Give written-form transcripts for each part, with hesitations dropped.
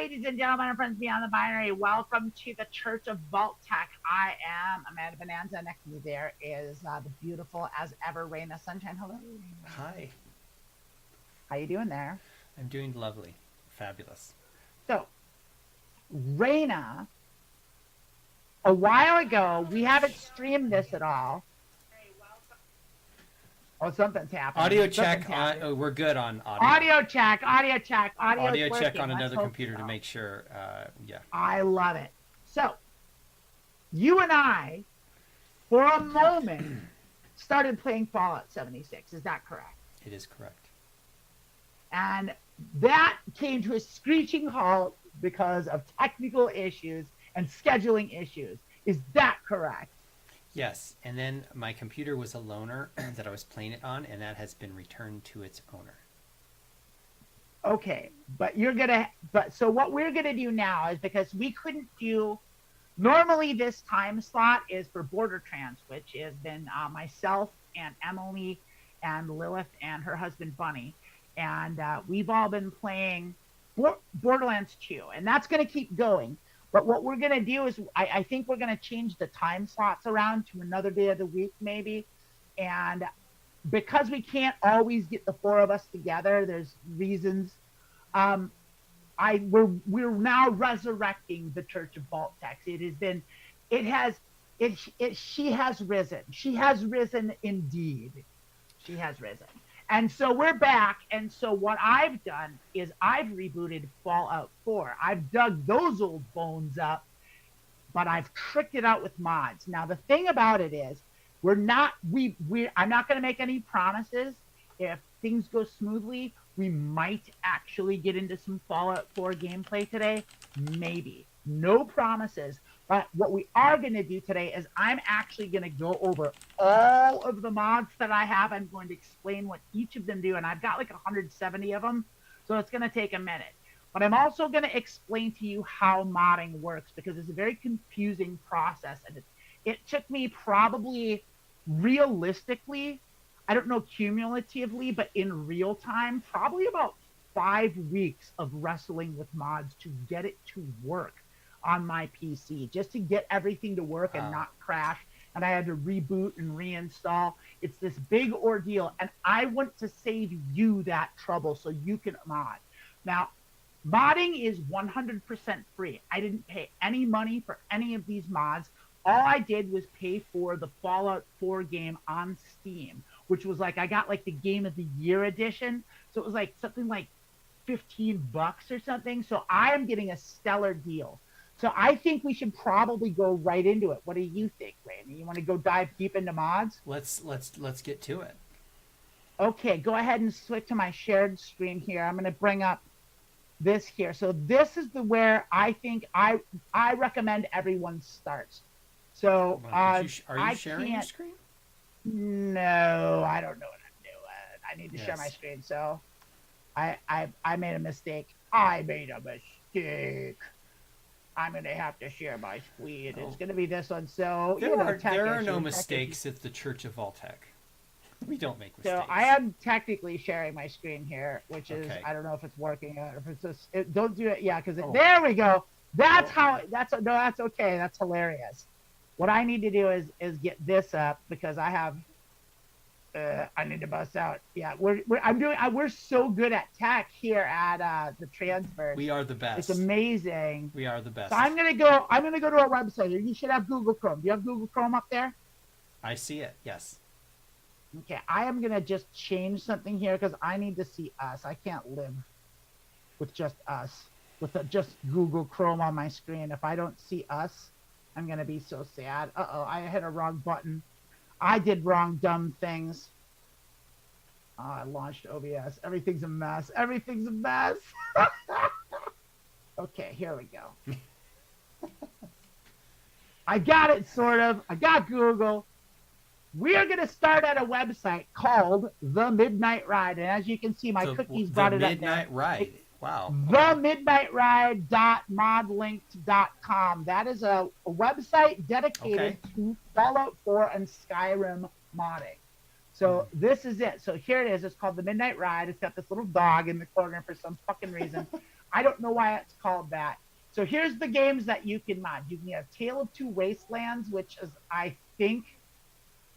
ladies and gentlemen, and friends beyond the binary, welcome to the Church of Vault-Tec. I am Amanda Bonanza. Next to me there is the beautiful, as ever, Rayna Sunshine. Hello. Hi. How you doing there? I'm doing lovely. Fabulous. So, Rayna, a while ago, we haven't streamed this at all. Oh, something's happening. Audio check. We're good on audio. Audio check. Audio check. Audio check on another computer to make sure. Yeah. I love it. So, you and I, for a moment, started playing Fallout 76. Is that correct? It is correct. And that came to a screeching halt because of technical issues and scheduling issues. Is that correct? Yes. And then my computer was a loaner that I was playing it on, and that has been returned to its owner. Okay, so what we're gonna do now is, because we couldn't do, normally this time slot is for Border Trans, which has been myself and Emily and Lilith and her husband Bunny, and we've all been playing Borderlands 2, and that's gonna keep going. But what we're going to do is, I think we're going to change the time slots around to another day of the week, maybe. And because we can't always get the four of us together, there's reasons. We're now resurrecting the Church of Vault-Tec. She has risen. She has risen indeed. She has risen. And so we're back, and so what I've done is I've rebooted Fallout 4. I've dug those old bones up, but I've tricked it out with mods. Now, the thing about it is, I'm not going to make any promises. If things go smoothly, we might actually get into some Fallout 4 gameplay today. Maybe. No promises. But what we are going to do today is I'm actually going to go over all of the mods that I have. I'm going to explain what each of them do. And I've got like 170 of them. So it's going to take a minute. But I'm also going to explain to you how modding works, because it's a very confusing process. And it took me probably realistically, I don't know cumulatively, but in real time, probably about 5 weeks of wrestling with mods to get it to work on my PC, just to get everything to work and not crash. And I had to reboot and reinstall. It's this big ordeal, and I want to save you that trouble so you can mod. Now, modding is 100% free. I didn't pay any money for any of these mods. All I did was pay for the Fallout 4 game on Steam, which was like, I got like the Game of the Year edition. So it was like something like $15 or something. So I am getting a stellar deal. So I think we should probably go right into it. What do you think, Randy? You want to go dive deep into mods? Let's get to it. Okay, go ahead and switch to my shared screen here. I'm going to bring up this here. So this is where I think I recommend everyone starts. So are you sharing your screen? No, I don't know what I'm doing. I need to share my screen. So I made a mistake. I'm going to have to share my screen. It's going to be this one. So there are no mistakes at the Church of Vault-Tec. We don't make mistakes. So I am technically sharing my screen here, which is, I don't know if it's working or if it's just, don't do it. Yeah, because there we go. That's that's okay. That's hilarious. What I need to do is get this up, because I have, I need to bust out. Yeah, we're so good at tech here at the Transverse. We are the best. It's amazing. We are the best. So I'm gonna go to our website here. You should have Google Chrome. Do you have Google Chrome up there? I see it. Yes. Okay, I am gonna just change something here because I need to see us. I can't live with just us, with just Google Chrome on my screen. If I don't see us, I'm gonna be so sad. I hit a wrong button. I did wrong dumb things. I launched OBS. Everything's a mess. Everything's a mess. Okay, here we go. I got it, sort of. I got Google. We are going to start at a website called The Midnight Ride. And as you can see, my cookies brought it up there. The Midnight Ride. Wow. TheMidnightRide.modlinked.com. That is a website dedicated to Fallout 4 and Skyrim modding. So this is it. So here it is. It's called The Midnight Ride. It's got this little dog in the corner for some fucking reason. I don't know why it's called that. So here's the games that you can mod. You can have Tale of Two Wastelands, which is, I think,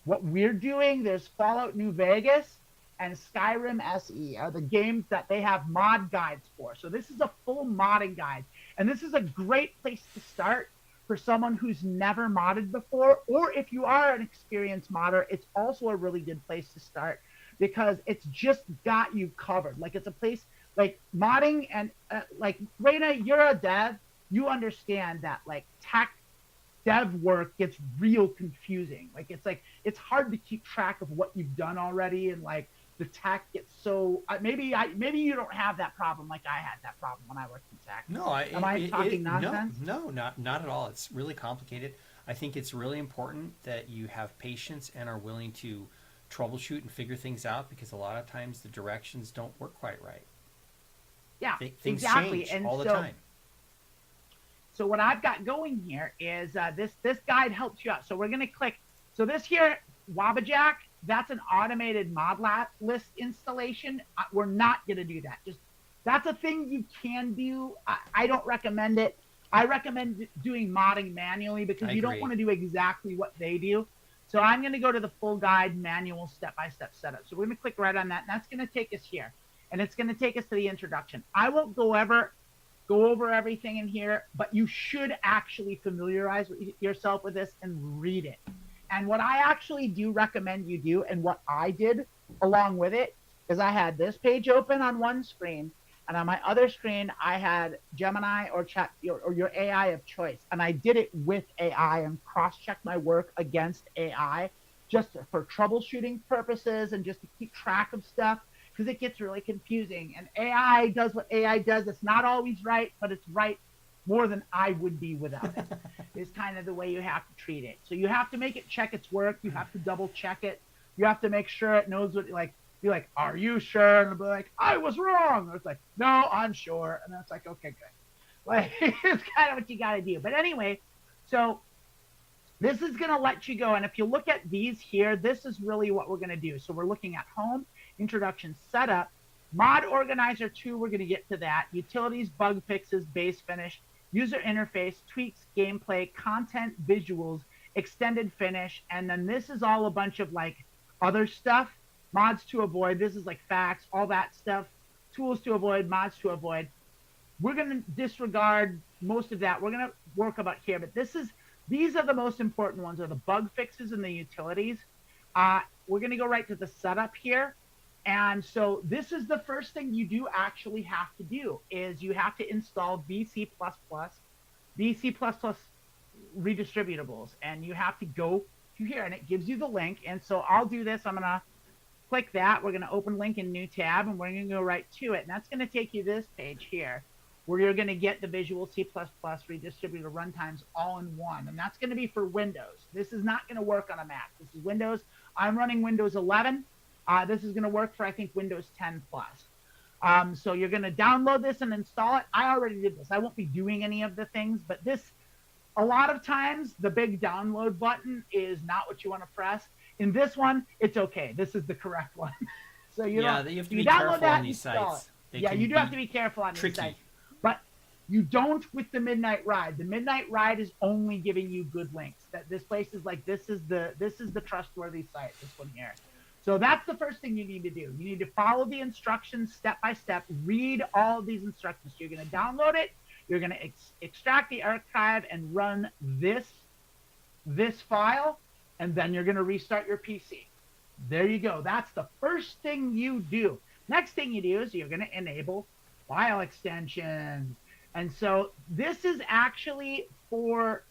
what we're doing. There's Fallout New Vegas and Skyrim SE are the games that they have mod guides for. So this is a full modding guide. And this is a great place to start for someone who's never modded before. Or if you are an experienced modder, it's also a really good place to start because it's just got you covered. Like it's a place like modding and like Rayna, you're a dev. You understand that like tech dev work gets real confusing. Like it's hard to keep track of what you've done already, and like the tech gets so maybe you don't have that problem like I had that problem when I worked in tech. No, Am I talking nonsense? No, not at all. It's really complicated. I think it's really important that you have patience and are willing to troubleshoot and figure things out because a lot of times the directions don't work quite right. Yeah, Things exactly. change And all the so, time. so what I've got going here is this guide helps you out. So we're gonna click. So this here Wabajack, that's an automated mod list installation. We're not gonna do that. Just that's a thing you can do. I don't recommend it. I recommend doing modding manually because you don't want to do exactly what they do. So I'm going to go to the full guide manual step-by-step setup. So we're going to click right on that, and that's going to take us here. And it's going to take us to the introduction. I won't go over everything in here, but you should actually familiarize yourself with this and read it. And what I actually do recommend you do, and what I did along with it, is I had this page open on one screen, and on my other screen, I had Gemini or Chat or your AI of choice. And I did it with AI and cross-checked my work against AI just for troubleshooting purposes and just to keep track of stuff because it gets really confusing. And AI does what AI does. It's not always right, but it's right more than I would be without it. Is kind of the way you have to treat it. So you have to make it check its work. You have to double check it. You have to make sure it knows what, like, be like, are you sure? And it'll be like, I was wrong. Or it's like, no, I'm sure. And then it's like, okay, good. Like, it's kind of what you got to do. But anyway, so this is going to let you go. And if you look at these here, this is really what we're going to do. So we're looking at home, introduction, setup, mod organizer 2. We're going to get to that. Utilities, bug fixes, base finish, user interface, tweaks, gameplay, content, visuals, extended finish. And then this is all a bunch of like other stuff. Mods to avoid. This is like facts, all that stuff. Tools to avoid, mods to avoid. We're going to disregard most of that. We're going to work about here, but these are the most important ones, are the bug fixes and the utilities. We're going to go right to the setup here. And so this is the first thing you do actually have to do is you have to install VC++, redistributables, and you have to go to here, and it gives you the link. And so I'll do this. I'm going to click that. We're going to open link in new tab, and we're going to go right to it. And that's going to take you to this page here, where you're going to get the Visual C++ redistributor runtimes all in one. And that's going to be for Windows. This is not going to work on a Mac. This is Windows. I'm running Windows 11. This is going to work for, I think, Windows 10 plus. So you're going to download this and install it. I already did this. I won't be doing any of the things, but this, a lot of times, the big download button is not what you want to press. In this one, it's okay. This is the correct one. So you have to be careful on these sites. Yeah, you do have to be careful on these sites. But you don't with the Midnight Ride. The Midnight Ride is only giving you good links. That this place is like this is the trustworthy site. This one here. So that's the first thing you need to do. You need to follow the instructions step by step. Read all of these instructions. So you're going to download it. You're going to extract the archive and run this file. And then you're going to restart your PC. There you go. That's the first thing you do. Next thing you do is you're going to enable file extensions. And so this is actually for,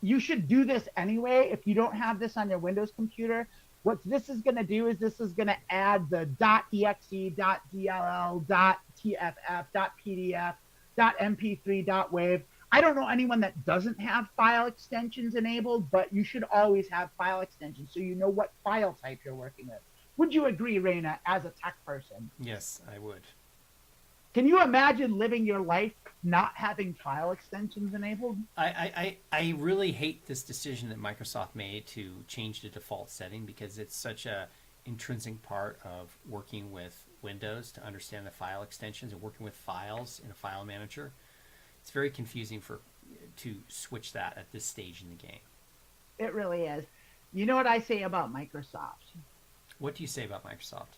you should do this anyway. If you don't have this on your Windows computer, what this is going to do is this is going to add the .exe, .dll, .tff, .pdf, .mp3, .wave. I don't know anyone that doesn't have file extensions enabled, but you should always have file extensions so you know what file type you're working with. Would you agree, Rayna, as a tech person? Yes, I would. Can you imagine living your life not having file extensions enabled? I really hate this decision that Microsoft made to change the default setting because it's such a intrinsic part of working with Windows to understand the file extensions and working with files in a file manager. It's very confusing to switch that at this stage in the game. It really is. You know what I say about Microsoft? What do you say about Microsoft?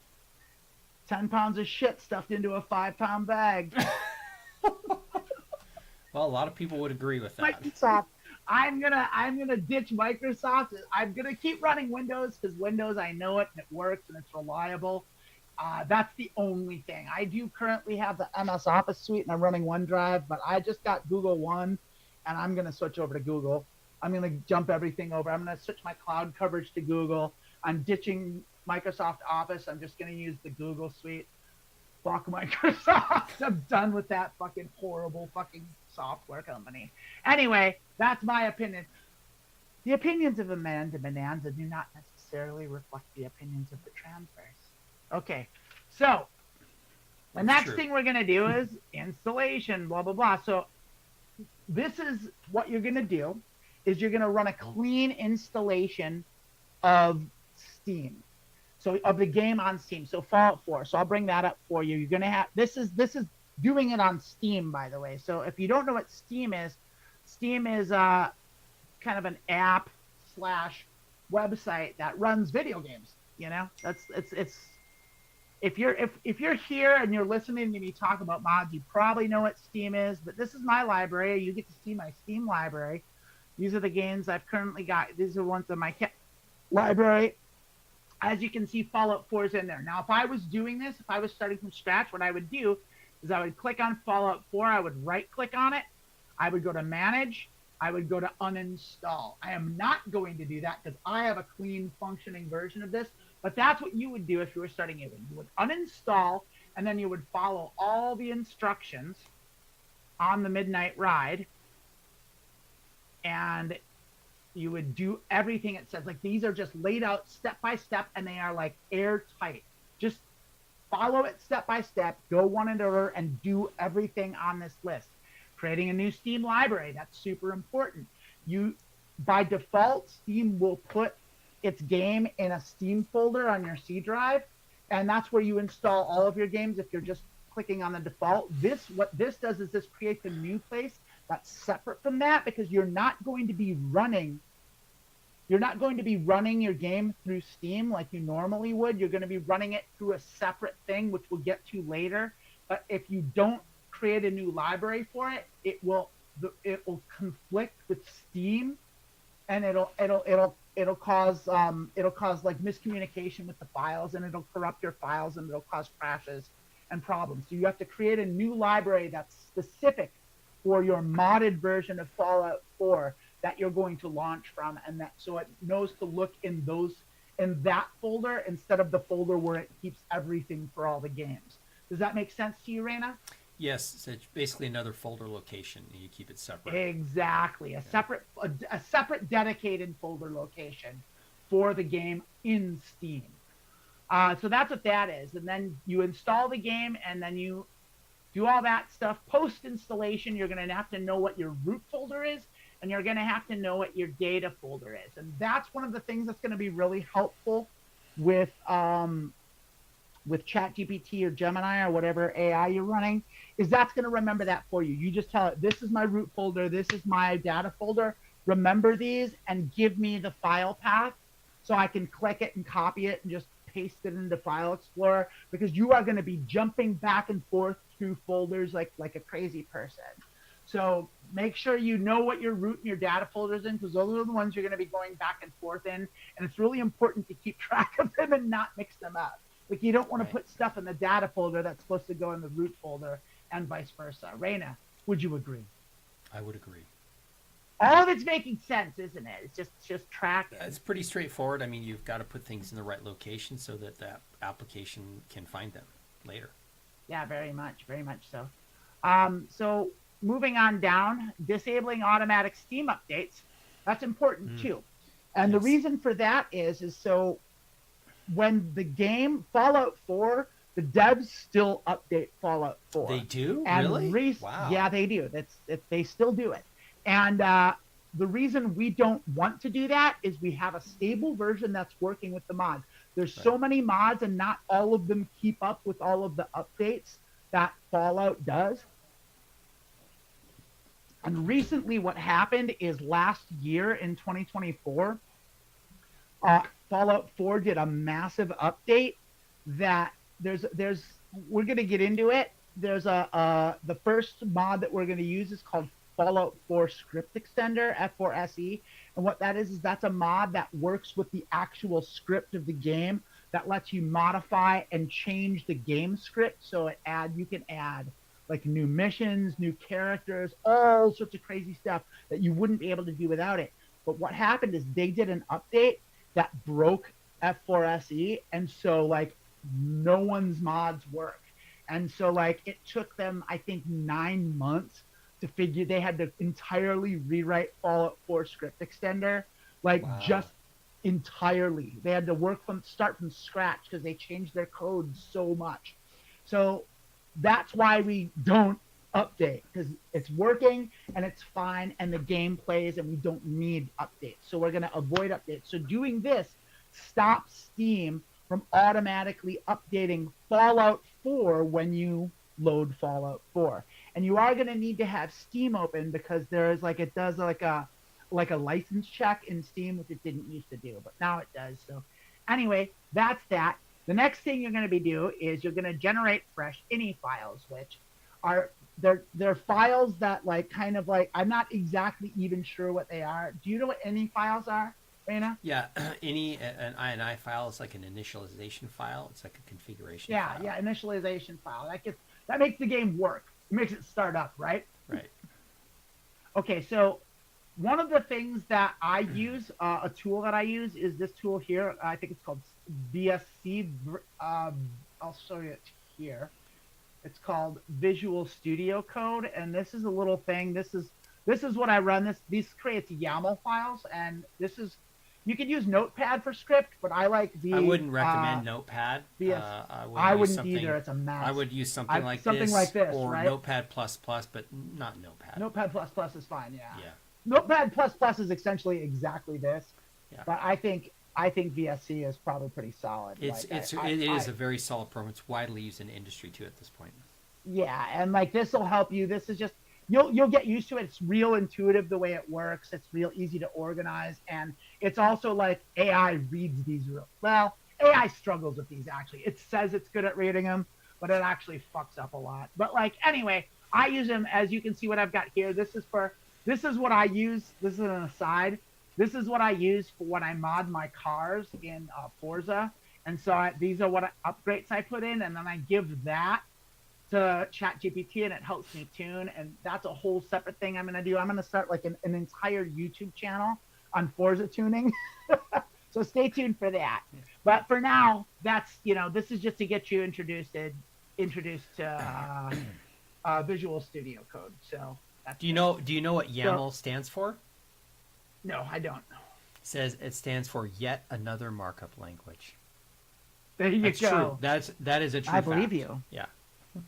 10 pounds of shit stuffed into a 5-pound bag. Well, a lot of people would agree with that. Microsoft. I'm gonna ditch Microsoft. I'm gonna keep running Windows because Windows, I know it and it works and it's reliable. That's the only thing. I do currently have the MS Office suite and I'm running OneDrive, but I just got Google One and I'm gonna switch over to Google. I'm gonna jump everything over. I'm gonna switch my cloud coverage to Google. I'm ditching Microsoft Office. I'm just gonna use the Google suite. Fuck Microsoft. I'm done with that fucking horrible fucking software company. Anyway, that's my opinion. The opinions of Amanda Bonanza do not necessarily reflect the opinions of the Transverse. Okay, so the next thing we're going to do is installation, blah, blah, blah. So this is what you're going to do, is you're going to run a clean installation of Steam. So of the game on Steam. So Fallout 4. So I'll bring that up for you. You're going to have, this is doing it on Steam, by the way. So if you don't know what Steam is kind of an app / website that runs video games. You know, it's if you're here and you're listening to me talk about mods, you probably know what Steam is. But this is my library. You get to see my Steam library. These are the games I've currently got. These are ones in my library. As you can see, Fallout 4 is in there. Now, if I was doing this, if I was starting from scratch, what I would do is I would click on Fallout 4. I would right-click on it. I would go to Manage. I would go to Uninstall. I am not going to do that because I have a clean, functioning version of this. But that's what you would do if you were starting it. You would uninstall, and then you would follow all the instructions on the Midnight Ride. And you would do everything it says. Like, these are just laid out step by step, and they are like airtight. Just follow it step by step, go one in order, and do everything on this list. Creating a new Steam library, that's super important. By default, Steam will put its game in a Steam folder on your C drive, and that's where you install all of your games if you're just clicking on the default. What this does is this creates a new place that's separate from that, because you're not going to be running your game through Steam like you normally would. You're going to be running it through a separate thing, which we'll get to later. But if you don't create a new library for it, it will conflict with Steam, and it'll cause like miscommunication with the files, and it'll corrupt your files, and it'll cause crashes and problems. So you have to create a new library that's specific for your modded version of Fallout 4 that you're going to launch from, and that so it knows to look in that folder instead of the folder where it keeps everything for all the games. Does that make sense to you, Rayna? Yes, so it's basically another folder location, and you keep it separate. Exactly, a separate dedicated folder location for the game in Steam. So that's what that is, and then you install the game, and then you do all that stuff. Post-installation, you're going to have to know what your root folder is, and you're going to have to know what your data folder is. And that's one of the things that's going to be really helpful with ChatGPT or Gemini or whatever AI you're running, is that's going to remember that for you. You just tell it, this is my root folder, this is my data folder, remember these, and give me the file path so I can click it and copy it and just paste it into File Explorer, because you are going to be jumping back and forth through folders like a crazy person. So make sure you know what your root and your data folders in, because those are the ones you're going to be going back and forth in, and it's really important to keep track of them and not mix them up. Like, you don't want to put stuff in the data folder that's supposed to go in the root folder, and vice versa. Rayna, would you agree? I would agree. All of it's making sense, isn't it? It's just tracking. It's pretty straightforward. I mean, you've got to put things in the right location so that that application can find them later. Yeah, very much so. So moving on down, disabling automatic Steam updates. That's important too. And the reason for that is so when the game Fallout 4, the devs still update Fallout 4. They do? And really? Wow. Yeah, they do. They still do it. And the reason we don't want to do that is we have a stable version that's working with the mods. There's so many mods, and not all of them keep up with all of the updates that Fallout does. And recently what happened is last year in 2024, Fallout 4 did a massive update that we're going to get into it. There's the first mod that we're going to use is called Fallout 4 Script Extender, F4SE. And what that is that's a mod that works with the actual script of the game that lets you modify and change the game script. So you can add like new missions, new characters, all sorts of crazy stuff that you wouldn't be able to do without it. But what happened is they did an update that broke F4SE, and so like no one's mods work. And so like it took them, I think, 9 months to figure. They had to entirely rewrite Fallout 4 Script Extender, just entirely. They had to start from scratch because they changed their code so much. So that's why we don't update, because it's working and it's fine and the game plays and we don't need updates. So we're going to avoid updates. So doing this stops Steam from automatically updating Fallout 4 when you load Fallout 4. And you are going to need to have Steam open because there's it does like a license check in Steam, which it didn't used to do, but now it does. So anyway, that's that. The next thing you're going to be doing is you're going to generate fresh ini files, which are they're files that I'm not exactly even sure what they are. Do you know what ini files are, Rayna? Yeah, an ini file is like an initialization file. It's like a configuration file. Yeah, initialization file. That makes the game work. It makes it start up, right? Right. Okay, so one of the things that I use, a tool that I use, is this tool here. I think it's called VSC. I'll show you it here. It's called Visual Studio Code, and this is a little thing. This is what I run. This creates YAML files, and you could use Notepad for script, but I wouldn't recommend Notepad. I wouldn't either. It's a mess. I would use something like this, or right? Notepad++, but not Notepad. Notepad++ is fine. Yeah. Yeah. Notepad++ is essentially exactly this, but I think VSC is probably pretty solid. It is a very solid program. It's widely used in industry too at this point. Yeah, and this will help you. This is just you'll get used to it. It's real intuitive the way it works. It's real easy to organize, and it's also AI reads these well. AI struggles with these actually. It says it's good at reading them, but it actually fucks up a lot. But anyway, I use them. As you can see, what I've got here. This is what I use. This is an aside. This is what I use for when I mod my cars in Forza. And so these are what upgrades I put in, and then I give that to ChatGPT, and it helps me tune. And that's a whole separate thing I'm going to do. I'm going to start an entire YouTube channel on Forza tuning. So stay tuned for that. But for now, that's, this is just to get you introduced to Visual Studio Code. So do you know what YAML stands for? No, I don't. It stands for Yet Another Markup Language. There you go. True. That is a true fact. I believe you. Yeah.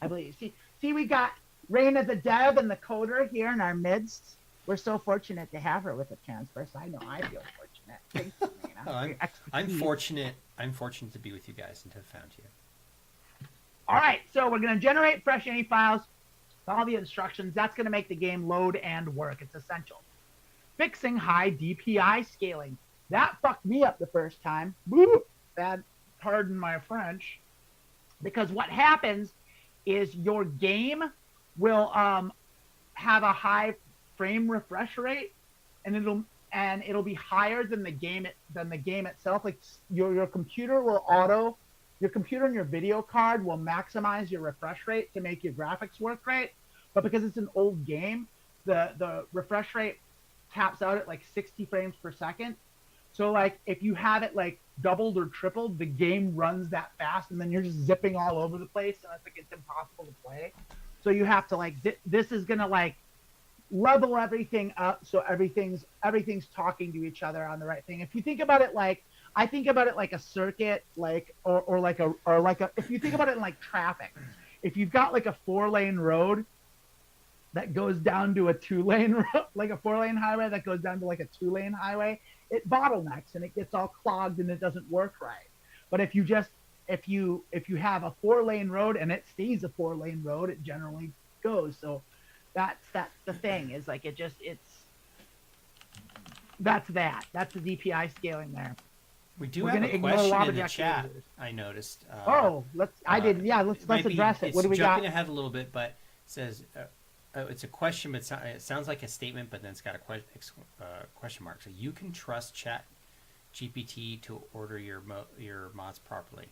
I believe you. See, we got Rayna the dev and the coder here in our midst. We're so fortunate to have her with the Transverse. I know I feel fortunate. Thank you, Rayna. I'm fortunate. I'm fortunate to be with you guys and to have found you. All right, so we're going to generate fresh ini files. Follow the instructions. That's going to make the game load and work. It's essential. Fixing high DPI scaling. That fucked me up the first time. Woo! Bad, pardon my French. Because what happens is your game will have a high frame refresh rate, and it'll be higher than the game itself. Your computer and your video card will maximize your refresh rate to make your graphics work right. But because it's an old game, the refresh rate caps out at 60 frames per second. So if you have it doubled or tripled, the game runs that fast, and then you're just zipping all over the place, and it's impossible to play. So you have to this is gonna level everything up so everything's talking to each other on the right thing. If you think about it I think about it like a circuit, if you think about it in traffic, if you've got a 4-lane road that goes down to a 2-lane road, a 4-lane highway that goes down to a 2-lane highway, it bottlenecks and it gets all clogged and it doesn't work right. But if you have a 4-lane road and it stays a 4-lane road, it generally goes. So that's the thing, is like that's the DPI scaling there. We do We're have gonna a ignore question in the Wabajek chat. users. I noticed. Let's address it. What do we got? Jumping ahead a little bit, but it says it's a question, but it sounds like a statement, but then it's got a question mark. So you can trust Chat GPT to order your mods properly.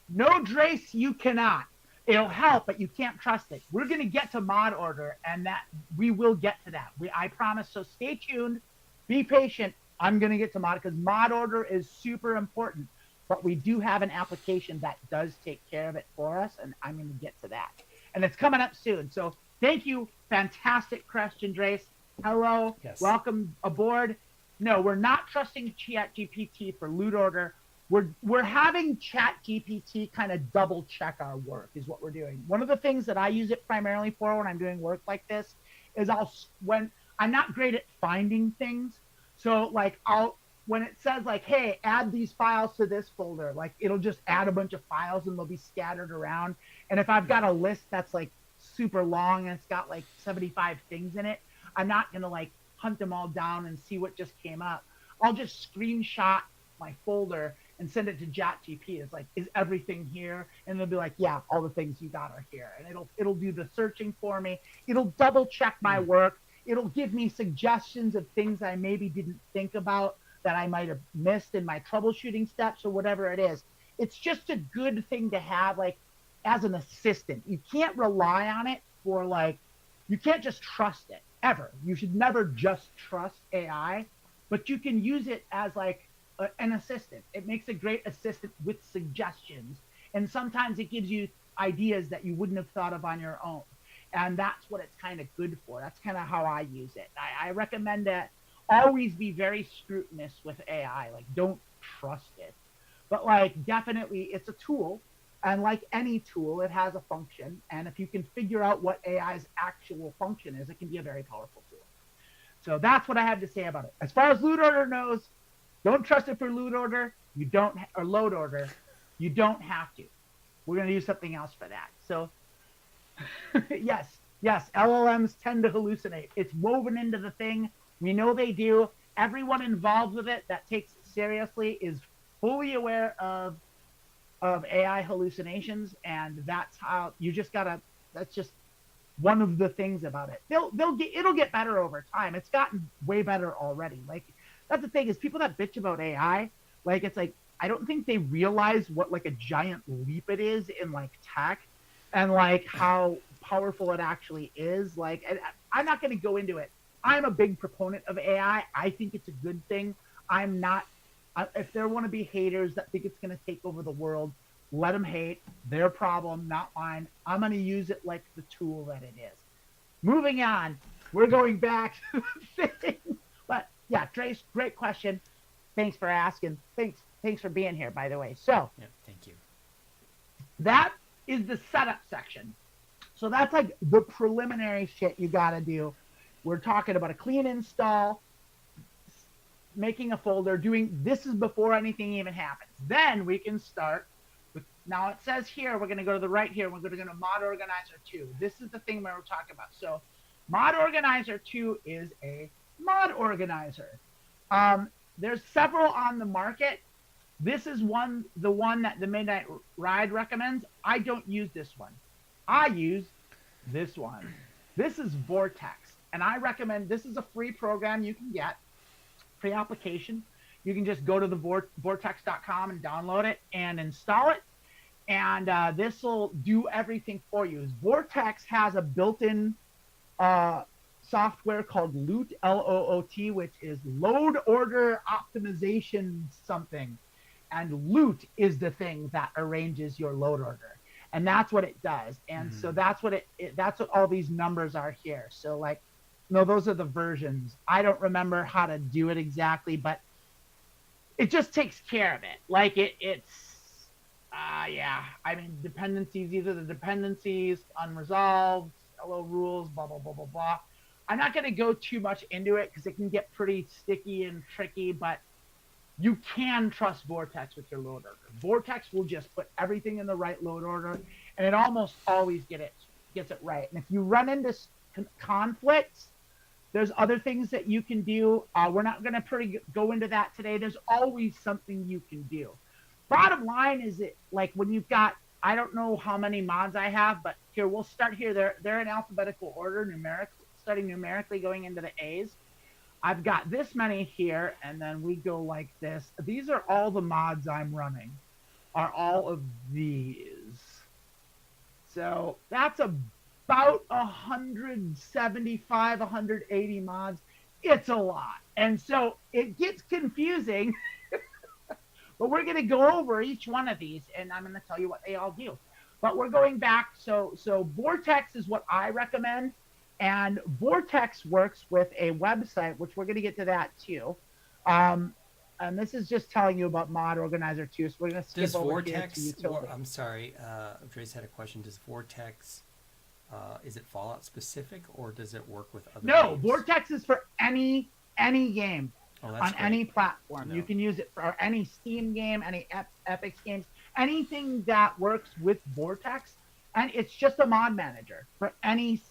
No, Drace, you cannot. It'll help, but you can't trust it. We're going to get to mod order, and that we will get to that. I promise. So stay tuned. Be patient. I'm going to get to mod, because mod order is super important. But we do have an application that does take care of it for us, and I'm going to get to that. And it's coming up soon. So thank you. Fantastic question, Drace. Hello. Yes. Welcome aboard. No, we're not trusting ChatGPT for loot order. We're having ChatGPT kind of double check our work, is what we're doing. One of the things that I use it primarily for when I'm doing work like this is when I'm not great at finding things. So like when it says like, hey, add these files to this folder, like it'll just add a bunch of files and they'll be scattered around. And if I've got a list that's like super long and it's got like 75 things in it, I'm not going to like hunt them all down and see what just came up. I'll just screenshot my folder and send it to ChatGPT. It's like, is everything here? And they'll be like, yeah, all the things you got are here. And it'll do the searching for me. It'll double check my work. It'll give me suggestions of things I maybe didn't think about that I might have missed in my troubleshooting steps or whatever it is. It's just a good thing to have, like, as an assistant. You can't rely on it for, like, you can't just trust it, ever. You should never just trust AI, but you can use it as, like, an assistant. It makes a great assistant with suggestions. And sometimes it gives you ideas that you wouldn't have thought of on your own. And that's what it's kind of good for. That's kind of how I use it. I recommend that always be very scrutinous with AI. Like, don't trust it. But, like, definitely it's a tool. And like any tool, it has a function. And if you can figure out what AI's actual function is, it can be a very powerful tool. So that's what I have to say about it. As far as loot order knows, don't trust it for loot order. Or load order. You don't have to. We're going to use something else for that. So yes, LLMs tend to hallucinate. It's woven into the thing. We know they do. Everyone involved with it that takes it seriously is fully aware of AI hallucinations, and that's how you just gotta. That's just one of the things about it. It'll get better over time. It's gotten way better already. Like, that's the thing, is people that bitch about AI, like, it's like, I don't think they realize what, like, a giant leap it is in, like, tech, and like how powerful it actually is. Like, I'm not going to go into it. I'm a big proponent of AI. I think it's a good thing. I'm not. If there want to be haters that think it's going to take over the world, let them hate. Their problem, not mine. I'm going to use it like the tool that it is. Moving on. We're going back to the thing. But yeah, Trace, great question. Thanks for asking. Thanks for being here, by the way. So yeah, thank you. That is the setup section. So that's like the preliminary shit you got to do. We're talking about a clean install, making a folder, this is before anything even happens. Then we can start with, now it says here, we're going to go to the right here, we're going to go to Mod Organizer 2. This is the thing we're talking about. So Mod Organizer 2 is a mod organizer. There's several on the market. This is the one that the Midnight Ride recommends. I don't use this one. I use this one. This is Vortex. And I recommend, this is a free program you can get, free application. You can just go to the vortex.com and download it and install it. And this will do everything for you. Vortex has a built-in software called Loot, L-O-O-T, which is load order optimization something. And Loot is the thing that arranges your load order. And that's what it does. And so that's what that's what all these numbers are here. So like, no, those are the versions. I don't remember how to do it exactly, but it just takes care of it. Like yeah. I mean, dependencies, these are the dependencies, unresolved, hello rules, blah, blah, blah, blah, blah. I'm not going to go too much into it because it can get pretty sticky and tricky, but you can trust Vortex with your load order. Vortex will just put everything in the right load order, and it almost always gets it right. And if you run into conflicts, there's other things that you can do. We're not going to go into that today. There's always something you can do. Bottom line is it like when you've got, I don't know how many mods I have, but here we'll start here. They're in alphabetical order, starting numerically going into the A's. I've got this many here, and then we go like this. These are all the mods I'm running, are all of these. So that's about 175, 180 mods. It's a lot. And so it gets confusing, but we're going to go over each one of these, and I'm going to tell you what they all do. But we're going back. So Vortex is what I recommend. And Vortex works with a website, which we're going to get to that too. And this is just telling you about Mod Organizer too. So we're going to skip over Vortex, here to utility. I'm sorry, Dre's had a question. Does Vortex, is it Fallout specific, or does it work with other games? Vortex is for any game on great. Any platform. No. You can use it for any Steam game, any Epic games, anything that works with Vortex. And it's just a mod manager for any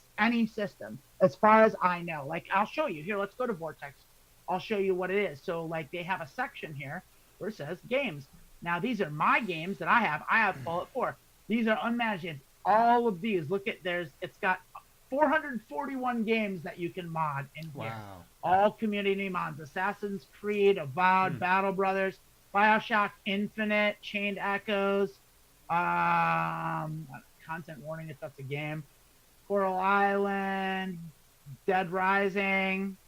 system, as far as I know. Like, I'll show you. Here, let's go to Vortex. I'll show you what it is. So, like, they have a section here where it says games. Now, these are my games that I have. I have Fallout 4. These are unmanaged games. All of these. Look at, it's got 441 games that you can mod in here. Wow. All community mods. Assassin's Creed, Avowed, Battle Brothers, Bioshock Infinite, Chained Echoes, content warning if that's a game, Coral Island, Dead Rising.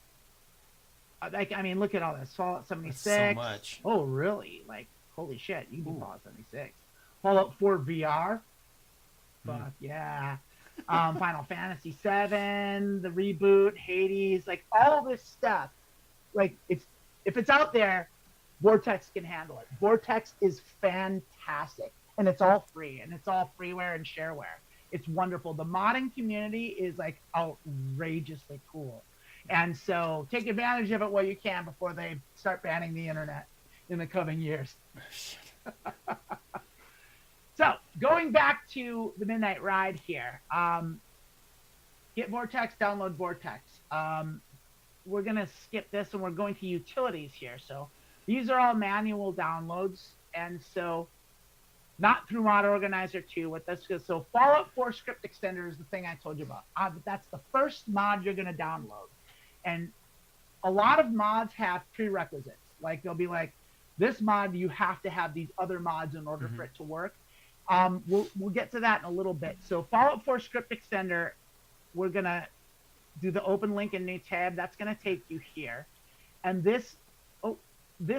I mean, look at all this. Fallout 76. That's so much. Oh, really? Like, holy shit, you can do Fallout 76. Fallout 4 VR. Fuck yeah. Final Fantasy 7, the reboot, Hades, like all this stuff. Like, if it's out there, Vortex can handle it. Vortex is fantastic, and it's all free, and it's all freeware and shareware. It's wonderful. The modding community is like outrageously cool. And so take advantage of it while you can before they start banning the internet in the coming years. So going back to the Midnight Ride here, get Vortex, download Vortex. We're going to skip this and we're going to utilities here. So these are all manual downloads. And so not through Mod Organizer 2 with this. So Fallout 4 script extender is the thing I told you about. That's the first mod you're going to download. And a lot of mods have prerequisites. Like they'll be like, this mod, you have to have these other mods in order for it to work. We'll get to that in a little bit. So Fallout 4 script extender, we're going to do the open link in new tab. That's going to take you here. And this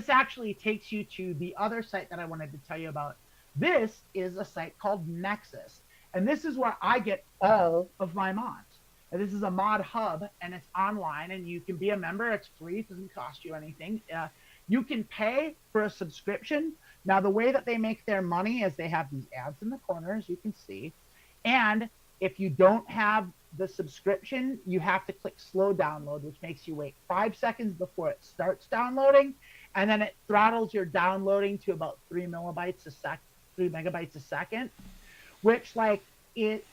actually takes you to the other site that I wanted to tell you about. This is a site called Nexus, and this is where I get all of my mods. And this is a mod hub, and it's online, and you can be a member. It's free. It doesn't cost you anything. You can pay for a subscription. Now, the way that they make their money is they have these ads in the corners, you can see. And if you don't have the subscription, you have to click slow download, which makes you wait 5 seconds before it starts downloading. And then it throttles your downloading to about 3 megabytes a second, which like it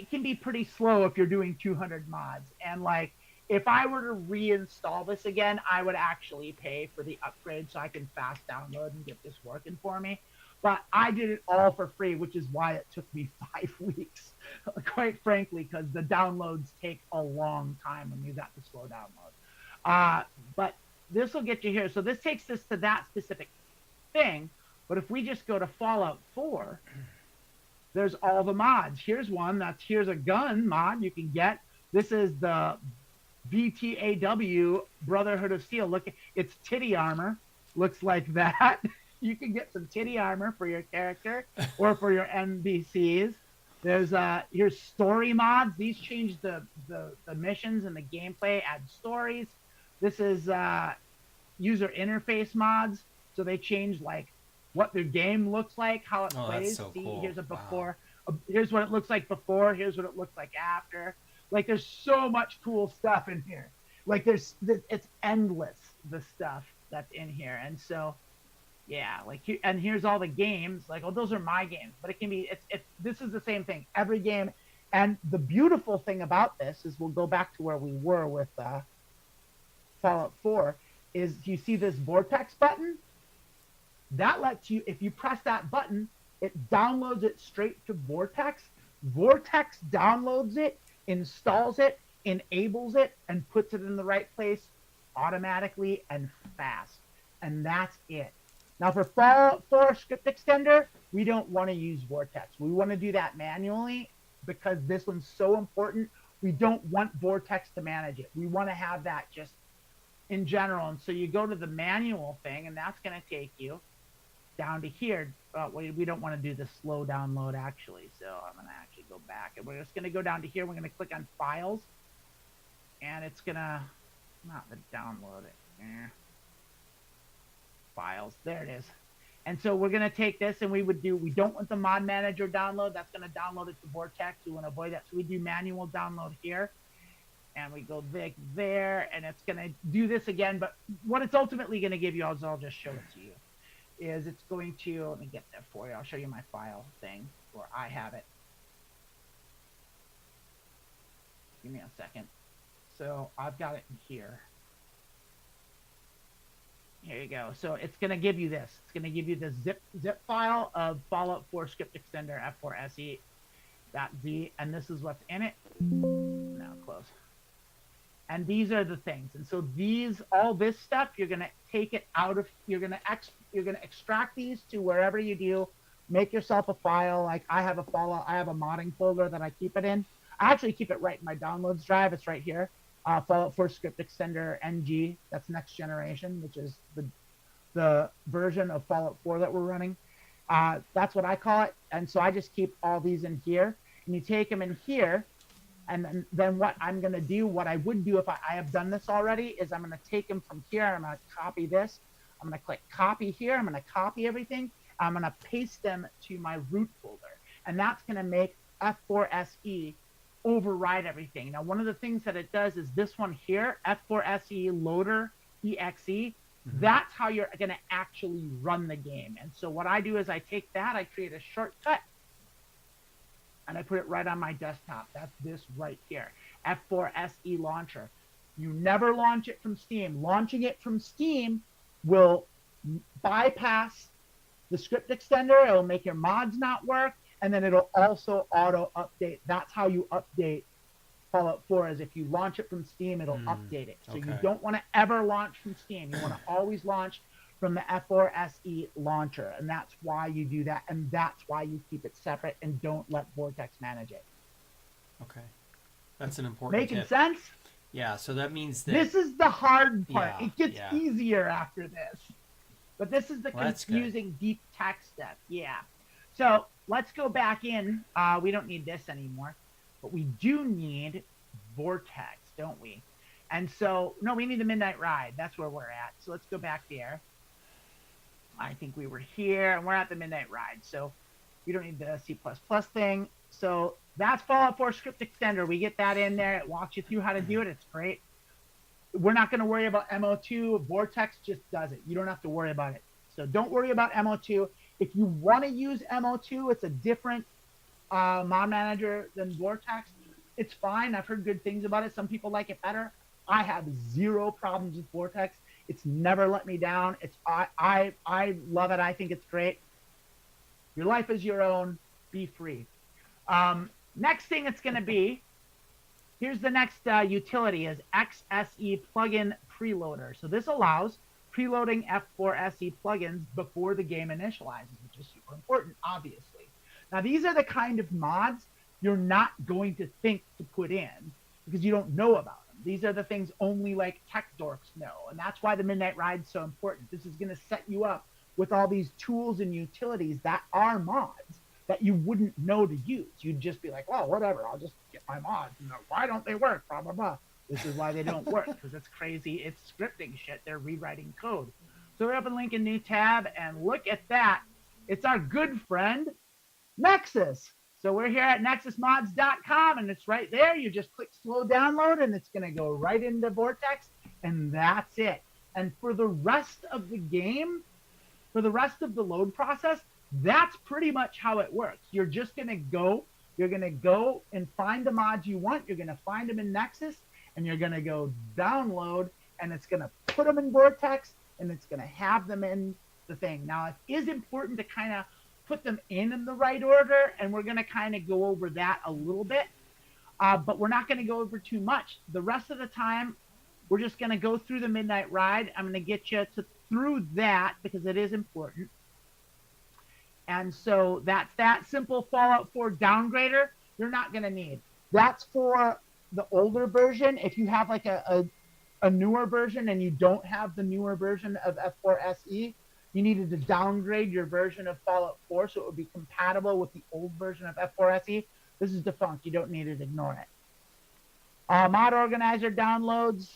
can be pretty slow if you're doing 200 mods. And like if I were to reinstall this again, I would actually pay for the upgrade so I can fast download and get this working for me. But I did it all for free, which is why it took me 5 weeks, quite frankly, because the downloads take a long time when you got the slow download. But this will get you here. So this takes us to that specific thing. But if we just go to Fallout 4, there's all the mods. Here's one. Here's a gun mod you can get. This is the BTAW Brotherhood of Steel. Look, it's titty armor. Looks like that. You can get some titty armor for your character or for your NPCs. Here's story mods. These change the missions and the gameplay, add stories. This is user interface mods. So they change like what their game looks like, how it plays. That's so cool. Here's a before. Wow. Here's what it looks like before. Here's what it looks like after. Like there's so much cool stuff in here. Like it's endless, the stuff that's in here. And so Yeah, like and here's all the games. Like, oh, those are my games, but it can be. It's this is the same thing. Every game, and the beautiful thing about this is we'll go back to where we were with Fallout 4. Is you see this Vortex button? That lets you, if you press that button, it downloads it straight to Vortex. Vortex downloads it, installs it, enables it, and puts it in the right place automatically and fast. And that's it. Now for Fallout 4 script extender, we don't want to use Vortex. We want to do that manually because this one's so important. We don't want Vortex to manage it. We want to have that just in general. And so you go to the manual thing, and that's going to take you down to here. We don't want to do the slow download actually. So I'm going to actually go back, and we're just going to go down to here. We're going to click on files, and it's going to not the download it. Files. There it is. And so we're going to take this, and we don't want the mod manager download. That's going to download it to Vortex. We want to avoid that. So we do manual download here, and we go there, and it's going to do this again. But what it's ultimately going to give you, I'll just show it to you, is it's going to, let me get that for you. I'll show you my file thing where I have it. Give me a second. So I've got it in here. Here you go. So it's going to give you this. It's going to give you the zip file of Fallout 4 script extender f4se.z, and this is what's in it. Now close. And these are the things. And so all this stuff, you're going to take it out of, you're going to extract these to wherever you do. Make yourself a file. Like I have a modding folder that I keep it in. I actually keep it right in my downloads drive. It's right here. Fallout 4 script extender NG, that's next generation, which is the version of Fallout 4 that we're running. That's what I call it. And so I just keep all these in here, and you take them in here. And then what I'm going to do, what I would do if I have done this already, is I'm going to take them from here. I'm going to copy this. I'm going to click copy here. I'm going to copy everything. I'm going to paste them to my root folder. And that's going to make F4SE override everything. Now, one of the things that it does is this one here, F4SE loader exe, that's how you're going to actually run the game. And so what I do is I take that, I create a shortcut, and I put it right on my desktop. That's this right here, F4SE launcher. You never launch it from Steam. Launching it from Steam will bypass the script extender. It'll make your mods not work. And then it'll also auto update. That's how you update Fallout 4, is if you launch it from Steam, it'll update it. So you don't want to ever launch from Steam. You want to always launch from the F4SE launcher. And that's why you do that. And that's why you keep it separate and don't let Vortex manage it. Okay. That's an important Making tip. sense? Yeah, so that means that... This is the hard part. Yeah, it gets easier after this. But this is the confusing deep tech stuff. Yeah. So let's go back in. We don't need this anymore, but we do need Vortex, don't we? And so, no, we need the Midnight Ride. That's where we're at. So let's go back there. I think we were here, and we're at the Midnight Ride. So we don't need the C++ thing. So that's Fallout 4 script extender. We get that in there. It walks you through how to do it. It's great. We're not going to worry about MO2. Vortex just does it. You don't have to worry about it. So don't worry about MO2. If you want to use MO2, it's a different mod manager than Vortex. It's fine. I've heard good things about it. Some people like it better. I have zero problems with Vortex. It's never let me down. I love it. I think it's great. Your life is your own. Be free. Next thing it's going to be, here's the next utility, is XSE plugin preloader. So this allows preloading F4SE plugins before the game initializes, which is super important, obviously. Now, these are the kind of mods you're not going to think to put in because you don't know about them. These are the things only like tech dorks know, and that's why the Midnight Ride is so important. This is going to set you up with all these tools and utilities that are mods that you wouldn't know to use. You'd just be like, well, whatever, I'll just get my mods. You know, why don't they work? Blah, blah, blah. This is why they don't work, because it's crazy. It's scripting shit. They're rewriting code. So we're up and link a new tab, and look at that. It's our good friend, Nexus. So we're here at nexusmods.com, and it's right there. You just click slow download, and it's going to go right into Vortex, and that's it. And for the rest of the game, For the rest of the load process, that's pretty much how it works. You're just going to go, and find the mods you want. You're going to find them in Nexus, and you're going to go download, and it's going to put them in Vortex, and it's going to have them in the thing. Now, it is important to kind of put them in the right order, and we're going to kind of go over that a little bit, but we're not going to go over too much. The rest of the time, we're just going to go through the Midnight Ride. I'm going to get you through that because it is important. And so that's that simple Fallout 4 downgrader you're not going to need. That's for the older version. If you have like a newer version and you don't have the newer version of F4 SE, you needed to downgrade your version of Fallout 4 so it would be compatible with the old version of F4 SE. This is defunct. You don't need it. Ignore it. Mod Organizer downloads.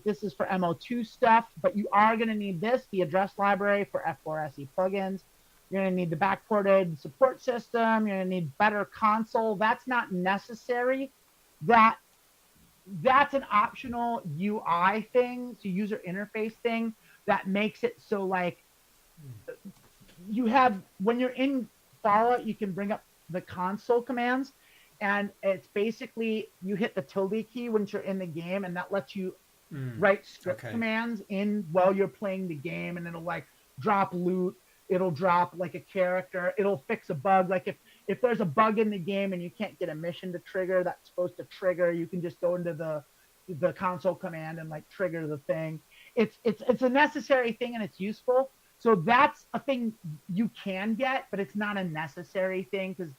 This is for MO2 stuff, but you are going to need this, the address library for F4 SE plugins. You're going to need the backported support system. You're going to need better console. That's not necessary. That's an optional UI thing, so user interface thing that makes it so like you have, when you're in Fallout, you can bring up the console commands, and it's basically you hit the tilde key once you're in the game, and that lets you write script commands in while you're playing the game, and it'll like drop loot, it'll drop like a character, it'll fix a bug. Like if there's a bug in the game and you can't get a mission to trigger that's supposed to trigger, you can just go into the console command and like trigger the thing. It's a necessary thing and it's useful. So that's a thing you can get, but it's not a necessary thing because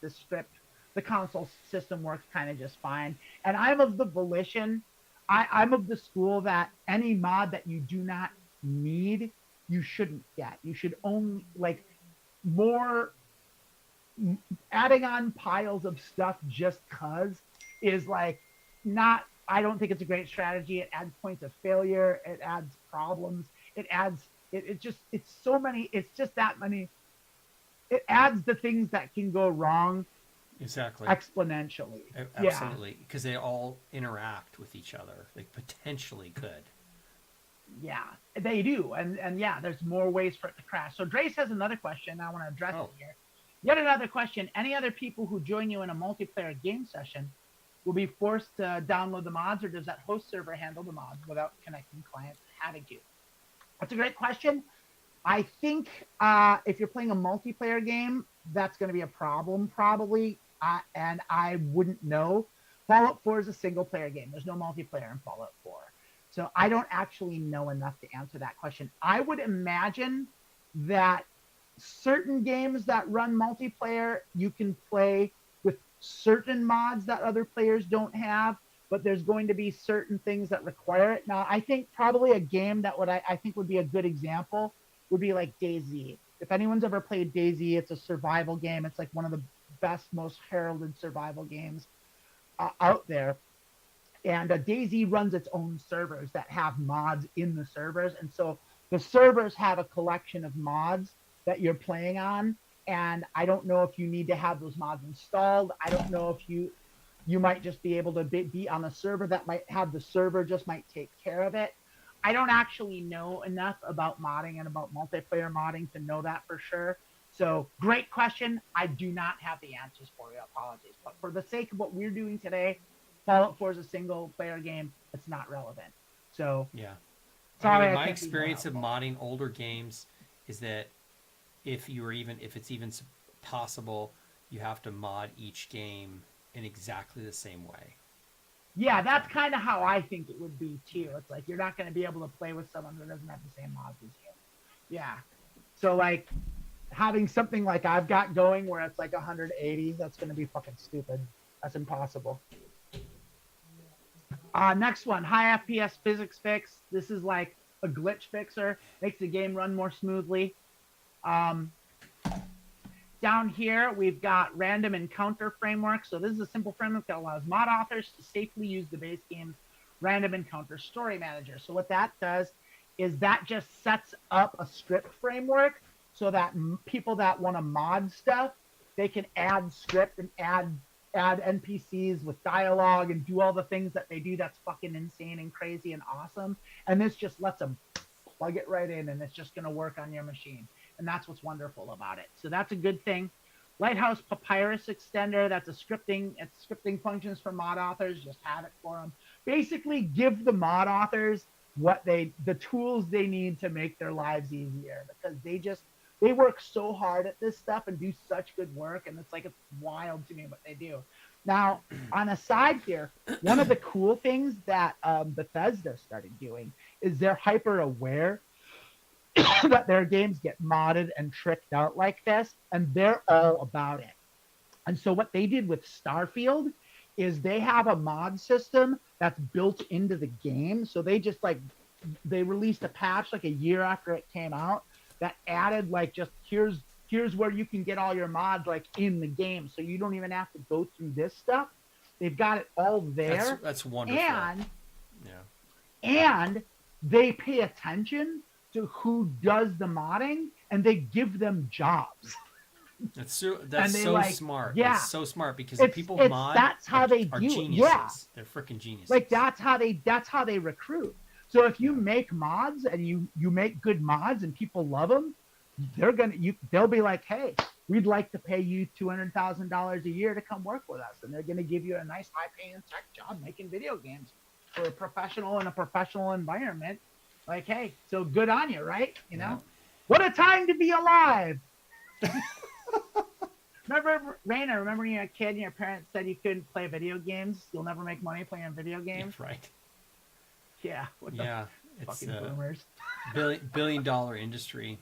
the console system works kind of just fine. And I'm of the volition, I'm of the school that any mod that you do not need, you shouldn't get. You should only, like, more adding on piles of stuff just cause is like not, I don't think it's a great strategy. It adds points of failure. It adds problems. It adds, it's so many, it's just that many. It adds the things that can go wrong. Exactly. Exponentially. Absolutely. Because they all interact with each other. They potentially could. Yeah, they do. And yeah, there's more ways for it to crash. So Drace has another question. I want to address it here. Yet another question. Any other people who join you in a multiplayer game session will be forced to download the mods, or does that host server handle the mods without connecting clients having to? That's a great question. I think if you're playing a multiplayer game, that's going to be a problem probably, and I wouldn't know. Fallout 4 is a single-player game. There's no multiplayer in Fallout 4. So I don't actually know enough to answer that question. I would imagine that certain games that run multiplayer, you can play with certain mods that other players don't have, but there's going to be certain things that require it. Now, I think probably a game that I think would be a good example would be like DayZ. If anyone's ever played DayZ, it's a survival game. It's like one of the best, most heralded survival games out there. And DayZ runs its own servers that have mods in the servers. And so the servers have a collection of mods that you're playing on. And I don't know if you need to have those mods installed. I don't know if you might just be able to be on a server that might have the server just might take care of it. I don't actually know enough about modding and about multiplayer modding to know that for sure. So great question. I do not have the answers for you. Apologies. But for the sake of what we're doing today, Fallout 4 is a single player game. It's not relevant. So yeah. Sorry, my experience of modding older games is that if it's even possible, you have to mod each game in exactly the same way. Yeah, that's kind of how I think it would be too. It's like you're not going to be able to play with someone who doesn't have the same mods as you. Yeah. So like having something like I've got going where it's like 180, that's going to be fucking stupid. That's impossible. Next one, high FPS physics fix. This is like a glitch fixer. Makes the game run more smoothly. Down here, we've got random encounter framework. So this is a simple framework that allows mod authors to safely use the base game's random encounter story manager. So what that does is that just sets up a script framework so that people that want to mod stuff, they can add script and add NPCs with dialogue and do all the things that they do that's fucking insane and crazy and awesome. And this just lets them plug it right in, and it's just going to work on your machine. and that's what's wonderful about it. So that's a good thing. Lighthouse Papyrus Extender, that's it's scripting functions for mod authors. Just have it for them. Basically, give the mod authors the tools they need to make their lives easier, because they work so hard at this stuff and do such good work, and it's wild to me what they do. Now, on a side here, one of the cool things that Bethesda started doing is they're hyper aware that their games get modded and tricked out like this, and they're all about it. And so what they did with Starfield is they have a mod system that's built into the game. So they released a patch a year after it came out that added just here's where you can get all your mods in the game. So you don't even have to go through this stuff. They've got it all there. That's wonderful. And they pay attention to who does the modding, and they give them jobs. That's so smart. Yeah, it's so smart, because the people who mod that's how they are do geniuses. It. Yeah, they're freaking geniuses. That's how they recruit. So if you make mods and you make good mods and people love them, they'll be like, hey, we'd like to pay you $200,000 a year to come work with us, and they're gonna give you a nice high-paying tech job making video games for a professional in a professional environment. Hey, so good on you, right? What a time to be alive. Remember, Rayna, remember when you were a kid and your parents said you couldn't play video games? You'll never make money playing video games? Yeah, right. Yeah. It's fucking boomers. billion-dollar industry.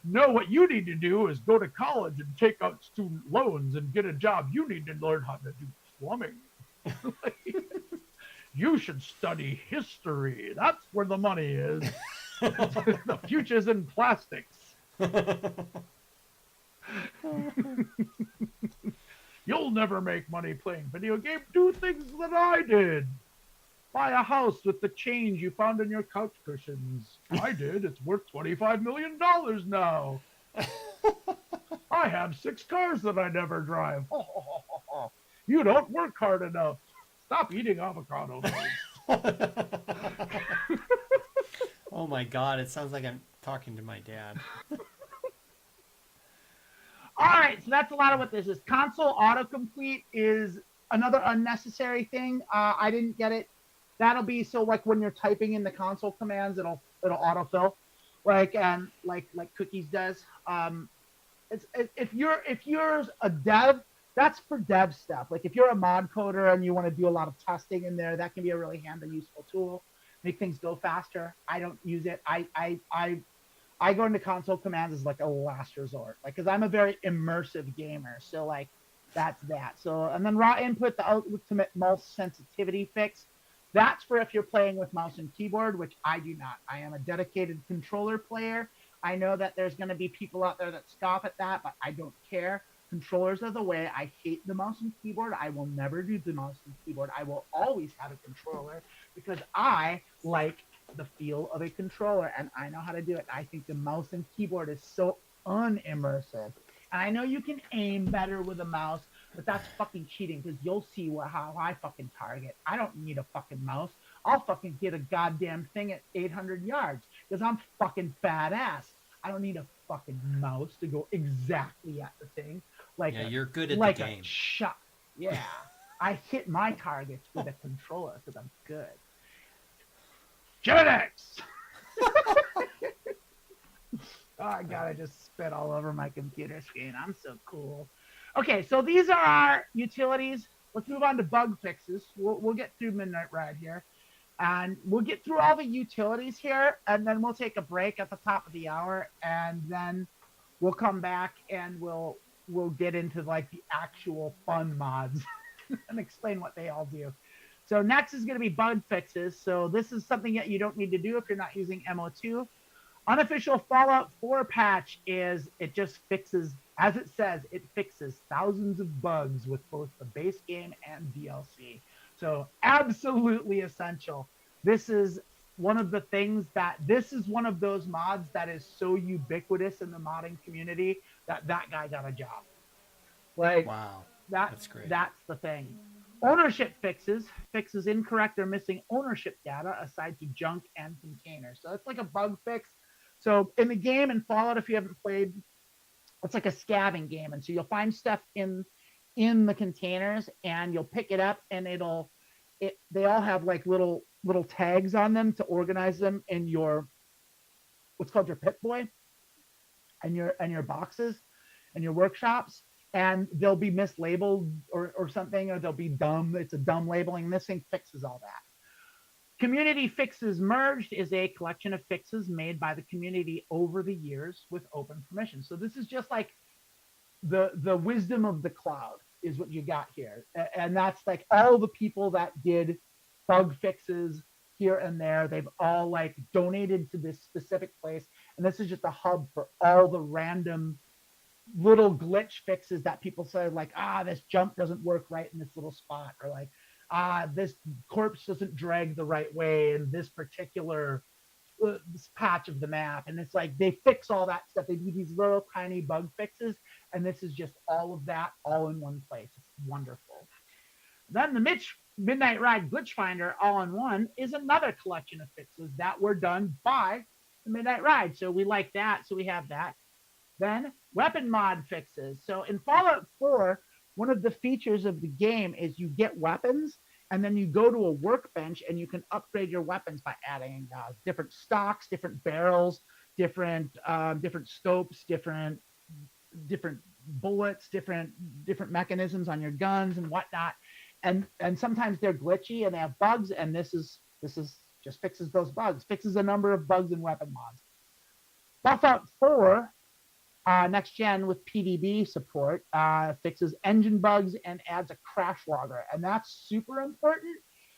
No, what you need to do is go to college and take out student loans and get a job. You need to learn how to do plumbing. You should study history. That's where the money is. The future's in plastics. You'll never make money playing video games. Do things that I did. Buy a house with the change you found in your couch cushions. I did. It's worth $25 million now. I have 6 cars that I never drive. You don't work hard enough. Stop eating avocado toast. Oh my God, it sounds like I'm talking to my dad. All right, so that's a lot of what this is. Console autocomplete is another unnecessary thing. I didn't get it. That'll be so when you're typing in the console commands, it'll autofill, like Cookies does. If you're a dev, that's for dev stuff. If you're a mod coder and you want to do a lot of testing in there, that can be a really handy, useful tool. Make things go faster. I don't use it. I go into console commands as a last resort, because I'm a very immersive gamer. So that's that. So, and then raw input, the ultimate mouse sensitivity fix. That's for if you're playing with mouse and keyboard, which I do not. I am a dedicated controller player. I know that there's going to be people out there that scoff at that, but I don't care. Controllers are the way. I hate the mouse and keyboard. I will never do the mouse and keyboard. I will always have a controller, because I like the feel of a controller, and I know how to do it. I think the mouse and keyboard is so unimmersive. And I know you can aim better with a mouse, but that's fucking cheating, because you'll see how I fucking target. I don't need a fucking mouse. I'll fucking hit a goddamn thing at 800 yards, because I'm fucking badass. I don't need a fucking mouse to go exactly at the thing. You're good at the game. A shot. Yeah. I hit my targets with a controller because I'm good. Genetics! Oh, God, I just spit all over my computer screen. I'm so cool. Okay, so these are our utilities. Let's move on to bug fixes. We'll get through Midnight Ride here. And we'll get through all the utilities here, and then we'll take a break at the top of the hour, and then we'll come back and we'll get into the actual fun mods and explain what they all do. So next is going to be bug fixes. So this is something that you don't need to do if you're not using MO2. Unofficial Fallout 4 patch is, it just fixes, as it says, it fixes thousands of bugs with both the base game and DLC. So absolutely essential. This is one of the things this is one of those mods that is so ubiquitous in the modding community that guy got a job. Wow. That's great. That's the thing. Ownership fixes incorrect or missing ownership data assigned to junk and containers. So it's like a bug fix. So in the game in Fallout, if you haven't played, it's like a scavenging game, and so you'll find stuff in the containers, and you'll pick it up, and they all have like little tags on them to organize them in your what's called your pit boy and your boxes and your workshops, and they'll be mislabeled or something, or they'll be dumb. It's a dumb labeling. This thing fixes all that. Community Fixes Merged is a collection of fixes made by the community over the years with open permission. So this is just like the wisdom of the cloud is what you got here. And that's like all the people that did bug fixes here and there. They've all like donated to this specific place. And this is just a hub for all the random little glitch fixes that people say, like, this jump doesn't work right in this little spot, or like, this corpse doesn't drag the right way in this particular this patch of the map. And it's like they fix all that stuff. They do these little tiny bug fixes, and this is just all of that all in one place. It's wonderful. Then the Midnight Ride Glitch Finder all-in-one is another collection of fixes that were done by the Midnight Ride. So we like that. So we have that. Then weapon mod fixes. So in Fallout 4, one of the features of the game is you get weapons, and then you go to a workbench and you can upgrade your weapons by adding different stocks, different barrels, different scopes, different bullets, different mechanisms on your guns and whatnot. And sometimes they're glitchy and they have bugs, and this is just fixes those bugs, fixes a number of bugs in weapon mods. Fallout 4 next gen with PDB support fixes engine bugs and adds a crash logger, and that's super important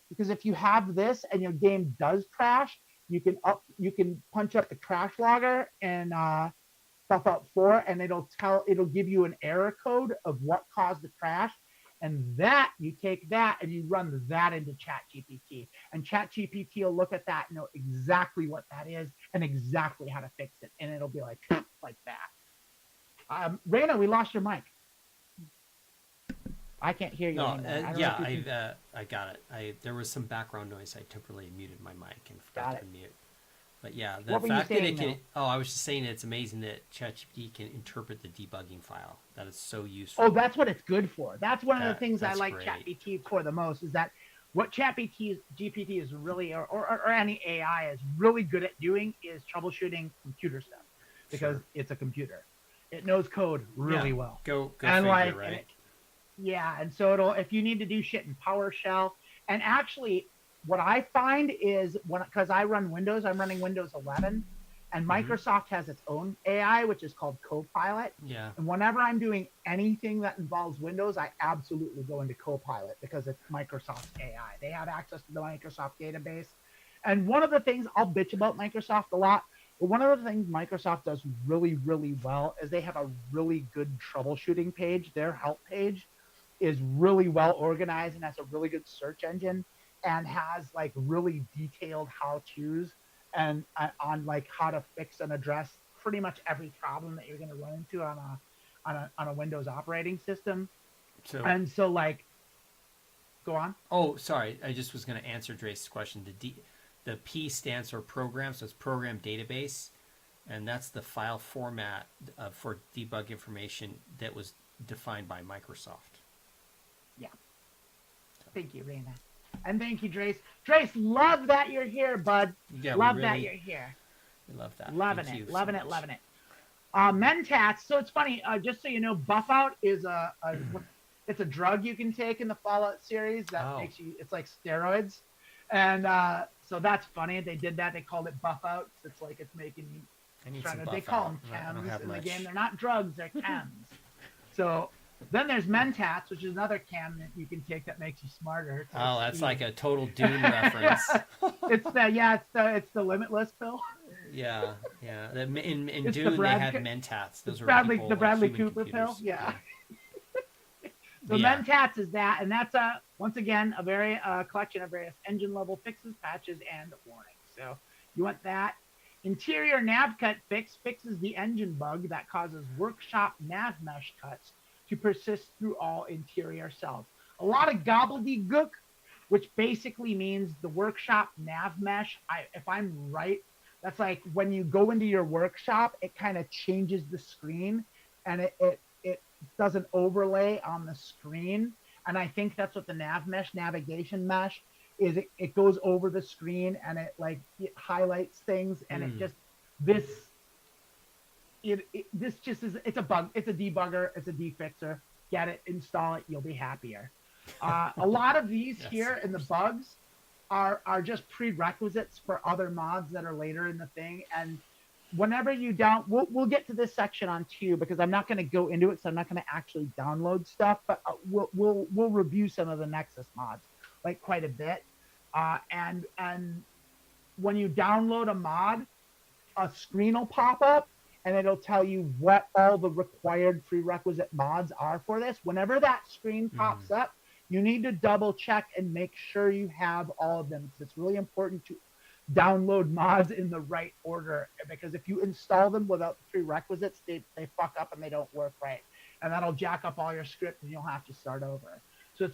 because if you have this and your game does crash, you can punch up the crash logger in Fallout 4, and it'll give you an error code of what caused the crash, and that you take that and you run that into ChatGPT, and ChatGPT will look at that and know exactly what that is and exactly how to fix it, and it'll be like that. Rayna, we lost your mic. I can't hear you. No, I got it. There was some background noise. I temporarily muted my mic and forgot to mute. But yeah, the fact that it can. Oh, I was just saying it's amazing that ChatGPT can interpret the debugging file. That is so useful. Oh, that's what it's good for. That's one of the things I like ChatGPT for the most, is that what GPT is really, or any AI is really good at doing is troubleshooting computer stuff, because it's a computer. It knows code really well. Go and figure, right? And so if you need to do shit in PowerShell, and actually what I find is because I run Windows, I'm running Windows 11, and Microsoft has its own AI, which is called Copilot. Yeah. And whenever I'm doing anything that involves Windows, I absolutely go into Copilot because it's Microsoft's AI. They have access to the Microsoft database. And one of the things, I'll bitch about Microsoft a lot, but one of the things Microsoft does really, really well is they have a really good troubleshooting page. Their help page is really well organized and has a really good search engine, and has like really detailed how-tos and on like how to fix and address pretty much every problem that you're going to run into on a Windows operating system. So like, go on. Oh, sorry. I just was going to answer Drace's question. The P stands for program, so it's program database, and that's the file format for debug information that was defined by Microsoft. Yeah. Thank you, Rayna. And thank you, Drace. Drace, love that you're here, bud. Yeah, that you're here. We love that. Loving it. Mentats. So it's funny, just so you know, Buff Out is it's a drug you can take in the Fallout series that makes you, it's like steroids. And so that's funny. They did that. They called it Buff Out. It's like it's making you. They call them chems in the game. They're not drugs. They're chems. So then there's Mentats, which is another chem that you can take that makes you smarter. Oh, that's like a total Dune reference. It's the Limitless pill. Yeah. In Dune they had Mentats. Those were the Bradley Cooper pill. Yeah. So Mentats is that, and that's once again a very collection of various engine level fixes, patches, and warnings. So you want that. Interior nav cut fixes the engine bug that causes workshop nav mesh cuts to persist through all interior cells. A lot of gobbledygook, which basically means the workshop nav mesh. If I'm right, That's like when you go into your workshop, it kind of changes the screen, and it does an overlay on the screen. And I think that's what the navigation mesh is. It goes over the screen, and it highlights things, and it just this this just is, it's a bug, it's a debugger, it's a defixer. Get it, install it, you'll be happier. A lot of these here in the bugs are just prerequisites for other mods that are later in the thing. And whenever you we'll get to this section on 2, because I'm not going to go into it, so I'm not going to actually download stuff, but we'll review some of the Nexus mods like quite a bit. And when you download a mod, a screen will pop up, and it'll tell you what all the required prerequisite mods are for this. Whenever that screen pops up, you need to double check and make sure you have all of them, because it's really important to download mods in the right order, because if you install them without the prerequisites, they fuck up and they don't work right, and that'll jack up all your script and you'll have to start over. So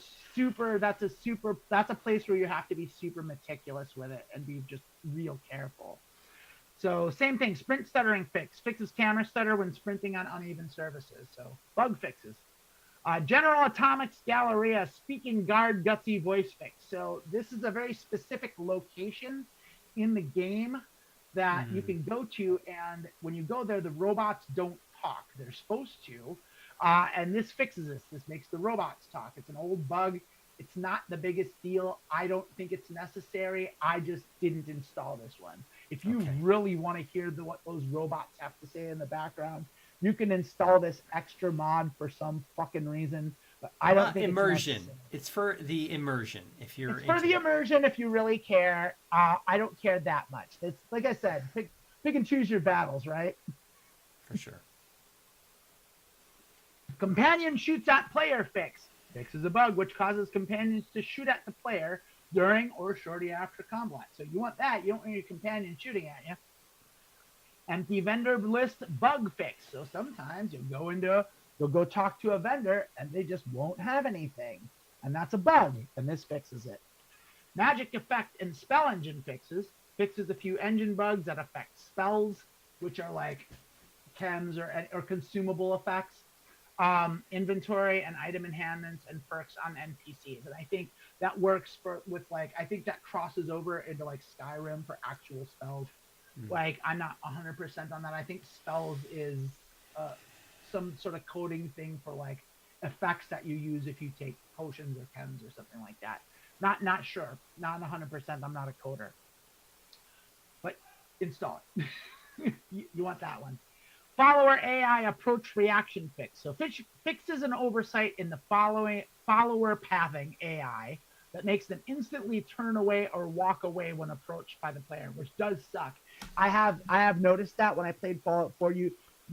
that's a place where you have to be super meticulous with it and be just real careful. So same thing, sprint stuttering fixes camera stutter when sprinting on uneven surfaces. So bug fixes. General Atomics Galleria speaking guard gutsy voice fix. So this is a very specific location in the game that you can go to, and when you go there, the robots don't talk. They're supposed to, and this fixes this. This makes the robots talk. It's an old bug. It's not the biggest deal. I don't think it's necessary. I just didn't install this one. If you really want to hear what those robots have to say in the background, you can install this extra mod for some fucking reason. But I don't think immersion. It's for the immersion. If you're for the immersion, if you really care. I don't care that much. It's like I said, pick and choose your battles, right? For sure. Companion shoots at player fixes a bug which causes companions to shoot at the player during or shortly after combat. So you want that. You don't want your companion shooting at you. Empty vendor list bug fix. So sometimes you'll go talk to a vendor and they just won't have anything. And that's a bug, and this fixes it. Magic effect and spell engine fixes a few engine bugs that affect spells, which are like chems or consumable effects. Inventory and item enhancements and perks on NPCs. And I think that works I think that crosses over into like Skyrim for actual spells. Like, I'm not 100% on that. I think spells is some sort of coding thing for like effects that you use if you take potions or chems or something like that. Not sure. Not 100%. I'm not a coder. But install it. you want that one. Follower AI approach reaction fix. So fixes an oversight in the follower pathing AI that makes them instantly turn away or walk away when approached by the player, which does suck. I have noticed that when I played Fallout 4,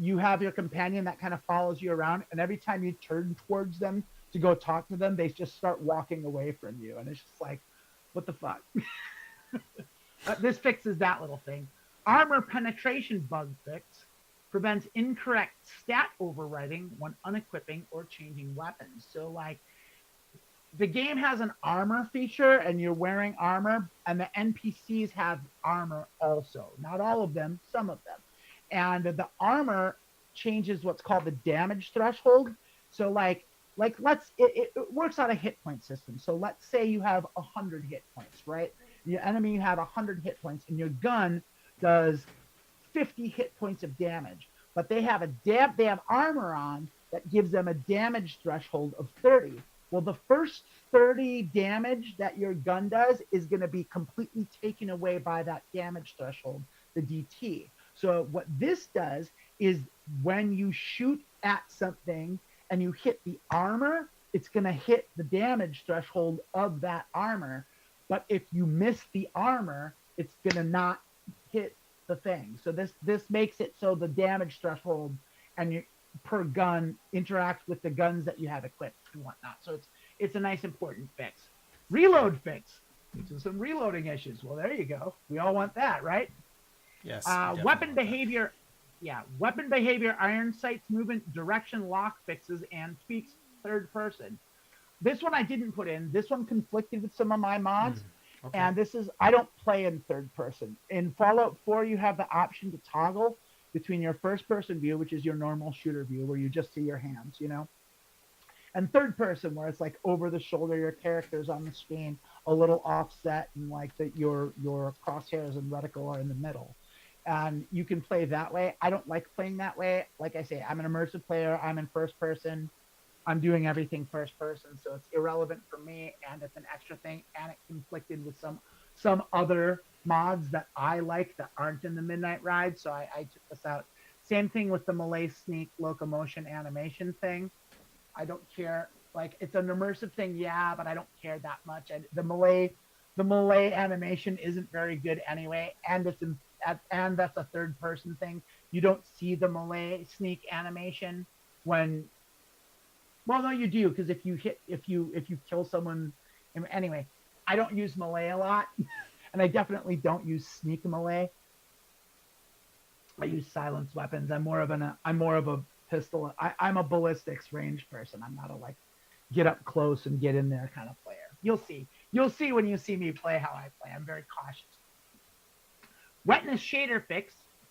you have your companion that kind of follows you around, and every time you turn towards them to go talk to them, they just start walking away from you, and it's just like, what the fuck? This fixes that little thing. Armor penetration bug fix prevents incorrect stat overwriting when unequipping or changing weapons. So like, the game has an armor feature and you're wearing armor, and the NPCs have armor also. Not all of them, some of them. And the armor changes what's called the damage threshold. So like it works on a hit point system. So let's say you have 100 hit points, right? Your enemy had 100 hit points, and your gun does 50 hit points of damage, but they have armor on that gives them a damage threshold of 30. Well, the first 30 damage that your gun does is going to be completely taken away by that damage threshold, the DT. So what this does is when you shoot at something and you hit the armor, it's going to hit the damage threshold of that armor. But if you miss the armor, it's going to not hit the thing. So this makes it so the damage threshold and per gun interacts with the guns that you have equipped and whatnot. So it's a nice important fix. Reload fix. Fixes some reloading issues. Well, there you go. We all want that, right? Yes. Weapon behavior. Yeah. Weapon behavior, iron sights movement, direction lock fixes, and tweaks third person. This one I didn't put in. This one conflicted with some of my mods. Okay. And I don't play in third person. In Fallout 4, you have the option to toggle between your first person view, which is your normal shooter view, where you just see your hands, and third person, where it's like over the shoulder, your character's on the screen, a little offset, and like that your crosshairs and reticle are in the middle. And you can play that way. I don't like playing that way. Like I say, I'm an immersive player. I'm in first person. I'm doing everything first person, so it's irrelevant for me, and it's an extra thing, and it conflicted with some other mods that I like that aren't in the Midnight Ride, so I took this out. Same thing with the Malay sneak locomotion animation thing. I don't care. Like, it's an immersive thing, yeah, but I don't care that much. The Malay animation isn't very good anyway, and and that's a third person thing. You don't see the Malay sneak animation when. Well, no, you do, because if you kill someone, anyway. I don't use Malay a lot, and I definitely don't use sneak Malay. I use silence weapons. I'm more of a pistol. I'm a ballistics range person. I'm not a like get up close and get in there kind of player. You'll see when you see me play how I play. I'm very cautious. Wetness shader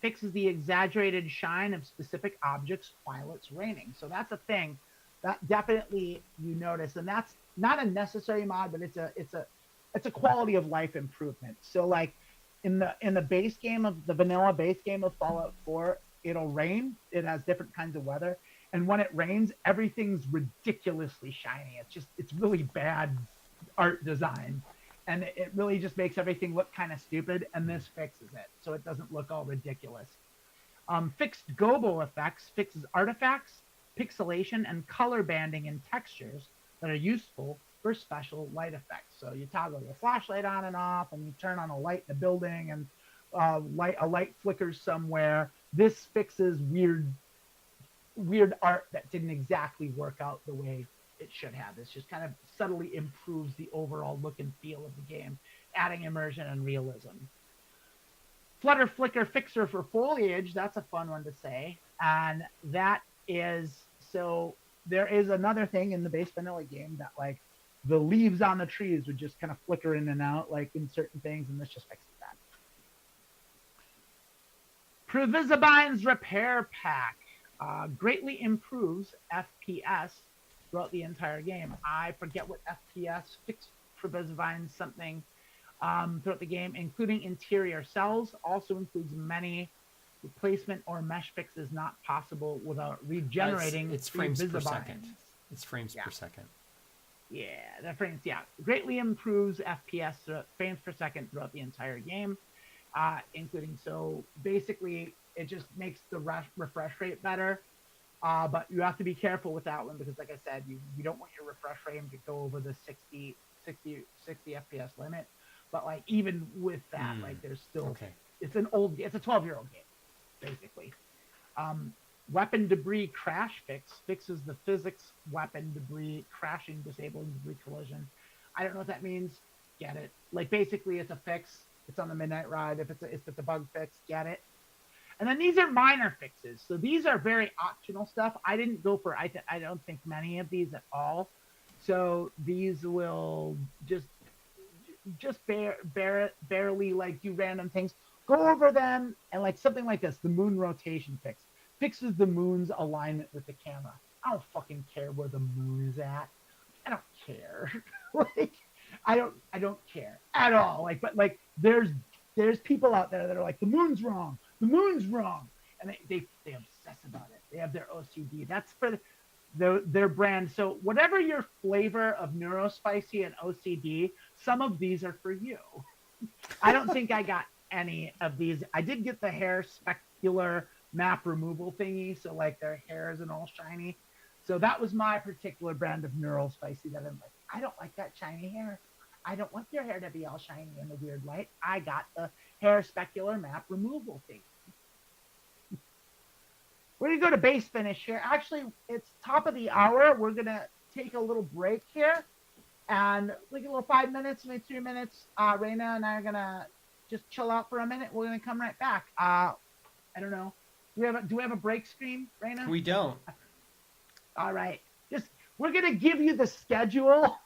fixes the exaggerated shine of specific objects while it's raining. So that's a thing that definitely you notice, and that's not a necessary mod, but it's a quality of life improvement. So like in the base game of the vanilla base game of Fallout 4, it'll rain. It has different kinds of weather, and when it rains, everything's ridiculously shiny. It's really bad art design, and it really just makes everything look kind of stupid. And this fixes it, so it doesn't look all ridiculous. Fixed gobo effects fixes artifacts, pixelation, and color banding in textures that are useful for special light effects. So you toggle your flashlight on and off, and you turn on a light in the building, and a light flickers somewhere. This fixes weird art that didn't exactly work out the way it should have. This just kind of subtly improves the overall look and feel of the game, adding immersion and realism. Flutter flicker fixer for foliage, that's a fun one to say. And that is, so there is another thing in the base vanilla game that like the leaves on the trees would just kind of flicker in and out like in certain things, and this just fixes that. Previsibine's Repair Pack greatly improves FPS throughout the entire game. I forget what FPS fixed Previsibine something throughout the game, including interior cells. Also includes many replacement or mesh fixes not possible without regenerating. It's frames per second. It's frames per second. Yeah, the frames. Yeah, greatly improves FPS frames per second throughout the entire game, including, so basically it just makes the refresh rate better. But you have to be careful with that one because, like I said, you don't want your refresh rate to go over the 60 FPS limit. But like even with that, like there's still it's a 12-year-old game, basically. Weapon debris crash fixes the physics weapon debris crashing, disabling debris collision. I don't know what that means. Get it? Like basically, it's a fix. It's on the Midnight Ride. If it's a bug fix, get it. And then these are minor fixes. So these are very optional stuff. I didn't go for I don't think many of these at all. So these will just barely like do random things. Go over them, and like something like this, the moon rotation fixes the moon's alignment with the camera. I don't fucking care where the moon is at. I don't care. Like I don't care at all. Like, but like there's people out there that are like, the moon's wrong. The moon's wrong. And they obsess about it. They have their OCD. That's for their brand. So whatever your flavor of neurospicy and OCD, some of these are for you. I don't think I got any of these. I did get the hair specular map removal thingy, so like their hair isn't all shiny. So that was my particular brand of neural spicy that I'm like, I don't like that shiny hair. I don't want your hair to be all shiny in the weird light. I got the hair specular map removal thing. We're going to go to base finish here. Actually, it's top of the hour. We're going to take a little break here. And like a little 5 minutes, maybe 3 minutes. Rayna and I are going to just chill out for a minute. We're going to come right back. I don't know. Do we have a break screen, Rayna? We don't. All right. We're going to give you the schedule.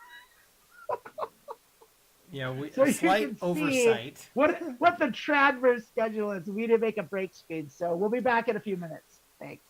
Yeah, So a you slight can see oversight. what the Transverse schedule is. We didn't make a break screen, so we'll be back in a few minutes. Thanks.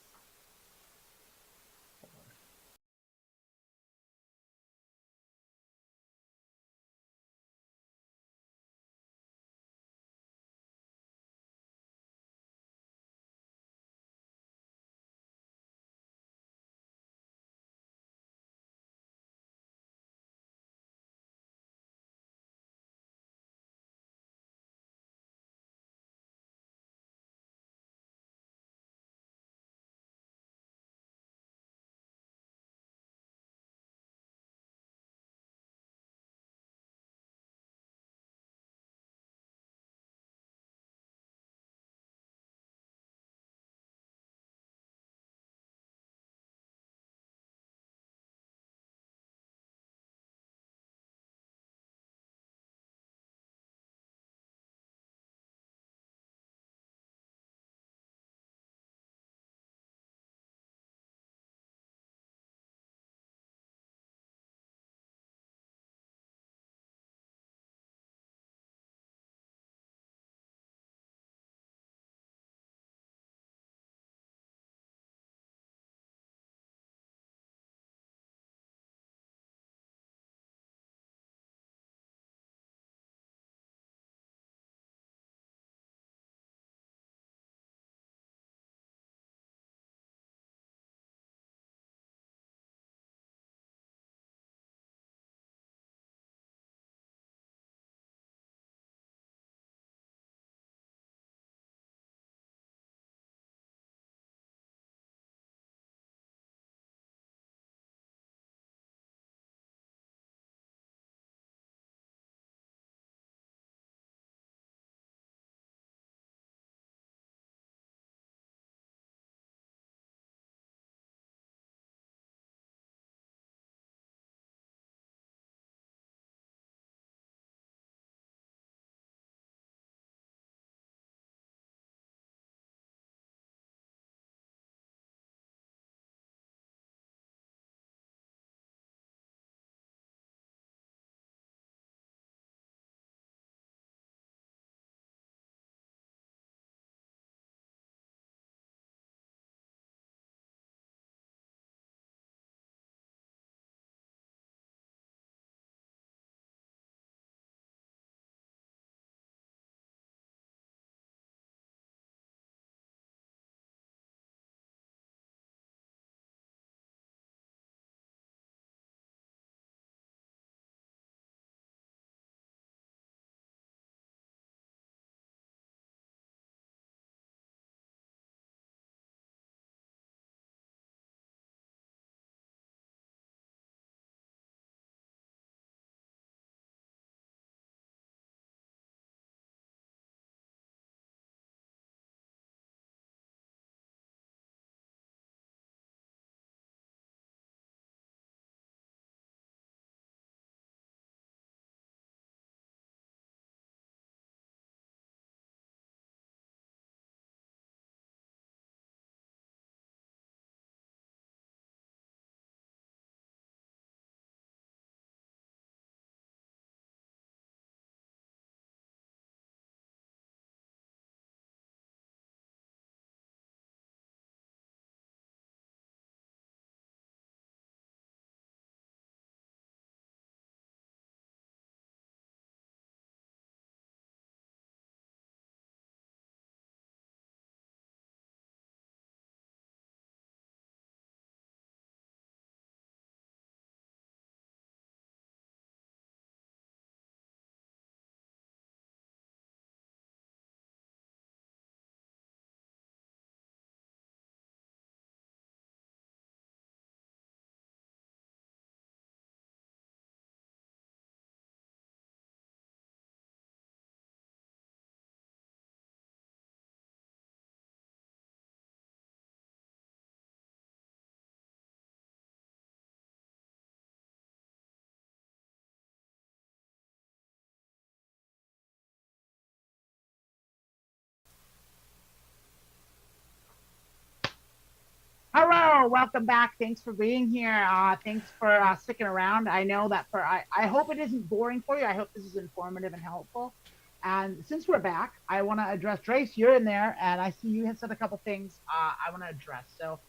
Hello, welcome back. Thanks for being here. Thanks for sticking around. I know that I hope it isn't boring for you. I hope this is informative and helpful. And since we're back, I want to address Trace. You're in there, and I see you had said a couple things I want to address. So,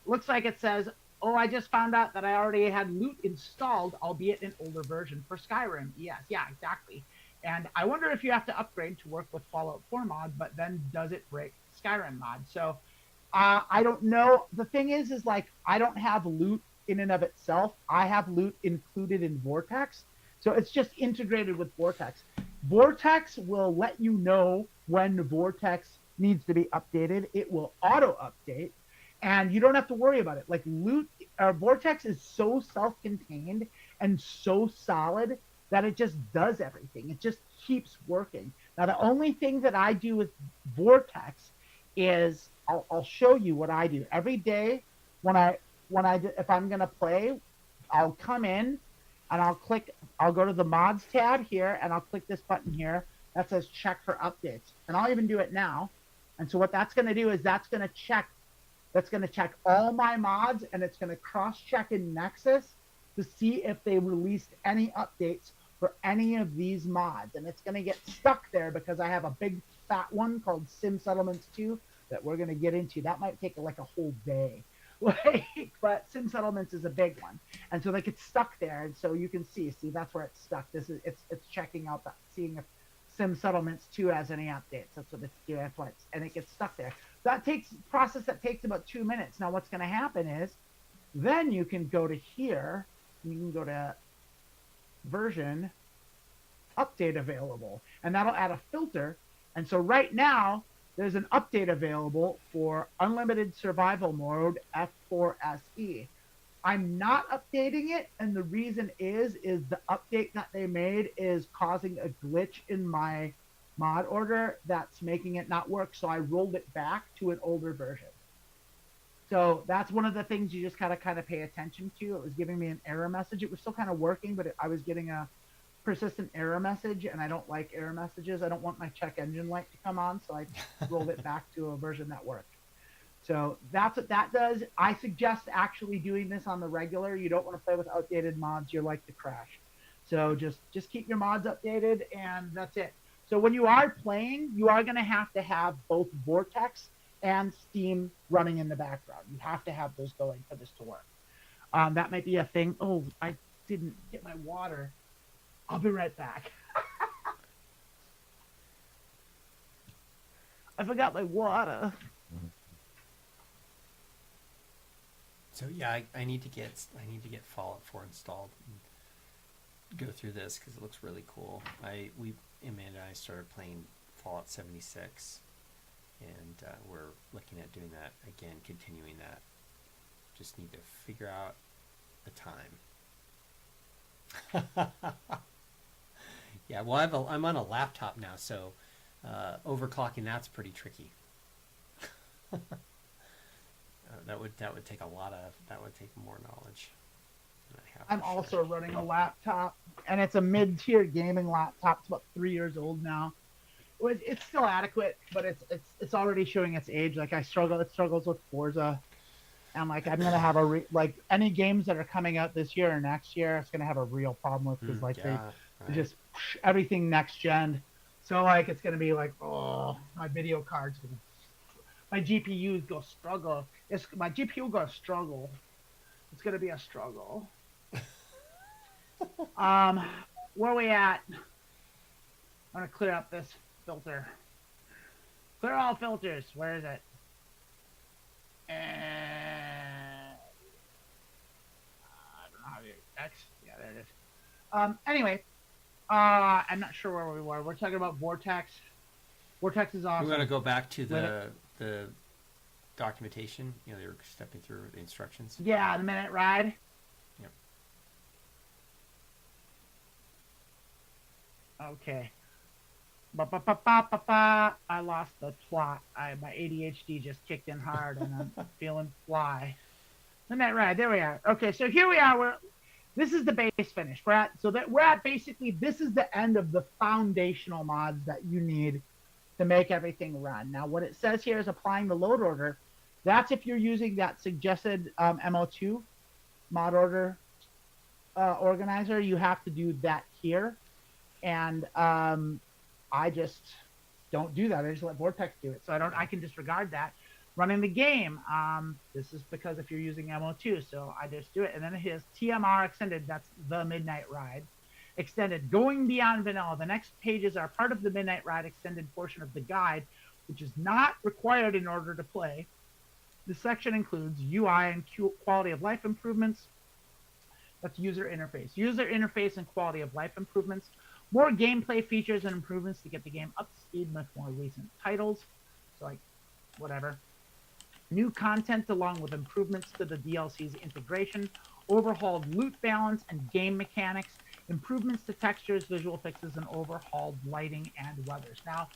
looks like it says, "Oh, I just found out that I already had loot installed, albeit an older version for Skyrim." Yes, yeah, exactly. And I wonder if you have to upgrade to work with Fallout 4 mod, but then does it break Skyrim mod? So I don't know. The thing is like I don't have loot in and of itself. I have loot included in Vortex. So it's just integrated with Vortex. Vortex will let you know when Vortex needs to be updated. It will auto update, and you don't have to worry about it. Like Vortex is so self-contained and so solid that it just does everything. It just keeps working. Now, the only thing that I do with Vortex is I'll show you what I do every day if I'm gonna play. I'll come in and I'll go to the mods tab here and I'll click this button here that says check for updates, and I'll even do it now. And so what that's gonna do is that's gonna check all my mods, and it's gonna cross-check in Nexus to see if they released any updates for any of these mods, and it's gonna get stuck there because I have a big fat one called Sim Settlements 2 that we're going to get into. That might take like a whole day. But Sim Settlements is a big one. And so like it's stuck there. And so you can see that's where it's stuck. It's checking out that, seeing if Sim Settlements 2 has any updates. That's what it's doing. That's why and it gets stuck there. That process that takes about 2 minutes. Now what's going to happen is then you can go to here. You can go to version update available, and that'll add a filter. And so right now there's an update available for unlimited survival mode F4SE. I'm not updating it, and the reason is the update that they made is causing a glitch in my mod order that's making it not work, so I rolled it back to an older version. So that's one of the things you just gotta kind of pay attention to. It was giving me an error message. It was still kind of working, but I was getting a persistent error message, and I don't like error messages. I don't want my check engine light to come on, so I rolled it back to a version that worked. So that's what that does. I suggest actually doing this on the regular. You don't want to play with outdated mods. You're like to crash. So just keep your mods updated, and that's it. So when you are playing, you are going to have both Vortex and Steam running in the background. You have to have those going for this to work. That might be a thing. Oh, I didn't get my water. I'll be right back. I forgot my water. So yeah, I need to get Fallout 4 installed and go through this because it looks really cool. Amanda and I started playing Fallout 76, and we're looking at doing that again, continuing that. Just need to figure out the time. Yeah, well, I'm on a laptop now, so overclocking that's pretty tricky. That would take more knowledge than I have. I'm also running a laptop, and it's a mid-tier gaming laptop. It's about 3 years old now. It's still adequate, but it's already showing its age. Like it struggles with Forza, and like I'm gonna have like any games that are coming out this year or next year, it's gonna have a real problem with because they just everything next gen. So like it's gonna be like, oh, my video card's gonna, my GPU's gonna struggle. My GPU gonna struggle. It's gonna be a struggle. Where are we at? I'm gonna clear up this filter. Clear all filters. Where is it? And I don't know how to do X. Yeah, there it is. Anyway, I'm not sure where we were. We're talking about Vortex. Vortex is awesome. We're gonna go back to the documentation. You know, they were stepping through the instructions. Yeah, the minute ride. Yep. Okay. I lost the plot. My ADHD just kicked in hard, and I'm feeling fly. The minute ride. There we are. Okay, so here we are. This is the base finish. We're at basically, this is the end of the foundational mods that you need to make everything run. Now, what it says here is applying the load order. That's if you're using that suggested MO2 mod order organizer. You have to do that here, and I just don't do that. I just let Vortex do it, so I can disregard that. Running the game, this is because if you're using MO2, so I just do it. And then his TMR extended, that's the Midnight Ride. Extended, going beyond vanilla. The next pages are part of the Midnight Ride extended portion of the guide, which is not required in order to play. This section includes UI and quality of life improvements. That's user interface. User interface and quality of life improvements. More gameplay features and improvements to get the game up to speed with more recent titles. So like, whatever. New content along with improvements to the DLC's integration, overhauled loot balance and game mechanics, improvements to textures, visual fixes, and overhauled lighting and weathers. Now,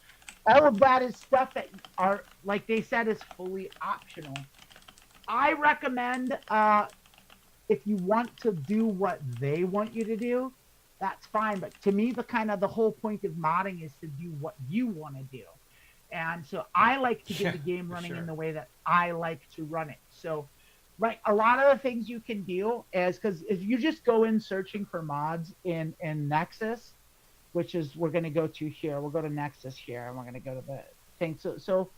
all of that is stuff that are, like they said, is fully optional. I recommend if you want to do what they want you to do, that's fine. But to me, the whole point of modding is to do what you want to do. And so I like to get the game running in the way that I like to run it. So, right, a lot of the things you can do is, because if you just go in searching for mods in Nexus, which is, we're going to go to here. We'll go to Nexus here, and we're going to go to the thing. So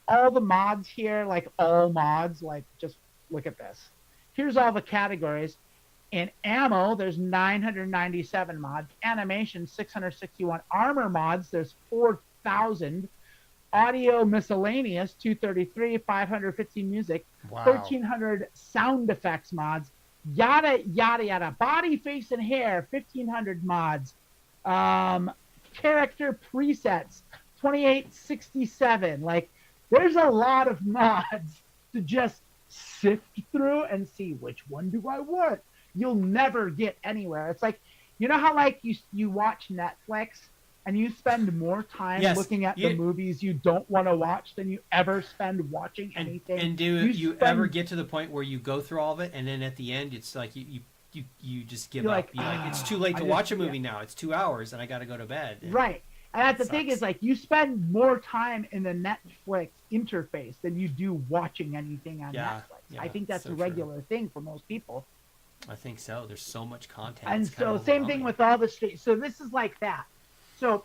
all the mods here, like all mods, like just look at this. Here's all the categories. In ammo, there's 997 mods. Animation, 661. Armor mods, there's 4,000. Audio miscellaneous, 233. 515 music. Wow. 1,300 sound effects mods. Yada, yada, yada. Body, face, and hair, 1,500 mods. Character presets, 2867. Like, there's a lot of mods to just sift through and see which one do I want. You'll never get anywhere. It's like, you know how like you watch Netflix and you spend more time looking at the movies you don't want to watch than you ever spend watching anything. And do you ever get to the point where you go through all of it and then at the end it's like you just give up? You're like, it's too late to watch a movie now. It's 2 hours and I got to go to bed. Right. And that's the thing is, like, you spend more time in the Netflix interface than you do watching anything on Netflix. Yeah, I think that's a regular thing for most people. I think so. There's so much content. And so same thing with all the streets. So this is like that. So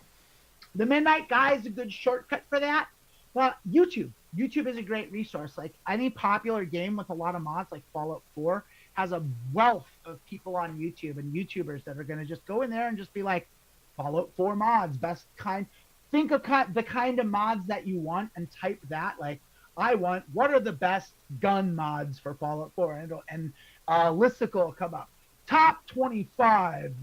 the Midnight Guy is a good shortcut for that. Well, YouTube is a great resource. Like any popular game with a lot of mods, like Fallout 4, has a wealth of people on YouTube and YouTubers that are going to just go in there and just be like, Fallout 4 mods, best kind. Think of the kind of mods that you want and type that. Like, I want, what are the best gun mods for Fallout 4? And listicle will come up. Top 25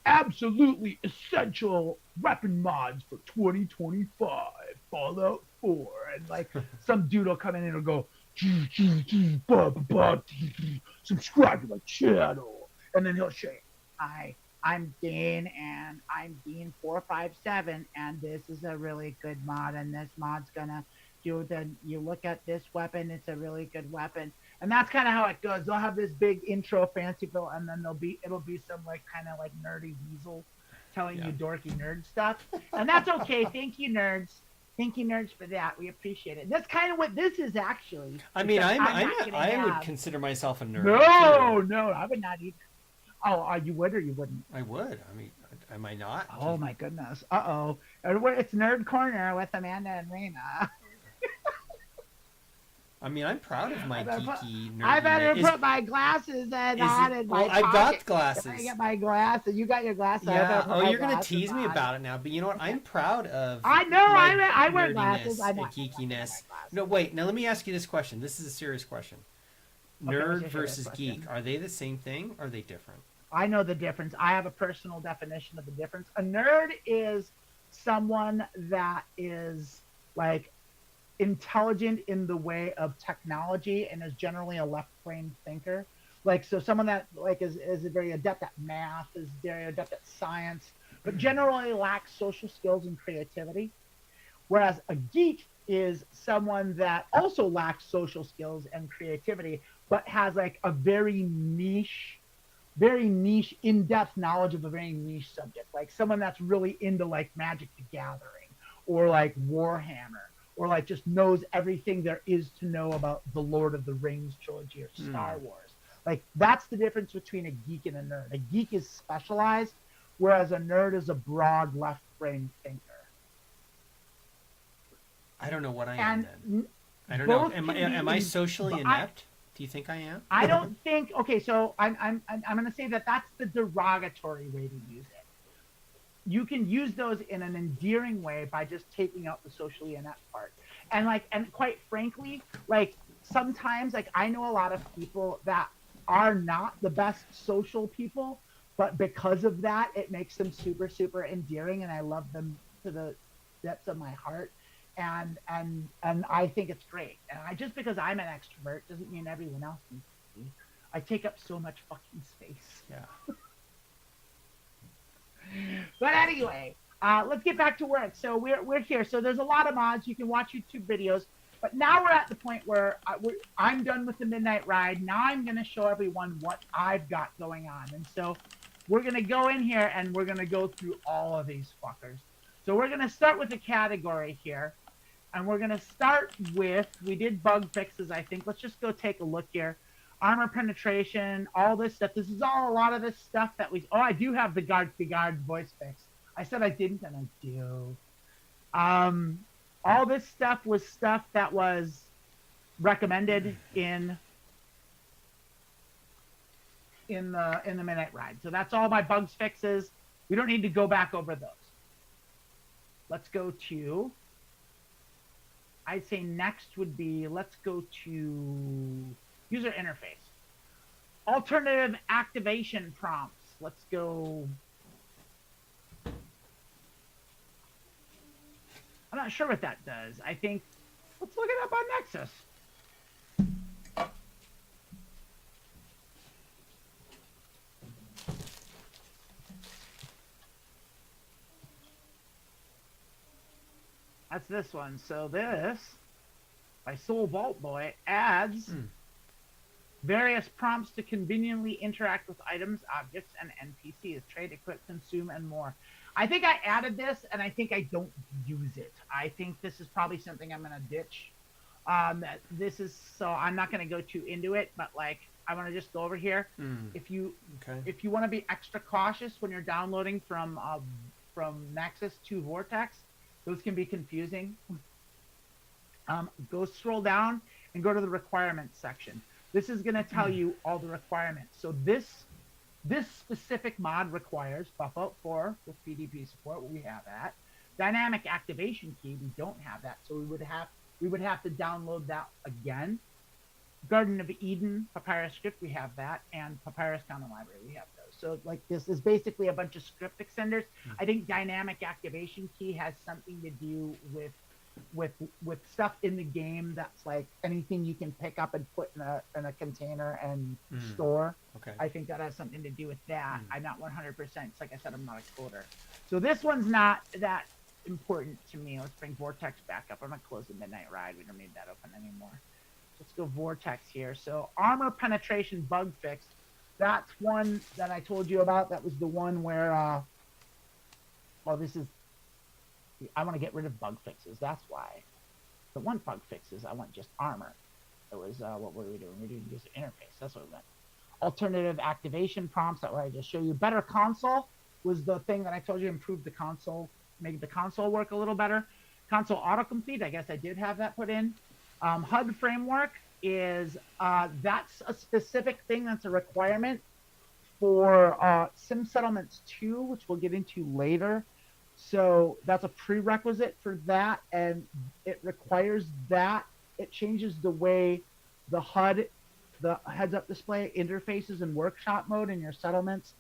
absolutely essential weapon mods for 2025 Fallout 4. And like some dude will come in and he'll go, subscribe to my channel. And then he'll say, I'm Dean, and I'm Dean457, and this is a really good mod, and this mod's gonna do you look at this weapon, it's a really good weapon. And that's kind of how it goes. They'll have this big intro fanciful, and then it'll be some like kind of like nerdy weasel telling you dorky nerd stuff. And that's okay. Thank you, nerds. Thank you, nerds, for that. We appreciate it. That's kind of what this is actually. I mean, I would consider myself a nerd. No, I would not either. Oh, you would or you wouldn't? I would. I mean, am I not? Oh my goodness. Uh-oh. It's Nerd Corner with Amanda and Rayna. I mean, I'm proud of my geeky nerd. I better put my glasses on in my pocket. I've got glasses. I get my glasses. You got your glasses. Yeah. You're going to tease me about it now. But you know what? I'm proud of I know. I wear glasses. I'm geekiness. No, wait. Now, let me ask you this question. This is a serious question. Nerd versus geek. Are they the same thing or are they different? I know the difference. I have a personal definition of the difference. A nerd is someone that is like intelligent in the way of technology and is generally a left-brain thinker. Like, so someone that like is very adept at math, is very adept at science, but generally lacks social skills and creativity. Whereas a geek is someone that also lacks social skills and creativity, but has like a very niche, in-depth knowledge of a very niche subject. Like someone that's really into like Magic the Gathering or like Warhammer or like just knows everything there is to know about the Lord of the Rings trilogy or Star Wars. Like that's the difference between a geek and a nerd. A geek is specialized, whereas a nerd is a broad left-brain thinker. I don't know what I am And then. I don't know. both can Am be I socially but inept? Do you think I am? I don't think. Okay, so I'm going to say that that's the derogatory way to use it. You can use those in an endearing way by just taking out the socially inept part. And quite frankly, like sometimes, like I know a lot of people that are not the best social people, but because of that, it makes them super, super endearing, and I love them to the depths of my heart. And I think it's great. And just because I'm an extrovert doesn't mean everyone else needs to be. I take up so much fucking space. Yeah. But anyway, let's get back to work. So we're here. So there's a lot of mods. You can watch YouTube videos. But now we're at the point where I'm done with the Midnight Ride. Now I'm going to show everyone what I've got going on. And so we're going to go in here and we're going to go through all of these fuckers. So we're going to start with a category here. And we're going to start with, we did bug fixes, I think. Let's just go take a look here. Armor penetration, all this stuff. This is all a lot of this stuff that I do have the guard voice fix. I said I didn't, and I do. All this stuff was stuff that was recommended in the Midnight Ride. So that's all my bugs fixes. We don't need to go back over those. Let's go to, I'd say next would be, let's go to user interface. Alternative activation prompts. Let's go. I'm not sure what that does. I think, let's look it up on Nexus. That's this one. So this, by Soul Vault Boy, adds various prompts to conveniently interact with items, objects, and NPCs. Trade, equip, consume, and more. I think I added this, and I think I don't use it. I think this is probably something I'm going to ditch. So I'm not going to go too into it, but like I want to just go over here. If you want to be extra cautious when you're downloading from Nexus to Vortex, those can be confusing. Go scroll down and go to the requirements section. This is going to tell you all the requirements. So this specific mod requires buff out 4 with PDP support. We have that. Dynamic activation key. We don't have that, so we would have to download that again. Garden of Eden Papyrus script. We have that, and Papyrus Common Library. We have those. So like this is basically a bunch of script extenders. I think dynamic activation key has something to do with stuff in the game that's like anything you can pick up and put in a container and store. Okay. I think that has something to do with that. I'm not 100%. It's like I said, I'm not a coder. So this one's not that important to me. Let's bring Vortex back up. I'm going to close the Midnight Ride. We don't need that open anymore. Let's go Vortex here. So armor penetration bug fix. That's one that I told you about. That was the one where, I want to get rid of bug fixes. That's why. The one bug fixes, I want just armor. It was, what were we doing? We were doing user interface. That's what we meant. Alternative activation prompts. That way I just show you. Better console was the thing that I told you improved the console, make the console work a little better. Console autocomplete, I guess I did have that put in. HUD framework is, that's a specific thing that's a requirement for Sim Settlements 2, which we'll get into later. So that's a prerequisite for that, and it requires that. It changes the way the HUD, the heads-up display, interfaces in workshop mode in your settlements.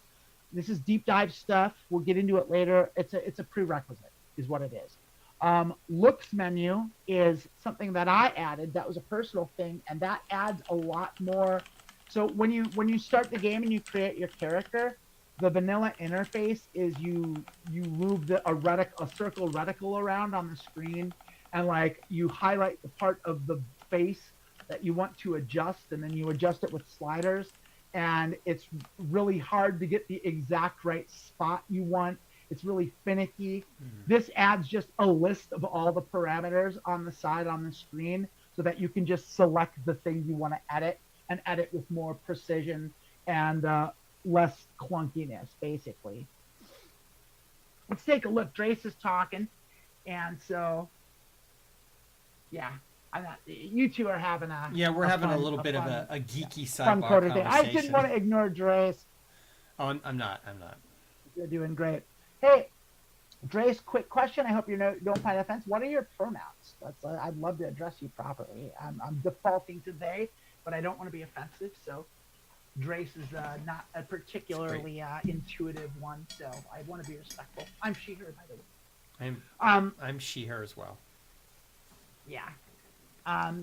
This is deep dive stuff. We'll get into it later. It's a prerequisite, is what it is. Looks menu is something that I added. That was a personal thing, and that adds a lot more. So when you start the game and you create your character, the vanilla interface is you move a circle reticle around on the screen, and like you highlight the part of the face that you want to adjust, and then you adjust it with sliders. And it's really hard to get the exact right spot you want. It's really finicky. Mm. This adds just a list of all the parameters on the side on the screen so that you can just select the thing you want to edit and edit with more precision and less clunkiness, basically. Let's take a look. Drace is talking. And so, yeah, you two are having a we're having fun, a little bit fun, of a geeky fun sidebar quarter thing. I conversation. didn't want to ignore Drace. Oh, I'm not. You're doing great. Hey, Drace, quick question. I hope you don't find offense. What are your pronouns? I'd love to address you properly. I'm defaulting to they, but I don't want to be offensive. So, Drace is not a particularly intuitive one, so I want to be respectful. I'm she/her, by the way. I'm she/her as well. Yeah.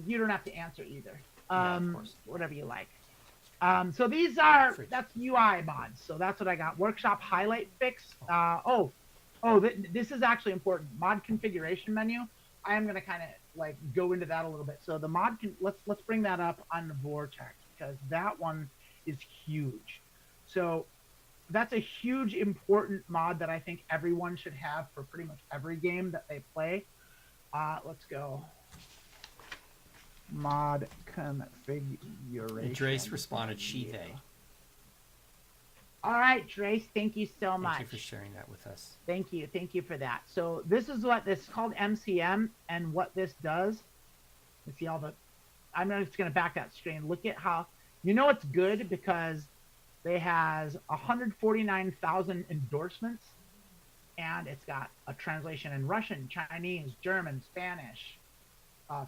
You don't have to answer either. Yeah, of course. Whatever you like. So that's UI mods. So that's what I got. Workshop highlight fix. This is actually important. Mod configuration menu. I am going to kind of like go into that a little bit. So the mod let's bring that up on the Vortex because that one is huge. So that's a huge important mod that I think everyone should have for pretty much every game that they play. Let's go. Mod configuration. Drace responded, she, they. All right, Drace, thank you so much. Thank you for sharing that with us. Thank you for that. So this is called MCM, and what this does. Let's see I'm just going to back that screen. Look at how, it's good because they has 149,000 endorsements, and it's got a translation in Russian, Chinese, German, Spanish,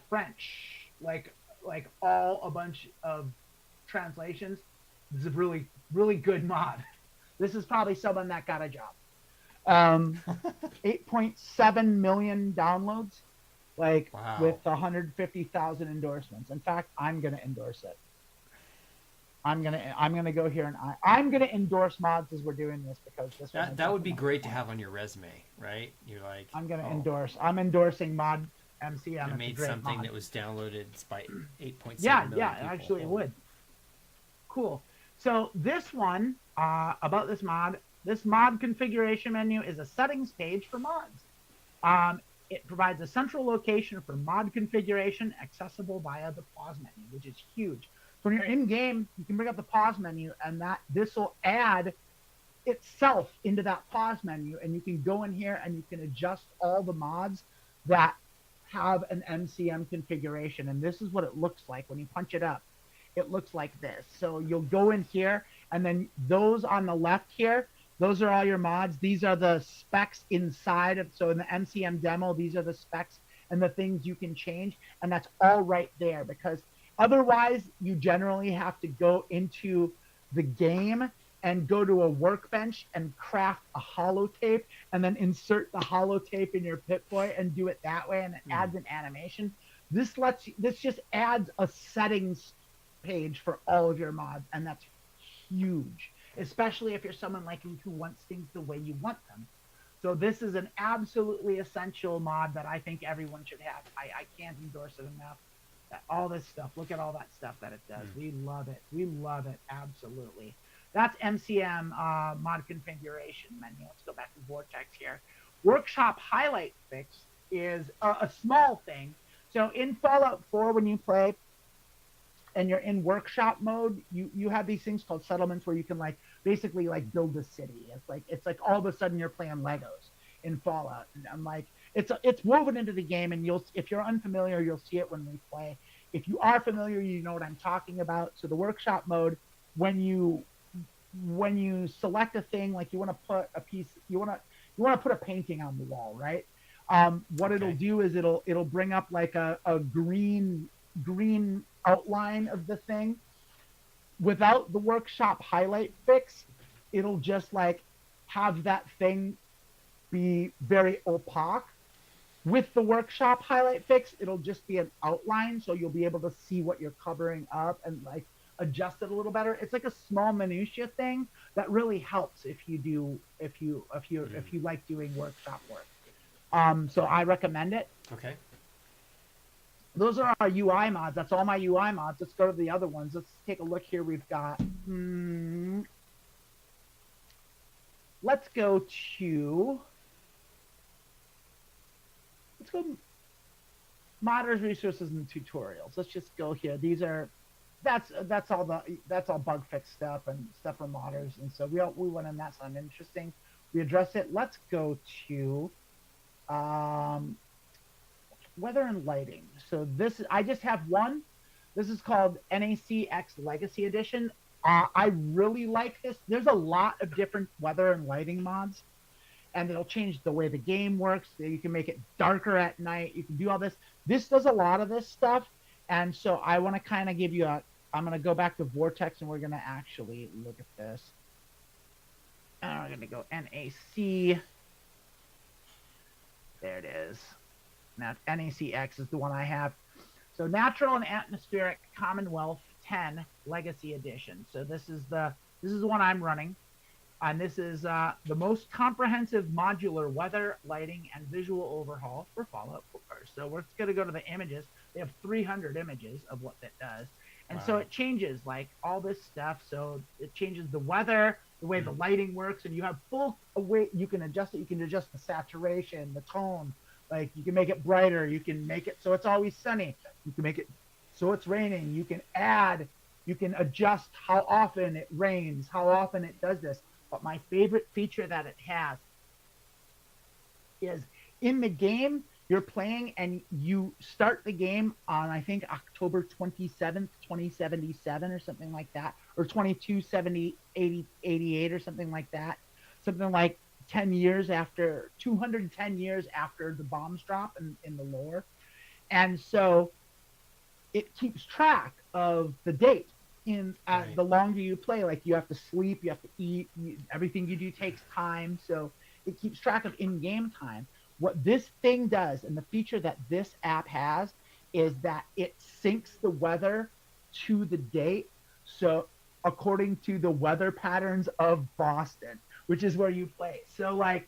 French, like all a bunch of translations. This is a really, really good mod. This is probably someone that got a job. 8.7 million downloads, wow. With 150,000 endorsements. In fact, I'm gonna endorse it. I'm gonna go here and I'm gonna endorse mods as we're doing this because that would be great to have on your resume, right? You're like, I'm gonna endorse. I'm endorsing mod MCM. I made something that was downloaded by 8.7 million people. Actually it would. Cool. So this one about this mod configuration menu is a settings page for mods. It provides a central location for mod configuration accessible via the pause menu, which is huge. So when you're in game, you can bring up the pause menu, and this will add itself into that pause menu, and you can go in here and you can adjust all the mods that have an MCM configuration. And this is what it looks like when you punch it up. It looks like this. So you'll go in here, and then those on the left here, those are all your mods. These are the specs inside of, so in the MCM demo, these are the specs and the things you can change. And that's all right there, because otherwise you generally have to go into the game and go to a workbench and craft a holotape and then insert the holotape in your Pip-Boy and do it that way, and it adds an animation. This just adds a settings page for all of your mods, and that's huge, especially if you're someone like me who wants things the way you want them. So this is an absolutely essential mod that I think everyone should have. I can't endorse it enough. All this stuff, look at all that stuff that it does. We love it, absolutely. That's MCM mod configuration menu. Let's go back to Vortex here. Workshop highlight fix is a small thing. So in Fallout 4, when you play and you're in workshop mode, you have these things called settlements where you can basically build a city. It's like all of a sudden you're playing Legos in Fallout. And I'm like, it's woven into the game, and if you're unfamiliar, you'll see it when we play. If you are familiar, you know what I'm talking about. So the workshop mode, when you select a thing, like you want to put a piece, you want to put a painting on the wall, right? What it'll do is it'll bring up like a green outline of the thing. Without the workshop highlight fix, it'll just have that thing be very opaque. With the workshop highlight fix, it'll just be an outline, so you'll be able to see what you're covering up and adjust it a little better. It's like a small minutia thing that really helps if you like doing workshop work. So I recommend it. Okay. Those are our UI mods. That's all my UI mods. Let's go to the other ones. Let's take a look here. We've got let's go modders, resources, and tutorials. Let's just go here. That's all bug fix stuff and stuff for modders. And so we went in, that's uninteresting. We address it. Let's go to weather and lighting. So I just have one. This is called NACX Legacy Edition. I really like this. There's a lot of different weather and lighting mods, and it'll change the way the game works. You can make it darker at night. You can do all this. This does a lot of this stuff. And so I want to kind of give you I'm going to go back to Vortex, and we're going to actually look at this. And we're going to go NAC. There it is. Now, NACX is the one I have. So Natural and Atmospheric Commonwealth 10 Legacy Edition. So this is the one I'm running. And this is the most comprehensive modular weather, lighting, and visual overhaul for Fallout 4. So we're going to go to the images. They have 300 images of what that does. And so it changes like all this stuff. So it changes the weather, the way the lighting works, and you have full way. You can adjust it. You can adjust the saturation, the tone. Like you can make it brighter. You can make it so it's always sunny. You can make it so it's raining. You can adjust how often it rains, how often it does this. But my favorite feature that it has is in the game, you're playing and you start the game on, I think, October 27th, 2077 or something like that, or 227088 or something like that. Something like 210 years after the bombs drop in the lore. And so it keeps track of the date. The longer you play, like you have to sleep, you have to eat, everything you do takes time. So it keeps track of in-game time. What this thing does, and the feature that this app has, is that it syncs the weather to the date. So according to the weather patterns of Boston, which is where you play. So like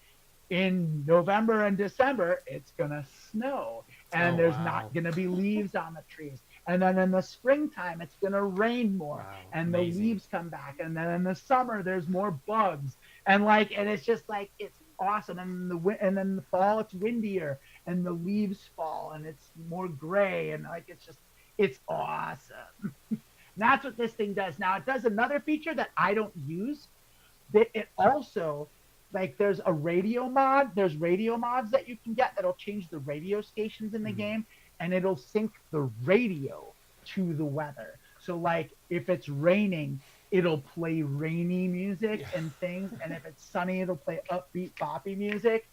in November and December, it's going to snow and there's not going to be leaves on the trees. And then in the springtime, it's going to rain more and the leaves come back. And then in the summer, there's more bugs. And it's just like, it's awesome. And then in the fall, it's windier and the leaves fall and it's more gray. And it's awesome. That's what this thing does. Now it does another feature that I don't use. That it also, there's a radio mod. There's radio mods that you can get that'll change the radio stations in the game, and it'll sync the radio to the weather. So if it's raining, it'll play rainy music and things, and if it's sunny, it'll play upbeat, boppy music.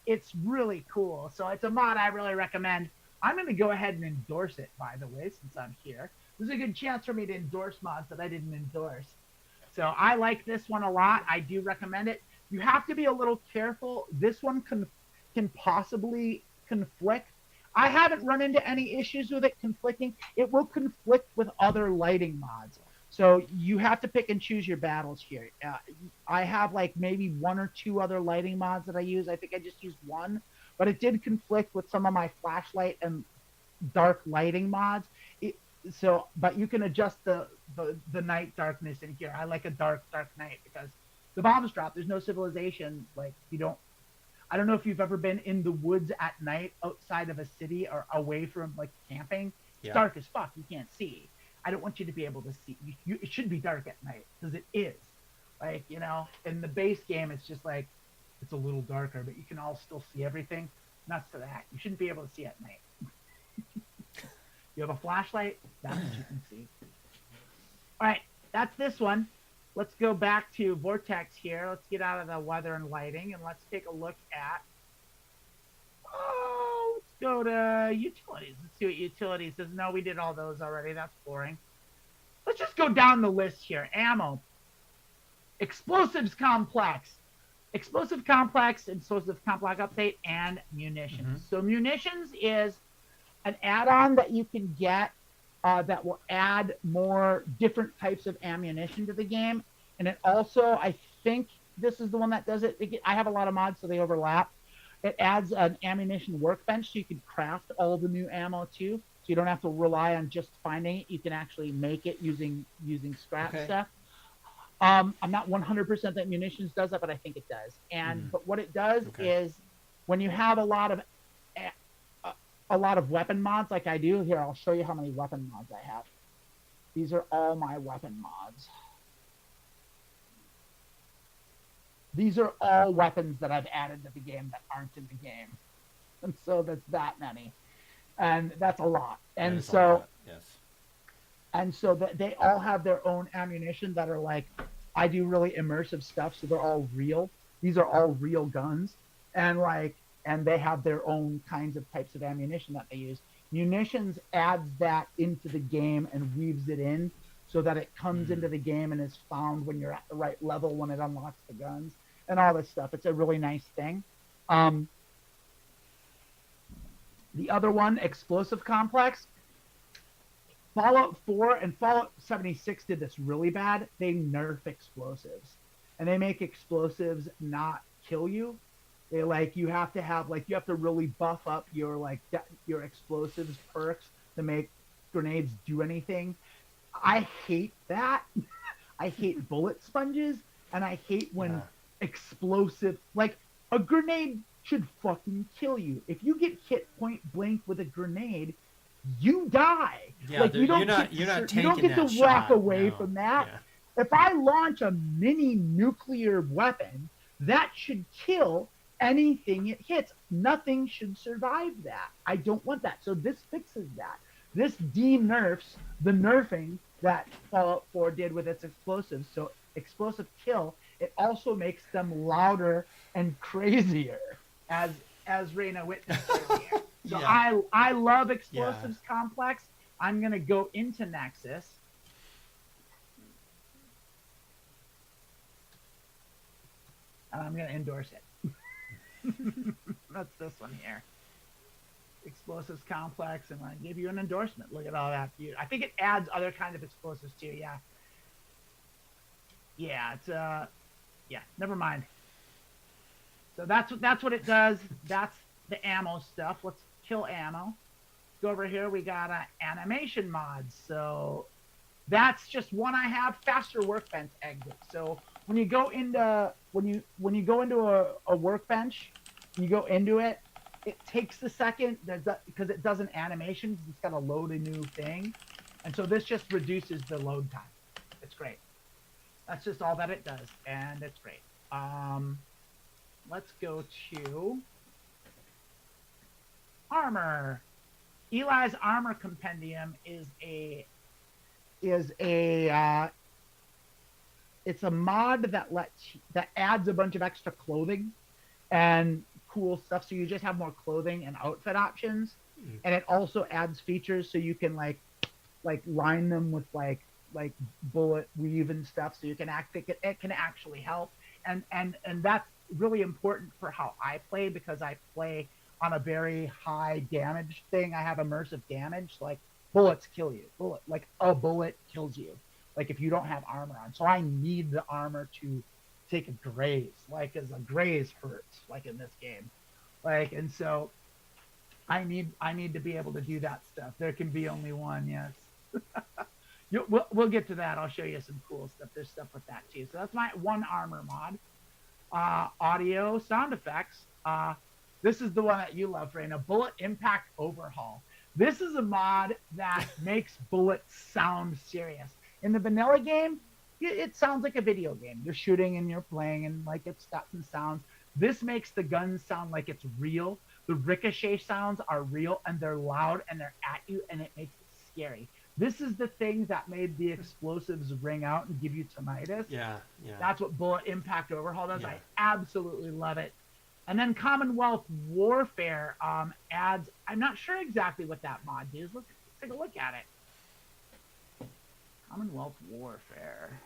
It's really cool. So it's a mod I really recommend. I'm going to go ahead and endorse it, by the way, since I'm here. This is a good chance for me to endorse mods that I didn't endorse. So I like this one a lot. I do recommend it. You have to be a little careful. This one can possibly conflict. I haven't run into any issues with it conflicting. It will conflict with other lighting mods. So you have to pick and choose your battles here. I have maybe one or two other lighting mods that I use. I think I just used one, but it did conflict with some of my flashlight and dark lighting mods. But you can adjust the night darkness in here. I like a dark night because the bombs drop. There's no civilization. I don't know if you've ever been in the woods at night outside of a city or away from camping. It's dark as fuck. You can't see. I don't want you to be able to see. It should be dark at night because it is. In the base game, it's just it's a little darker, but you can all still see everything. Nuts to that. You shouldn't be able to see at night. You have a flashlight, that's what you can see. All right, that's this one. Let's go back to Vortex here. Let's get out of the weather and lighting, and let's take a look at... let's go to utilities. Let's see what utilities says. No, we did all those already. That's boring. Let's just go down the list here. Ammo. Explosives complex. Explosive complex, explosive complex update, and munitions. So munitions is an add-on that you can get that will add more different types of ammunition to the game. And it also, I think this is the one that does it. I have a lot of mods, so they overlap. It adds an ammunition workbench, so you can craft all the new ammo too. So you don't have to rely on just finding it. You can actually make it using scrap stuff. I'm not 100% that munitions does that, but I think it does. And but what it does Okay. is when you have a lot of weapon mods like I do here, I'll show you how many weapon mods I have. These are all my weapon mods. These are all weapons that I've added to the game that aren't in the game. And so that's that many. And that's a lot. And so a lot. Yes. and so that they all have their own ammunition that are like, I do really immersive stuff, so they're all real. These are all real guns. And like and they have their own kinds of types of ammunition that they use. Munitions adds that into the game and weaves it in so that it comes into the game and is found when you're at the right level when it unlocks the guns and all this stuff. It's a really nice thing. The other one, Explosive Complex. Fallout 4 and Fallout 76 did this really bad. They nerf explosives. And they make explosives not kill you. They you have to really buff up your your explosives perks to make grenades do anything. I hate that. I hate bullet sponges, and I hate when explosive a grenade should fucking kill you. If you get hit point blank with a grenade, you die. Yeah, you don't get to walk away from that. Yeah. If I launch a mini nuclear weapon, that should kill anything it hits. Nothing should survive that. I don't want that. So this fixes that. This de-nerfs the nerfing that Fallout 4 did with its explosives. So explosive kill, it also makes them louder and crazier, as Rayna witnessed earlier. So I love Explosives Complex. I'm going to go into Nexus. And I'm going to endorse it. That's this one here. Explosives Complex, and I give you an endorsement. Look at all that. I think it adds other kinds of explosives too. Yeah, it's never mind. So that's what it does. That's the ammo stuff. Let's kill ammo. Go over here. We got animation mods. So that's just one I have. Faster workbench exit. So when you go into a workbench, you go into it. It takes a second because it does an animation. It's got to load a new thing, and so this just reduces the load time. It's great. That's just all that it does, and it's great. Let's go to armor. Eli's armor compendium is a mod that adds a bunch of extra clothing and cool stuff, so you just have more clothing and outfit options. And it also adds features so you can like line them with like bullet weave and stuff, so you can it can actually help. And that's really important for how I play, because I play on a very high damage thing. I have immersive damage, like bullets kill you. A bullet kills you, like if you don't have armor on. So I need the armor to take a graze, as a graze hurts, like in this game. And so I need to be able to do that stuff. There can be only one, yes. We'll get to that. I'll show you some cool stuff. There's stuff with that too. So that's my one armor mod. Audio sound effects. This is the one that you love, Rayna. Bullet impact overhaul. This is a mod that makes bullets sound serious. In the vanilla game, it sounds like a video game. You're shooting and you're playing, and it's got some sounds. This makes the guns sound like it's real. The ricochet sounds are real, and they're loud, and they're at you, and it makes it scary. This is the thing that made the explosives ring out and give you tinnitus. Yeah. That's what Bullet Impact Overhaul does. Yeah. I absolutely love it. And then Commonwealth Warfare adds, I'm not sure exactly what that mod is. Let's take a look at it. Commonwealth Warfare.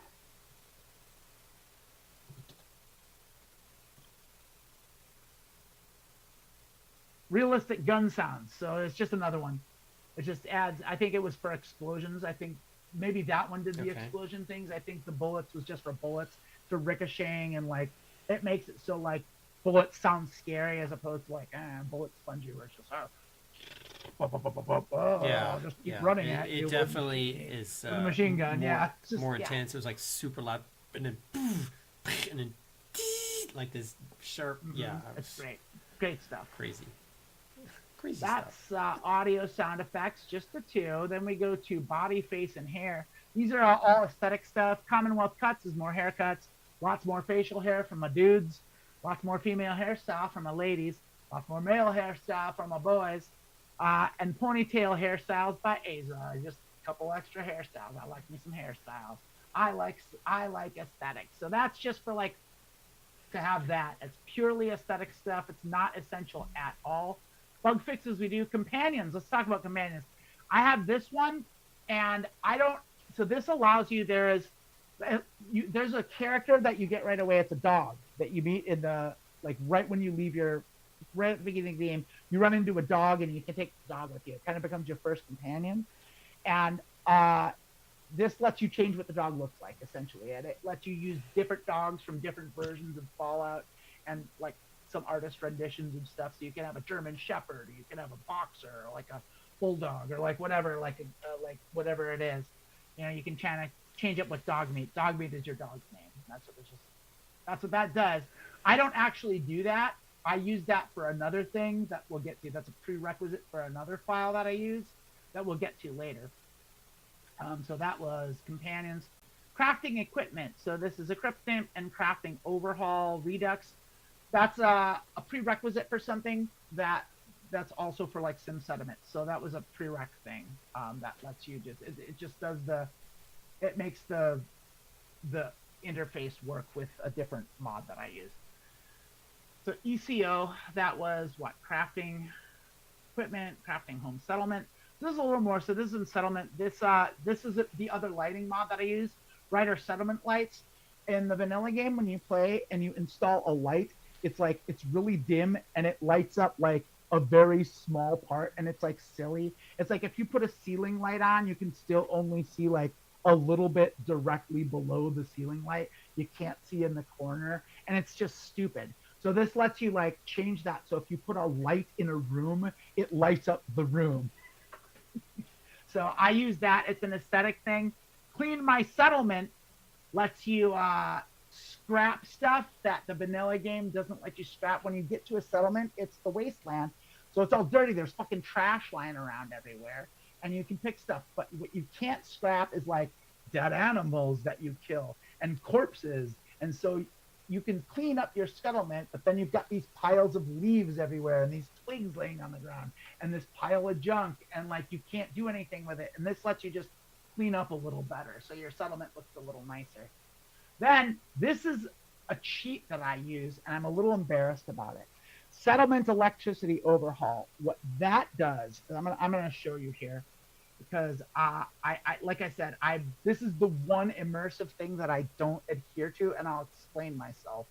Realistic gun sounds. So it's just another one. It just adds, I think it was for explosions. I think maybe that one did the explosion things. I think the bullets was just for bullets, for ricocheting, and it makes it so bullets sound scary as opposed to bullets sponge you, where it's just just keep running at you. It definitely is with a machine gun. More intense. It was super loud. and then and then like this sharp. Yeah, It's great stuff. Crazy That's stuff. audio sound effects, just the two. Then we go to body, face, and hair. These are all aesthetic stuff. Commonwealth Cuts is more haircuts, lots more facial hair from my dudes, lots more female hairstyle from my ladies, lots more male hairstyle from my boys, and ponytail hairstyles by Aza. Just a couple extra hairstyles. I like me some hairstyles. I like aesthetics. So that's just for like to have that. It's purely aesthetic stuff. It's not essential at all. Bug fixes we do. Companions. Let's talk about companions. I have this one, and I don't. So this allows you. There's a character that you get right away. It's a dog that you meet in the right when you leave right at the beginning of the game. You run into a dog, and you can take the dog with you. It kind of becomes your first companion, and this lets you change what the dog looks like, essentially. And it lets you use different dogs from different versions of Fallout and like some artist renditions and stuff. So you can have a German Shepherd, or you can have a boxer, or like a bulldog, or like whatever, like whatever it is. You know, you can kind of change up with dog meat. Dog meat is your dog's name. That's what that does. I don't actually do that. I use that for another thing that we'll get to. That's a prerequisite for another file that I use that we'll get to later. So that was companions. Crafting equipment. So this is equipment and crafting overhaul redux. That's a prerequisite for something that's also for like sim sediment. So that was a prereq thing that lets you it just does it makes the interface work with a different mod that I use. So ECO, that was what? Crafting equipment, crafting home settlement. This is a little more. So this is in settlement. This is the other lighting mod that I use. Right, are settlement lights. In the vanilla game, when you play and you install a light, it's really dim and it lights up like a very small part, and it's like silly. It's like if you put a ceiling light on, you can still only see like a little bit directly below the ceiling light. You can't see in the corner, and it's just stupid. So this lets you like change that. So if you put a light in a room, it lights up the room. So I use that. It's an aesthetic thing. Clean My Settlement lets you scrap stuff that the vanilla game doesn't let you scrap. When you get to a settlement, it's the wasteland. So it's all dirty. There's fucking trash lying around everywhere. And you can pick stuff. But what you can't scrap is like dead animals that you kill and corpses. And so you can clean up your settlement, but then you've got these piles of leaves everywhere and these twigs laying on the ground and this pile of junk, and like you can't do anything with it. And this lets you just clean up a little better, so your settlement looks a little nicer. Then this is a cheat that I use, and I'm a little embarrassed about it. Settlement electricity overhaul. What that does, I'm gonna show you here, because I like I said, this is the one immersive thing that I don't adhere to, and I'll explain myself.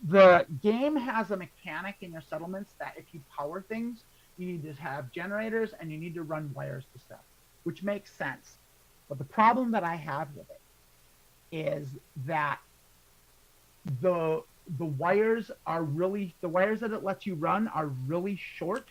The game has a mechanic in your settlements that if you power things, you need to have generators and you need to run wires to stuff, which makes sense. But the problem that I have with it is that the wires that it lets you run are really short,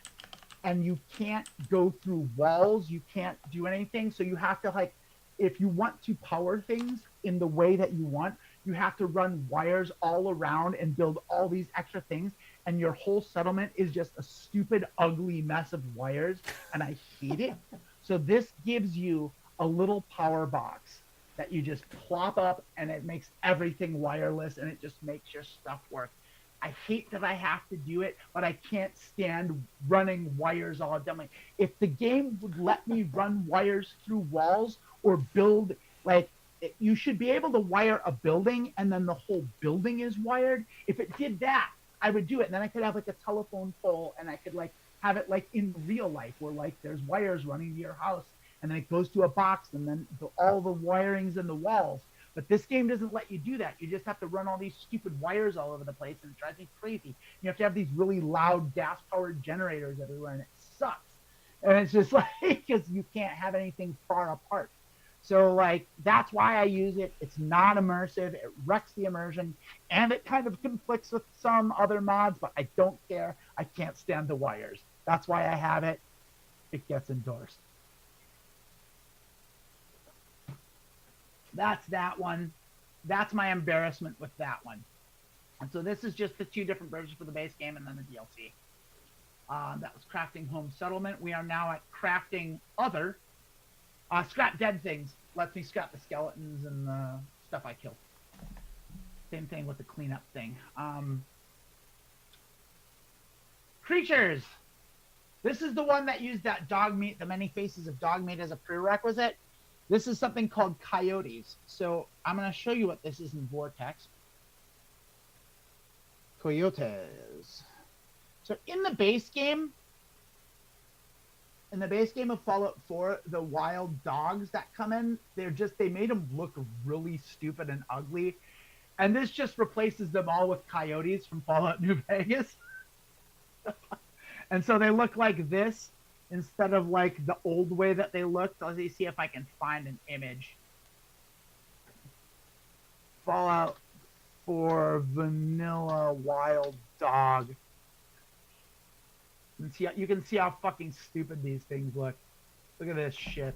and you can't go through walls, you can't do anything. So you have to, like, if you want to power things in the way that you want, you have to run wires all around and build all these extra things, and your whole settlement is just a stupid, ugly mess of wires, and I hate it. So this gives you a little power box that you just plop up, and it makes everything wireless, and it just makes your stuff work. I hate that I have to do it, but I can't stand running wires all day. If the game would let me run wires through walls or build, like, you should be able to wire a building and then the whole building is wired. If it did that, I would do it. And then I could have like a telephone pole, and I could like have it like in real life where like there's wires running to your house, and then it goes to a box, and then all the wirings in the walls. But this game doesn't let you do that. You just have to run all these stupid wires all over the place, and it drives me crazy. You have to have these really loud gas-powered generators everywhere, and it sucks. And it's just like, because you can't have anything far apart. So like, that's why I use it. It's not immersive. It wrecks the immersion, and it kind of conflicts with some other mods, but I don't care. I can't stand the wires. That's why I have it. It gets endorsed. That's that one. That's my embarrassment with that one. And so this is just the 2 different versions for the base game and then the DLC. That was crafting home settlement. We are now at crafting other. Scrap dead things. Lets me scrap the skeletons and the stuff I killed. Same thing with the cleanup thing. Creatures. This is the one that used that dog meat, the many faces of dog meat as a prerequisite. This is something called coyotes. So I'm going to show you what this is in Vortex. Coyotes. So in the base game of Fallout 4, the wild dogs that come in, they made them look really stupid and ugly. And this just replaces them all with coyotes from Fallout New Vegas. And so they look like this instead of like the old way that they looked. Let me see if I can find an image. Fallout 4 vanilla wild dog. And you can see how fucking stupid these things look. Look at this shit.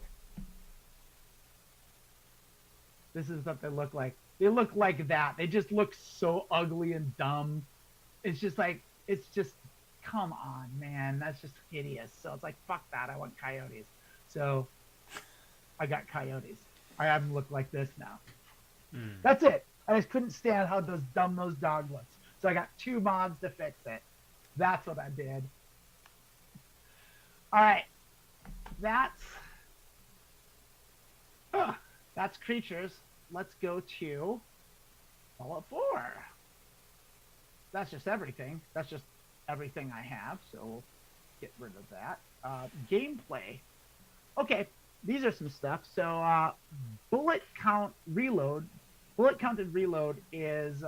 This is what they look like. They look like that. They just look so ugly and dumb. It's just, come on, man. That's just hideous. So it's like, fuck that. I want coyotes. So I got coyotes. I have them look like this now. That's it. I just couldn't stand how dumb those dogs looked. So I got 2 mods to fix it. That's what I did. All right. That's creatures. Let's go to Fallout 4. That's just everything. That's just everything I have. So we'll get rid of that. Gameplay. Okay. These are some stuff. So bullet counted reload is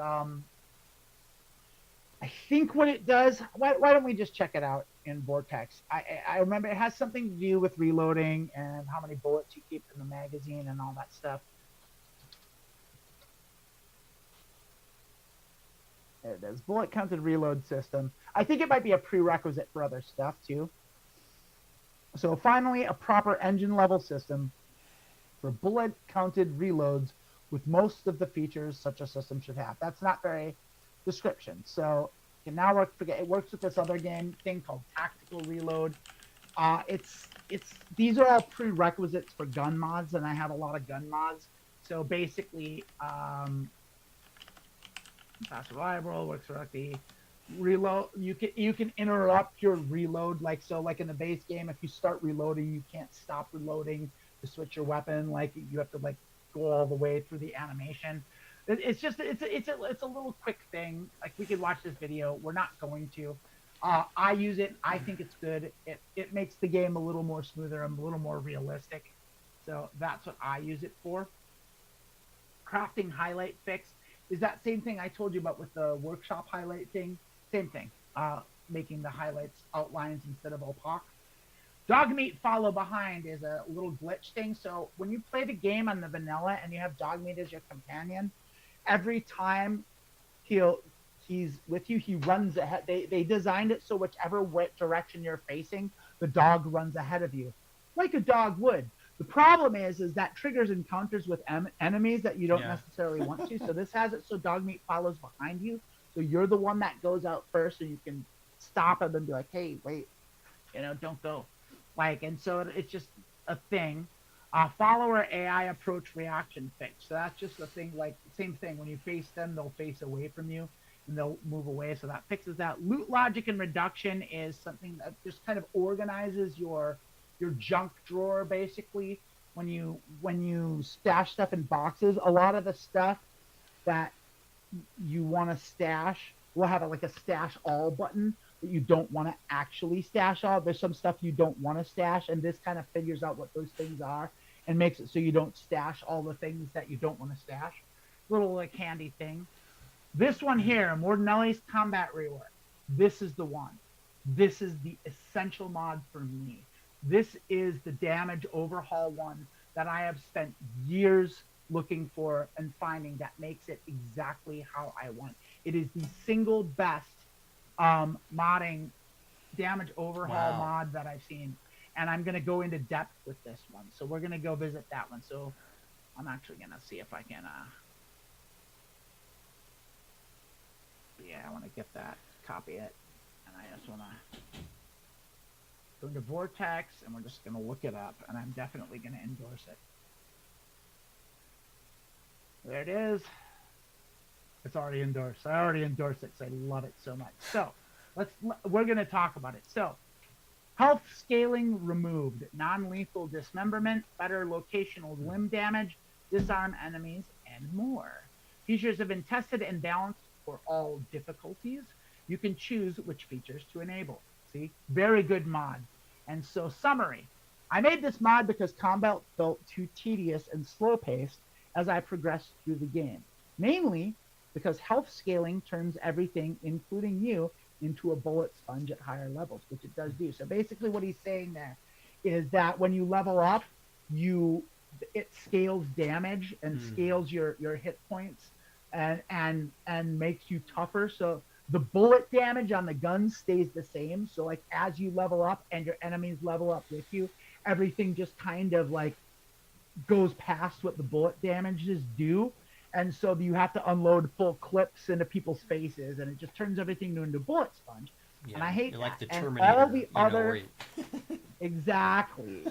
I think what it does, why don't we just check it out in Vortex? I remember it has something to do with reloading and how many bullets you keep in the magazine and all that stuff. There it is, bullet counted reload system. I think it might be a prerequisite for other stuff too. So finally, a proper engine level system for bullet counted reloads with most of the features such a system should have. That's not very description. So it now it works with this other game thing called tactical reload. These are all prerequisites for gun mods, and I have a lot of gun mods. So basically, fast survival works correctly. Reload. You can interrupt your reload, like in the base game, if you start reloading, you can't stop reloading to switch your weapon. Like you have to go all the way through the animation. It's a little quick thing. Like we could watch this video. We're not going to. I use it. I think it's good. It makes the game a little more smoother and a little more realistic. So that's what I use it for. Crafting highlight fix is that same thing I told you about with the workshop highlight thing. Same thing. Making the highlights outlines instead of opaque. Dog meat follow behind is a little glitch thing. So when you play the game on the vanilla and you have dog meat as your companion, every time he's with you, he runs ahead. They designed it so whichever direction you're facing, the dog runs ahead of you, like a dog would. The problem is that triggers encounters with enemies that you don't necessarily want to. So this has it so dog meat follows behind you. So you're the one that goes out first, so you can stop him and be like, "Hey, wait, don't go." And so it's just a thing. Follower AI approach reaction fix. So that's just the thing. Same thing. When you face them, they'll face away from you and they'll move away. So that fixes that. Loot logic and reduction is something that just kind of organizes your junk drawer. Basically, when you stash stuff in boxes, a lot of the stuff that you want to stash will have a stash all button. That you don't want to actually stash all. There's some stuff you don't want to stash, and this kind of figures out what those things are and makes it so you don't stash all the things that you don't want to stash. Little handy thing. This one here, Mordanelli's Combat Rework. This is the one. This is the essential mod for me. This is the damage overhaul one that I have spent years looking for and finding that makes it exactly how I want. It is the single best modding damage overhaul mod that I've seen, and I'm going to go into depth with this one, so we're going to go visit that one. So I'm actually going to see if I can, yeah, I want to get that, copy it. And I just want to go into Vortex, and we're just going to look it up, and I'm definitely going to endorse it. There it is. It's already endorsed. I already endorsed it because I love it so much. So we're going to talk about it. So health scaling removed, non-lethal dismemberment, better locational limb damage, disarm enemies, and more. Features have been tested and balanced for all difficulties. You can choose which features to enable. See, very good mod. And so summary, I made this mod because combat felt too tedious and slow-paced as I progressed through the game. Mainly because health scaling turns everything, including you, into a bullet sponge at higher levels, which it does do. So basically what he's saying there is that when you level up, it scales damage and scales your hit points and makes you tougher. So the bullet damage on the gun stays the same. So like as you level up and your enemies level up with you, everything just kind of like goes past what the bullet damages do. And so you have to unload full clips into people's faces, and it just turns everything into a bullet sponge. Yeah, and I hate that. Like the and Terminator, all the other exactly.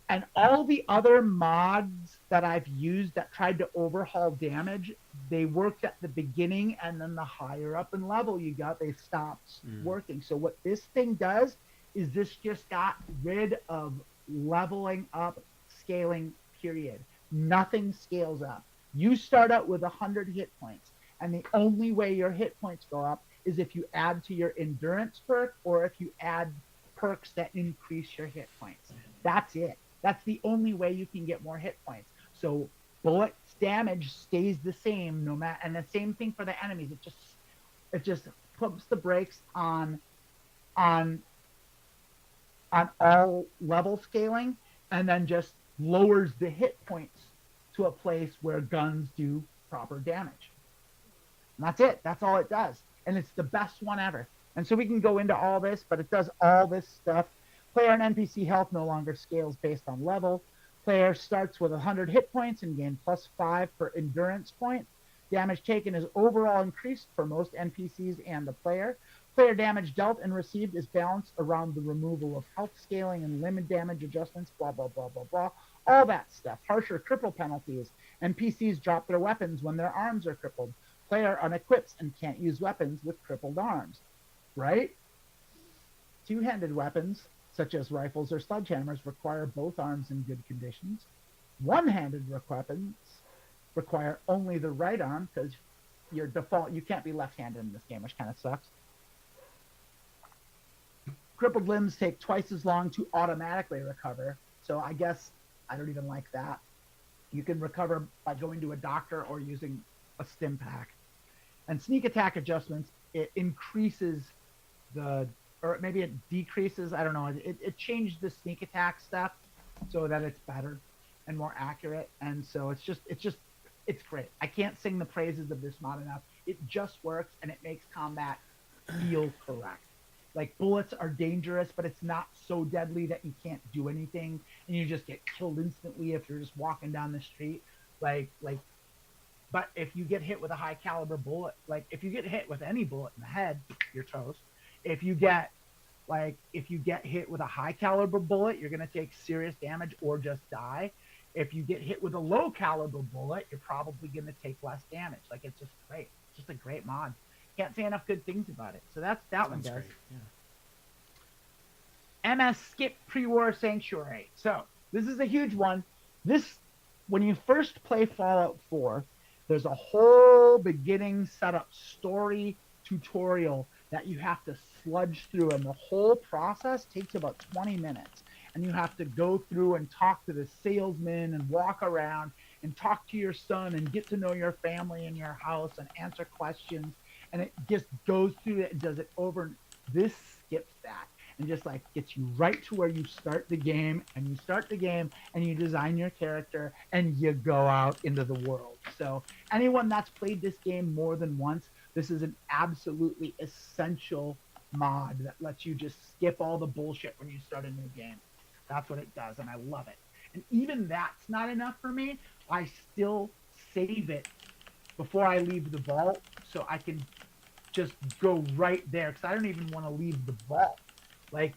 And all the other mods that I've used that tried to overhaul damage, they worked at the beginning, and then the higher up in level you got, they stopped working. So what this thing does is this just got rid of leveling up, scaling, period. Nothing scales up. You start out with 100 hit points, and the only way your hit points go up is if you add to your endurance perk or if you add perks that increase your hit points. That's it. That's the only way you can get more hit points. So bullets damage stays the same no matter, and the same thing for the enemies. It just pumps the brakes on all level scaling, and then just lowers the hit points to a place where guns do proper damage. And that's it. That's all it does. And it's the best one ever. And so we can go into all this, but it does all this stuff. Player and NPC health no longer scales based on level. Player starts with 100 hit points and gain +5 per endurance point. Damage taken is overall increased for most NPCs and the player. Player damage dealt and received is balanced around the removal of health scaling and limit damage adjustments, blah, blah, blah, blah, blah. All that stuff. Harsher cripple penalties. NPCs drop their weapons when their arms are crippled. Player unequips and can't use weapons with crippled arms. Right? Two-handed weapons, such as rifles or sledgehammers, require both arms in good conditions. One-handed weapons require only the right arm because your default, you can't be left-handed in this game, which kind of sucks. Crippled limbs take twice as long to automatically recover. So I guess I don't even like that. You can recover by going to a doctor or using a stim pack. And sneak attack adjustments, it increases or maybe it decreases. I don't know. It changed the sneak attack stuff so that it's better and more accurate. And so it's great. I can't sing the praises of this mod enough. It just works, and it makes combat feel correct. Like, bullets are dangerous, but it's not so deadly that you can't do anything, and you just get killed instantly if you're just walking down the street. But if you get hit with a high caliber bullet, like if you get hit with any bullet in the head, you're toast. If you get hit with a high caliber bullet, you're gonna take serious damage or just die. If you get hit with a low caliber bullet, you're probably gonna take less damage. Like, it's just great. It's just a great mod. Can't say enough good things about it. So that one does. Great. Yeah. MS Skip Pre-War Sanctuary. So this is a huge one. When you first play Fallout 4, there's a whole beginning setup story tutorial that you have to sludge through, and the whole process takes about 20 minutes. And you have to go through and talk to the salesman and walk around and talk to your son and get to know your family and your house and answer questions. And it just goes through it and does it over. This skips that and just like gets you right to where you start the game, and you start the game and you design your character and you go out into the world. So anyone that's played this game more than once, this is an absolutely essential mod that lets you just skip all the bullshit when you start a new game. That's what it does, and I love it. And even that's not enough for me. I still save it before I leave the vault so I can just go right there because I don't even want to leave the vault. Like,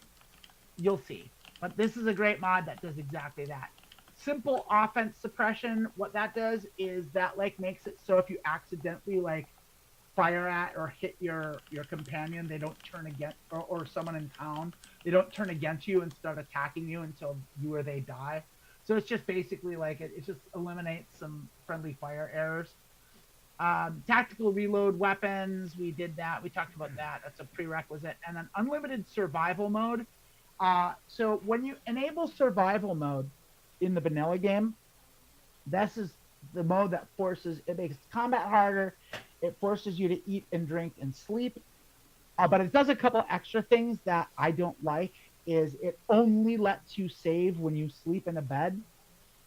you'll see. But this is a great mod that does exactly that. Simple offense suppression, what that does is that like makes it so if you accidentally like fire at or hit your companion, they don't turn against or someone in town, they don't turn against you and start attacking you until you or they die. So it's just basically like it just eliminates some friendly fire errors. Tactical reload weapons, we did that. We talked about that. That's a prerequisite. And then unlimited survival mode. So when you enable survival mode in the vanilla game, this is the mode that it makes combat harder. It forces you to eat and drink and sleep. But it does a couple extra things that I don't like. Is it only lets you save when you sleep in a bed.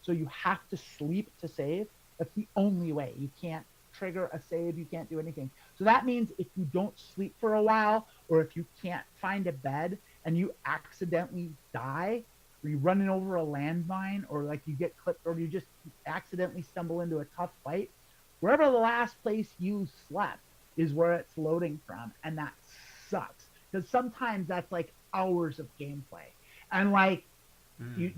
So you have to sleep to save. That's the only way. You can't trigger a save. You can't do anything. So that means if you don't sleep for a while, or if you can't find a bed and you accidentally die, or you run over a landmine, or like you get clipped, or you just accidentally stumble into a tough fight, wherever the last place you slept is where it's loading from. And that sucks. Because sometimes that's like hours of gameplay. And like,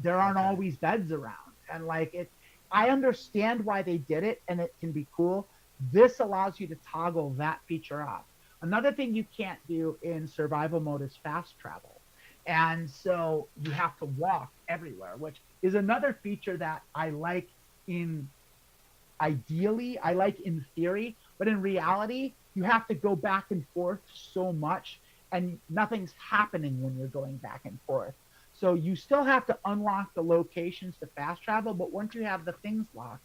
there aren't always beds around. And like, I understand why they did it, and it can be cool. This allows you to toggle that feature off. Another thing you can't do in survival mode is fast travel. And so you have to walk everywhere, which is another feature that I like in theory, but in reality, you have to go back and forth so much, and nothing's happening when you're going back and forth. So you still have to unlock the locations to fast travel, but once you have the things locked,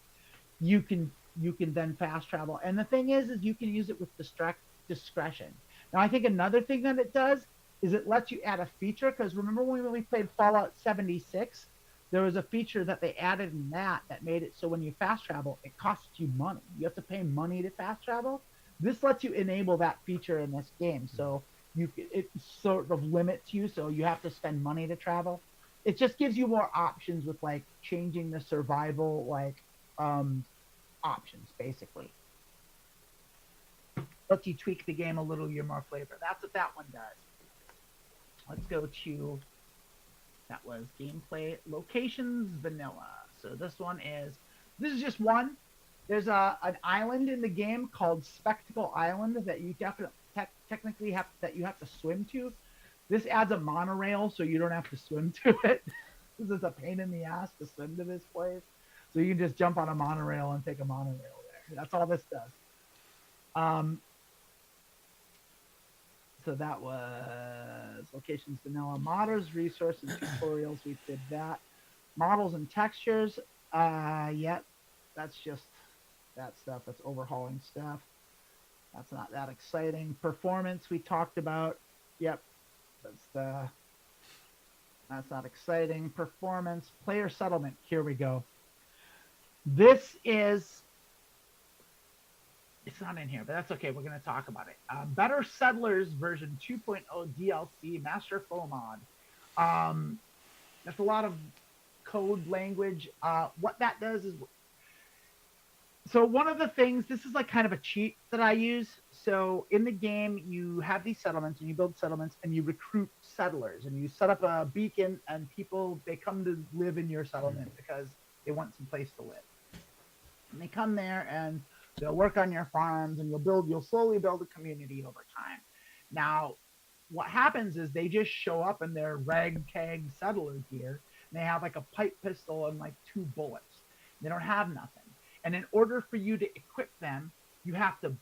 you can then fast travel. And the thing is you can use it with discretion. Now, I think another thing that it does is it lets you add a feature, because remember when we played Fallout 76, there was a feature that they added in that made it so when you fast travel, it costs you money. You have to pay money to fast travel. This lets you enable that feature in this game. So it sort of limits you, so you have to spend money to travel. It just gives you more options with like changing the survival options, basically. Lets you tweak the game a little, you're more flavor. That's what that one does. Let's go to, that was gameplay locations vanilla. So this is just one. There's an island in the game called Spectacle Island that you technically have to swim to. This adds a monorail so you don't have to swim to it. This is a pain in the ass to swim to this place. So you can just jump on a monorail and take a monorail there. That's all this does. So that was locations vanilla. Modders, resources, tutorials, we did that. Models and textures, yep, that's just that stuff. That's overhauling stuff. That's not that exciting. Performance we talked about. Yep, that's not exciting. Performance, player settlement. Here we go. This is, it's not in here, but that's okay. We're going to talk about it. Better Settlers version 2.0 DLC Master Foe mod. That's a lot of code language. What that does is, so one of the things, this is like kind of a cheat that I use. So in the game, you have these settlements and you build settlements and you recruit settlers and you set up a beacon and people, they come to live in your settlement because they want some place to live. And they come there and they'll work on your farms and you'll slowly build a community over time. Now, what happens is they just show up in their ragtag settler gear. And they have like a pipe pistol and like 2 bullets. They don't have nothing. And in order for you to equip them, you have to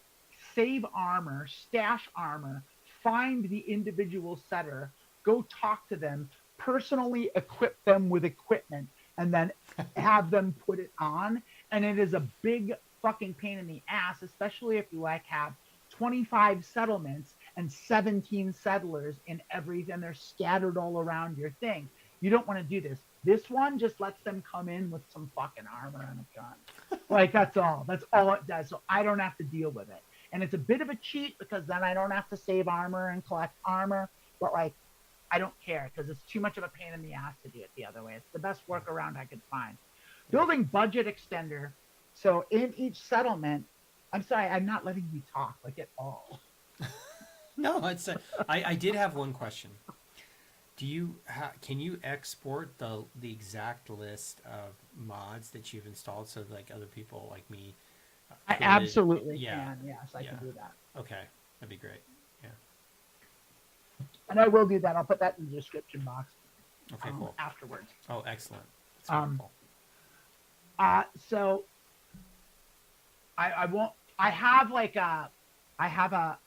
save armor, stash armor, find the individual setter, go talk to them, personally equip them with equipment, and then have them put it on. And it is a big fucking pain in the ass, especially if you like have 25 settlements and 17 settlers in everything. They're scattered all around your thing. You don't want to do this. This one just lets them come in with some fucking armor and a gun. Like, that's all. That's all it does. So I don't have to deal with it. And it's a bit of a cheat because then I don't have to save armor and collect armor. But like, I don't care because it's too much of a pain in the ass to do it the other way. It's the best workaround I could find. Building budget extender. So in each settlement, I'm sorry, I'm not letting you talk like at all. No, I did have one question. Can you export the exact list of mods that you've installed so like other people like me I absolutely can. Yes, I can do that. Okay, that'd be great. Yeah. And I will do that. I'll put that in the description box. Okay, cool. Afterwards. Oh, excellent. That's wonderful. So I won't. I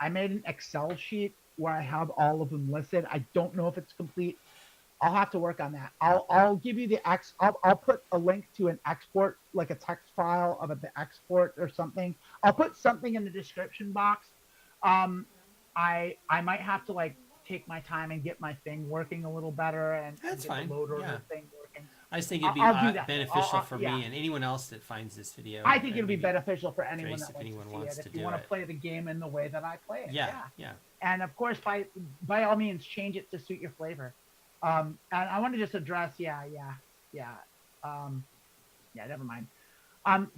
made an Excel sheet where I have all of them listed. I don't know if it's complete. I'll have to work on that. I'll give you the I'll put a link to an export, like a text file of the export or something. I'll put something in the description box. I might have to like take my time and get my thing working a little better and That's get fine. the load order thing working. I just think it'd be beneficial for me and anyone else that finds this video. I think it'd be beneficial for anyone that wants to see it. If you want to play the game in the way that I play it. Yeah. And of course, by all means, change it to suit your flavor. And I want to just address, never mind.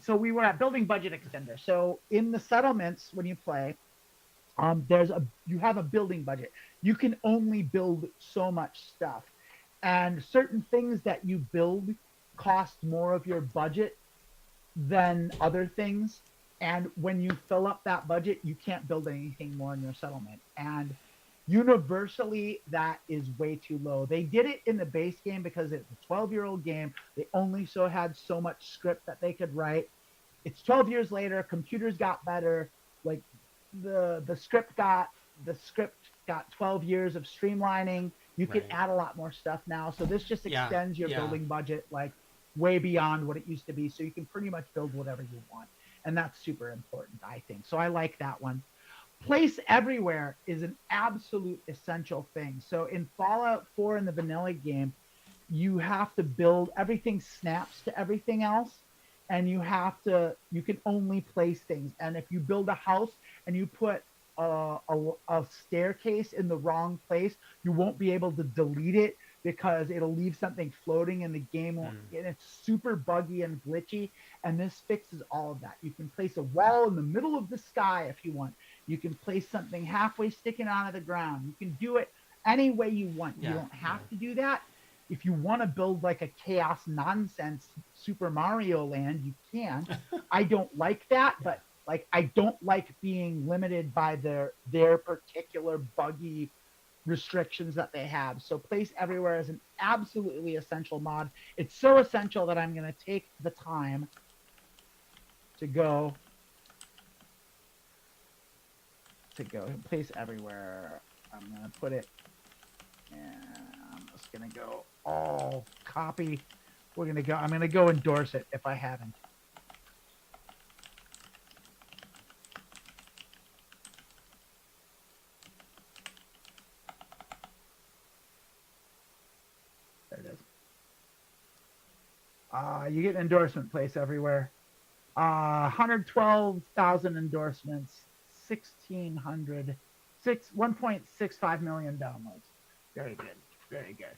So we were at building budget extender. So in the settlements, when you play, you have a building budget. You can only build so much stuff, and certain things that you build cost more of your budget than other things. And when you fill up that budget, you can't build anything more in your settlement. And universally, that is way too low. They did it in the base game because it's a 12-year-old game. They only had so much script that they could write. It's 12 years later. Computers got better. Like the script got 12 years of streamlining. You can add a lot more stuff now. So this just extends your building budget like way beyond what it used to be. So you can pretty much build whatever you want. And that's super important, I think. So I like that one. Place everywhere is an absolute essential thing. So in Fallout 4 in the vanilla game, you have to build, everything snaps to everything else. And you can only place things. And if you build a house and you put a staircase in the wrong place, you won't be able to delete it because it'll leave something floating in the game. And it's super buggy and glitchy. And this fixes all of that. You can place a wall in the middle of the sky if you want. You can place something halfway sticking out of the ground. You can do it any way you want. You don't have to do that. If you want to build like a chaos nonsense Super Mario Land, you can. I don't like that, but like I don't like being limited by their particular buggy restrictions that they have. So Place Everywhere is an absolutely essential mod. It's so essential that I'm going to take the time to go Place Everywhere. I'm going to put it, and I'm just going to go all copy. I'm going to go endorse it if I haven't. There it is. You get an endorsement, Place Everywhere. 112,000 endorsements, 1.65 million downloads. Very good. Very good.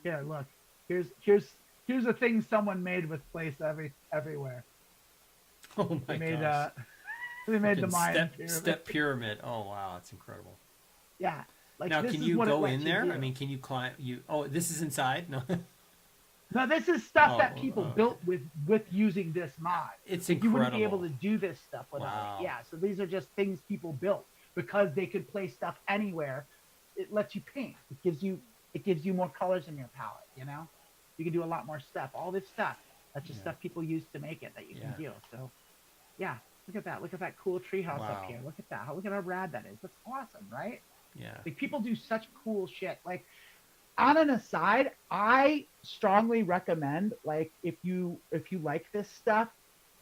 Here, look. Here's a thing someone made with Place Everywhere. Oh my gosh. They made the Mayan step pyramid. Oh wow, that's incredible. Yeah. Like, now, can you go in there? I mean, can you climb? Oh, this is inside? No. No, this is stuff that people built with using this mod. It's like, incredible. You wouldn't be able to do this stuff without it. Yeah, so these are just things people built because they could place stuff anywhere. It lets you paint. It gives you more colors in your palette. You know, you can do a lot more stuff. All this stuff. That's just stuff people use to make it that you can do. So, yeah, look at that. Look at that cool treehouse up here. Look at that. Look at how rad that is. That's awesome, right? Yeah. Like, people do such cool shit. Like, on an aside, I strongly recommend, like, if you like this stuff,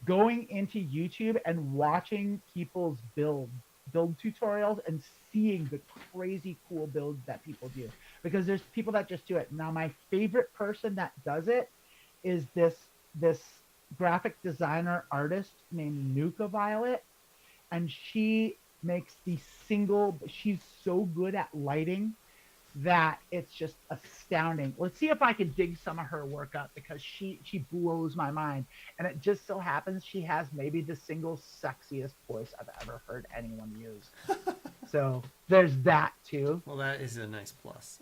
going into YouTube and watching people's build tutorials and seeing the crazy cool builds that people do, because there's people that just do it. Now, my favorite person that does it is this graphic designer artist named Nuka Violet, and she makes the single. She's so good at lighting that it's just astounding. Let's see if I can dig some of her work up because she blows my mind. And it just so happens she has maybe the single sexiest voice I've ever heard anyone use. So there's that too. Well, that is a nice plus.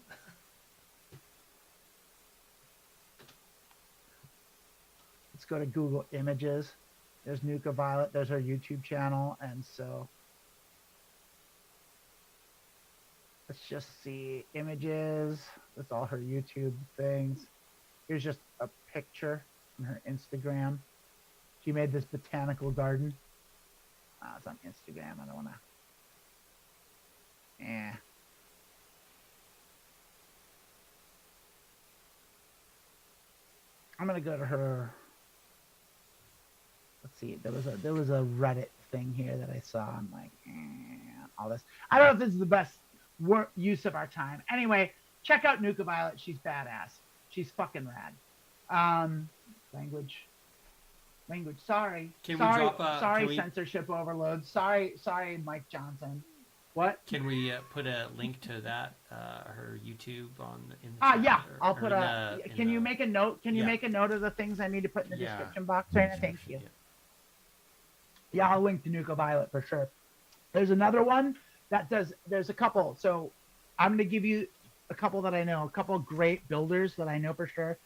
Let's go to Google Images. There's Nuka Violet. There's our YouTube channel. And so let's just see images. That's all her YouTube things. Here's just a picture from her Instagram. She made this botanical garden. It's on Instagram. I don't want to. I'm gonna go to her. Let's see. There was a Reddit thing here that I saw. I'm like, all this. I don't know if this is the best use of our time. Anyway, check out Nuka Violet. She's badass. She's fucking rad. Language. Sorry. Sorry, censorship overload. Sorry, Mike Johnson. What? Can we put a link to that her YouTube in the chat? Yeah, I'll put a. Can you make a note? Can you make a note of the things I need to put in the description box? Rayna, thank you. Yeah, I'll link to Nuka Violet for sure. There's another one that does. There's a couple. So I'm going to give you a couple that I know. A couple of great builders that I know for sure.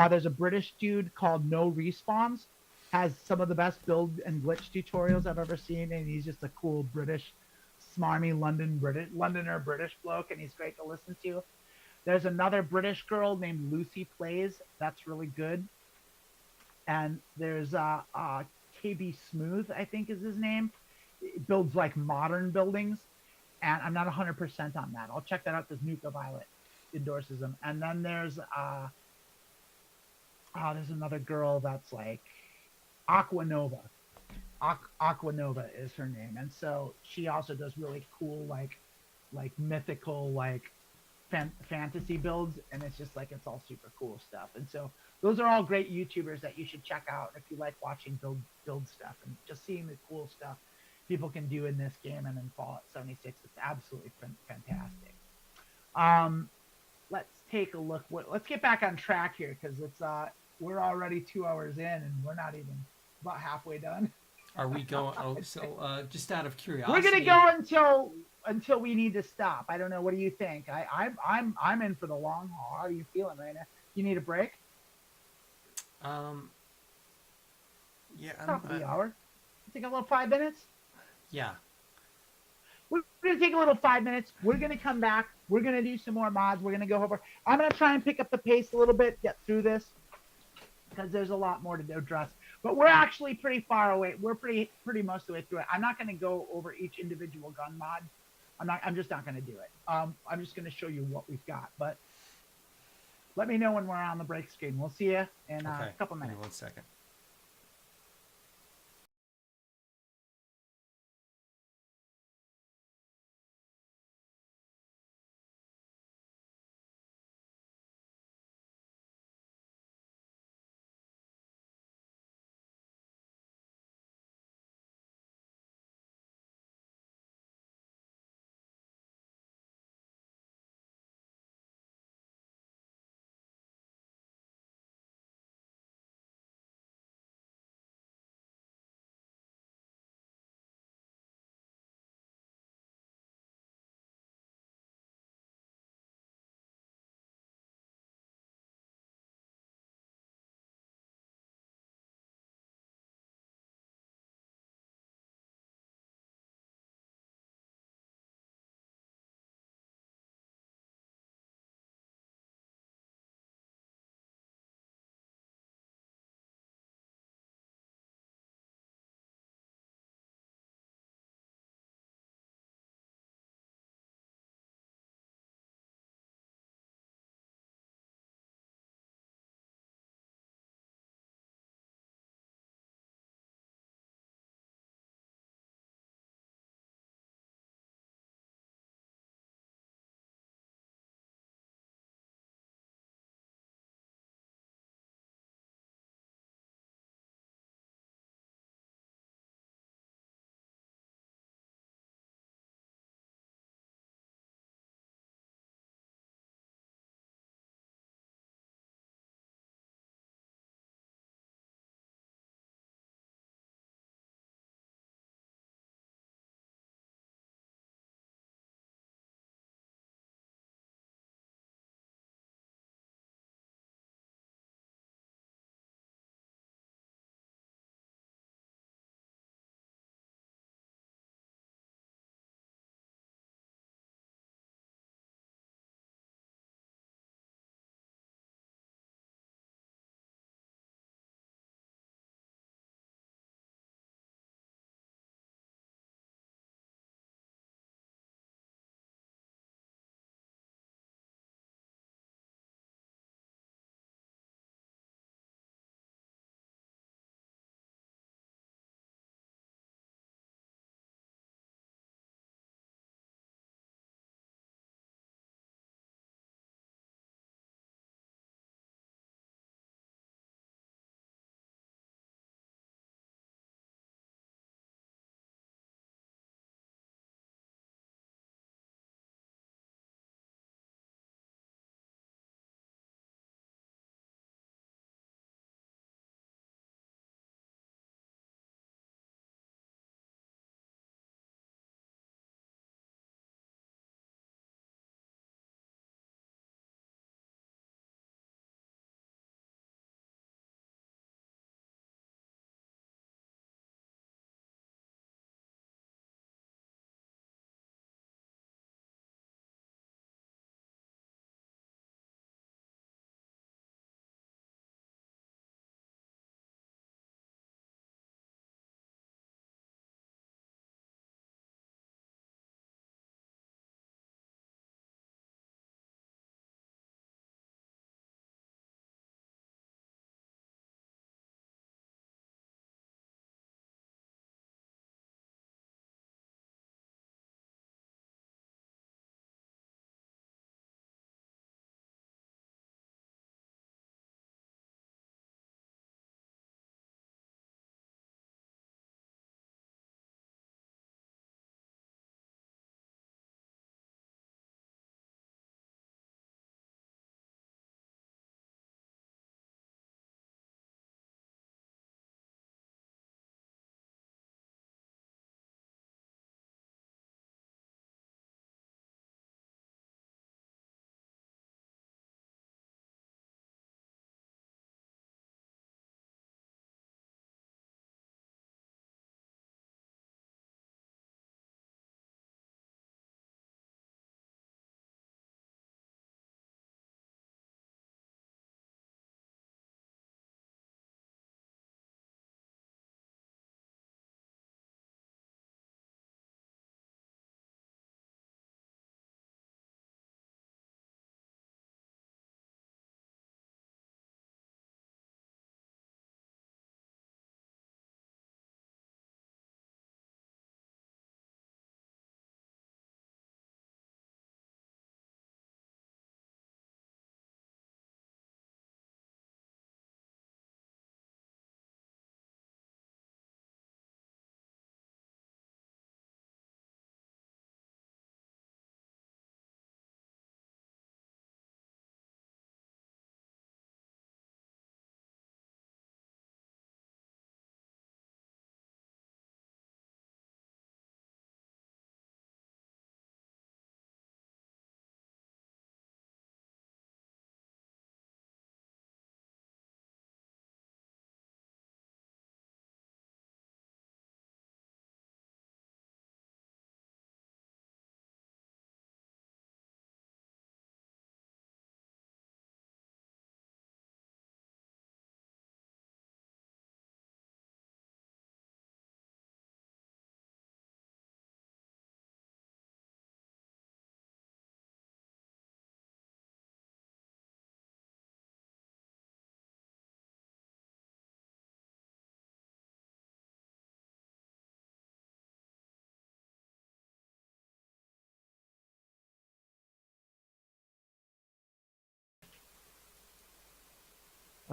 There's a British dude called No Respawns. Has some of the best build and glitch tutorials I've ever seen, and he's just a cool British, smarmy Londoner British bloke, and he's great to listen to. There's another British girl named Lucy Plays. That's really good. And there's KB Smooth, I think is his name. It builds like modern buildings, and I'm not 100% on that. I'll check that out because Nuka Violet endorses them. And then there's another girl that's like Aquanova. Aquanova is her name, and so she also does really cool like mythical fantasy builds, and it's just like it's all super cool stuff. And so those are all great YouTubers that you should check out if you like watching build stuff and just seeing the cool stuff people can do in this game and in Fallout 76. It's absolutely fantastic. Let's take a look. Let's get back on track here because it's we're already 2 hours in and we're not even about halfway done. Are we going? Oh, so just out of curiosity, we're gonna go until we need to stop. I don't know. What do you think? I'm in for the long haul. How are you feeling, Rayna? You need a break? Yeah. Top of the hour. Take a little 5 minutes. Yeah. We're gonna take a little 5 minutes. We're gonna come back. We're gonna do some more mods. We're gonna go over. I'm gonna try and pick up the pace a little bit, get through this, because there's a lot more to address. But we're actually pretty far away. We're pretty most of the way through it. I'm not going to go over each individual gun mod. I'm just not going to do it. I'm just going to show you what we've got. But let me know when we're on the break screen. We'll see you in a couple minutes. Give me 1 second.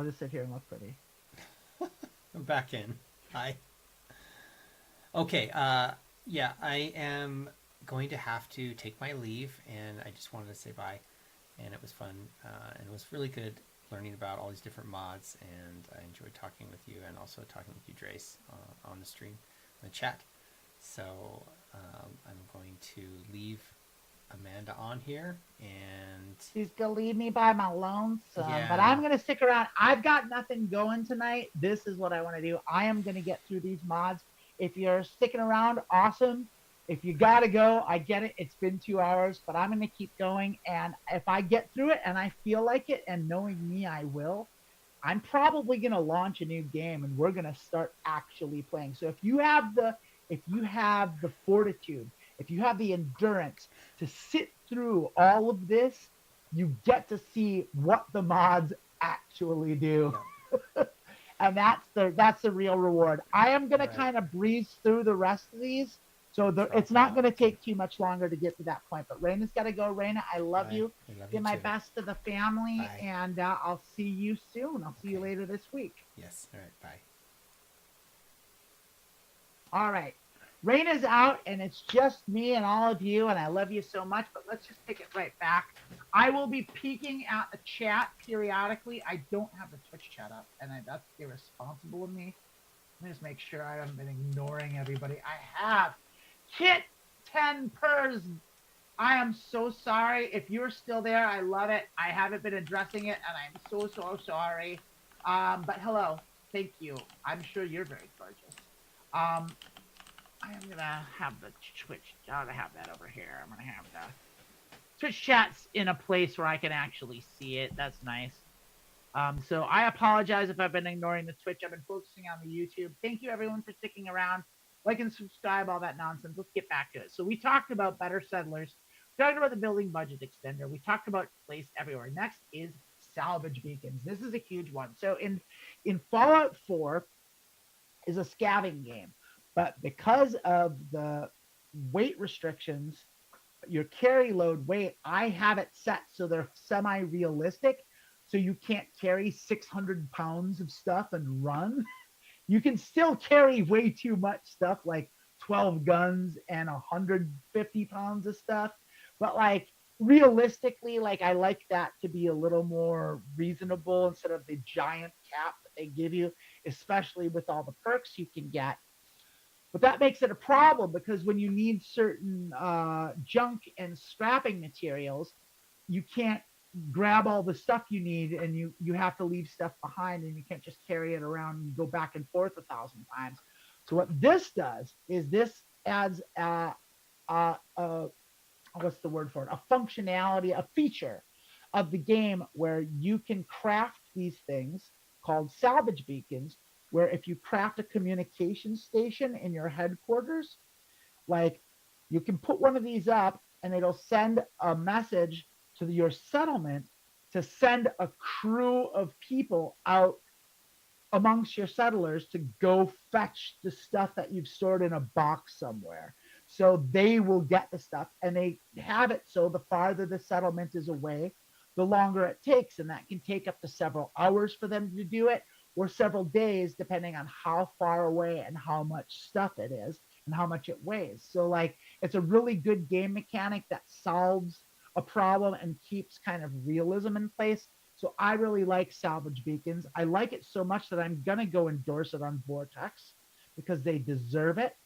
I'll just sit here and look pretty. I'm back in. Hi. Okay. Yeah, I am going to have to take my leave, and I just wanted to say bye. And it was fun, and it was really good learning about all these different mods, and I enjoyed talking with you and also talking with you, Drace, on the stream, in the chat. So I'm going to leave Amanda on here, and She's gonna leave me by my lonesome, Yeah. but I'm gonna stick around. I've got nothing going tonight. This is what I want to do. I am gonna get through these mods. If you're sticking around, awesome. If you gotta go, I get it. It's been 2 hours, but I'm gonna keep going. And if I get through it and I feel like it, and knowing me, I will. I'm probably gonna launch a new game, and we're gonna start actually playing. So if you have the fortitude, if you have the endurance to sit through all of this, you get to see what the mods actually do. Yeah. And that's the real reward. I am gonna Right. kind of breeze through the rest of these. So Drop it's not out. going to take too much longer to get to that point. But Rayna's got to go. Rayna, I love Bye. you. I love Give you my too. best to the family, Bye. and I'll see you soon. I'll see you Okay. later this week. Yes. All right. Bye. All right. Rayna's out, and it's just me and all of you, and I love you so much. But let's just take it right back. I will be peeking at the chat periodically. I don't have the Twitch chat up, and that's irresponsible of me. Let me just make sure I haven't been ignoring everybody. I have. Kit 10 pers. I am so sorry. If you're still there, I love it. I haven't been addressing it, and I'm so sorry. But hello. Thank you. I'm sure you're very gorgeous. I am going to have the Twitch. I'm going to have that over here. I'm going to have the Twitch chat's in a place where I can actually see it. That's nice. So I apologize if I've been ignoring the Twitch. I've been focusing on the YouTube. Thank you, everyone, for sticking around. Like and subscribe, all that nonsense. Let's get back to it. So we talked about better settlers. We talked about the building budget extender. We talked about place everywhere. Next is salvage beacons. This is a huge one. So in Fallout 4 is a scavenging game. But because of the weight restrictions, your carry load weight, I have it set so they're semi-realistic. So you can't carry 600 pounds of stuff and run. You can still carry way too much stuff, like 12 guns and 150 pounds of stuff. But like realistically, like I like that to be a little more reasonable instead of the giant cap that they give you, especially with all the perks you can get. But that makes it a problem because when you need certain junk and scrapping materials, you can't grab all the stuff you need, and you have to leave stuff behind, and you can't just carry it around and go back and forth 1,000 times. So what this does is this adds what's the word for it? A functionality, a feature of the game where you can craft these things called salvage beacons, where if you craft a communication station in your headquarters, like you can put one of these up and it'll send a message to your settlement to send a crew of people out amongst your settlers to go fetch the stuff that you've stored in a box somewhere. So they will get the stuff, and they have it so the farther the settlement is away, the longer it takes. And that can take up to several hours for them to do it, or several days, depending on how far away and how much stuff it is and how much it weighs. So like it's a really good game mechanic that solves a problem and keeps kind of realism in place. So I really like salvage beacons. I like it so much that I'm gonna go endorse it on Vortex because they deserve it.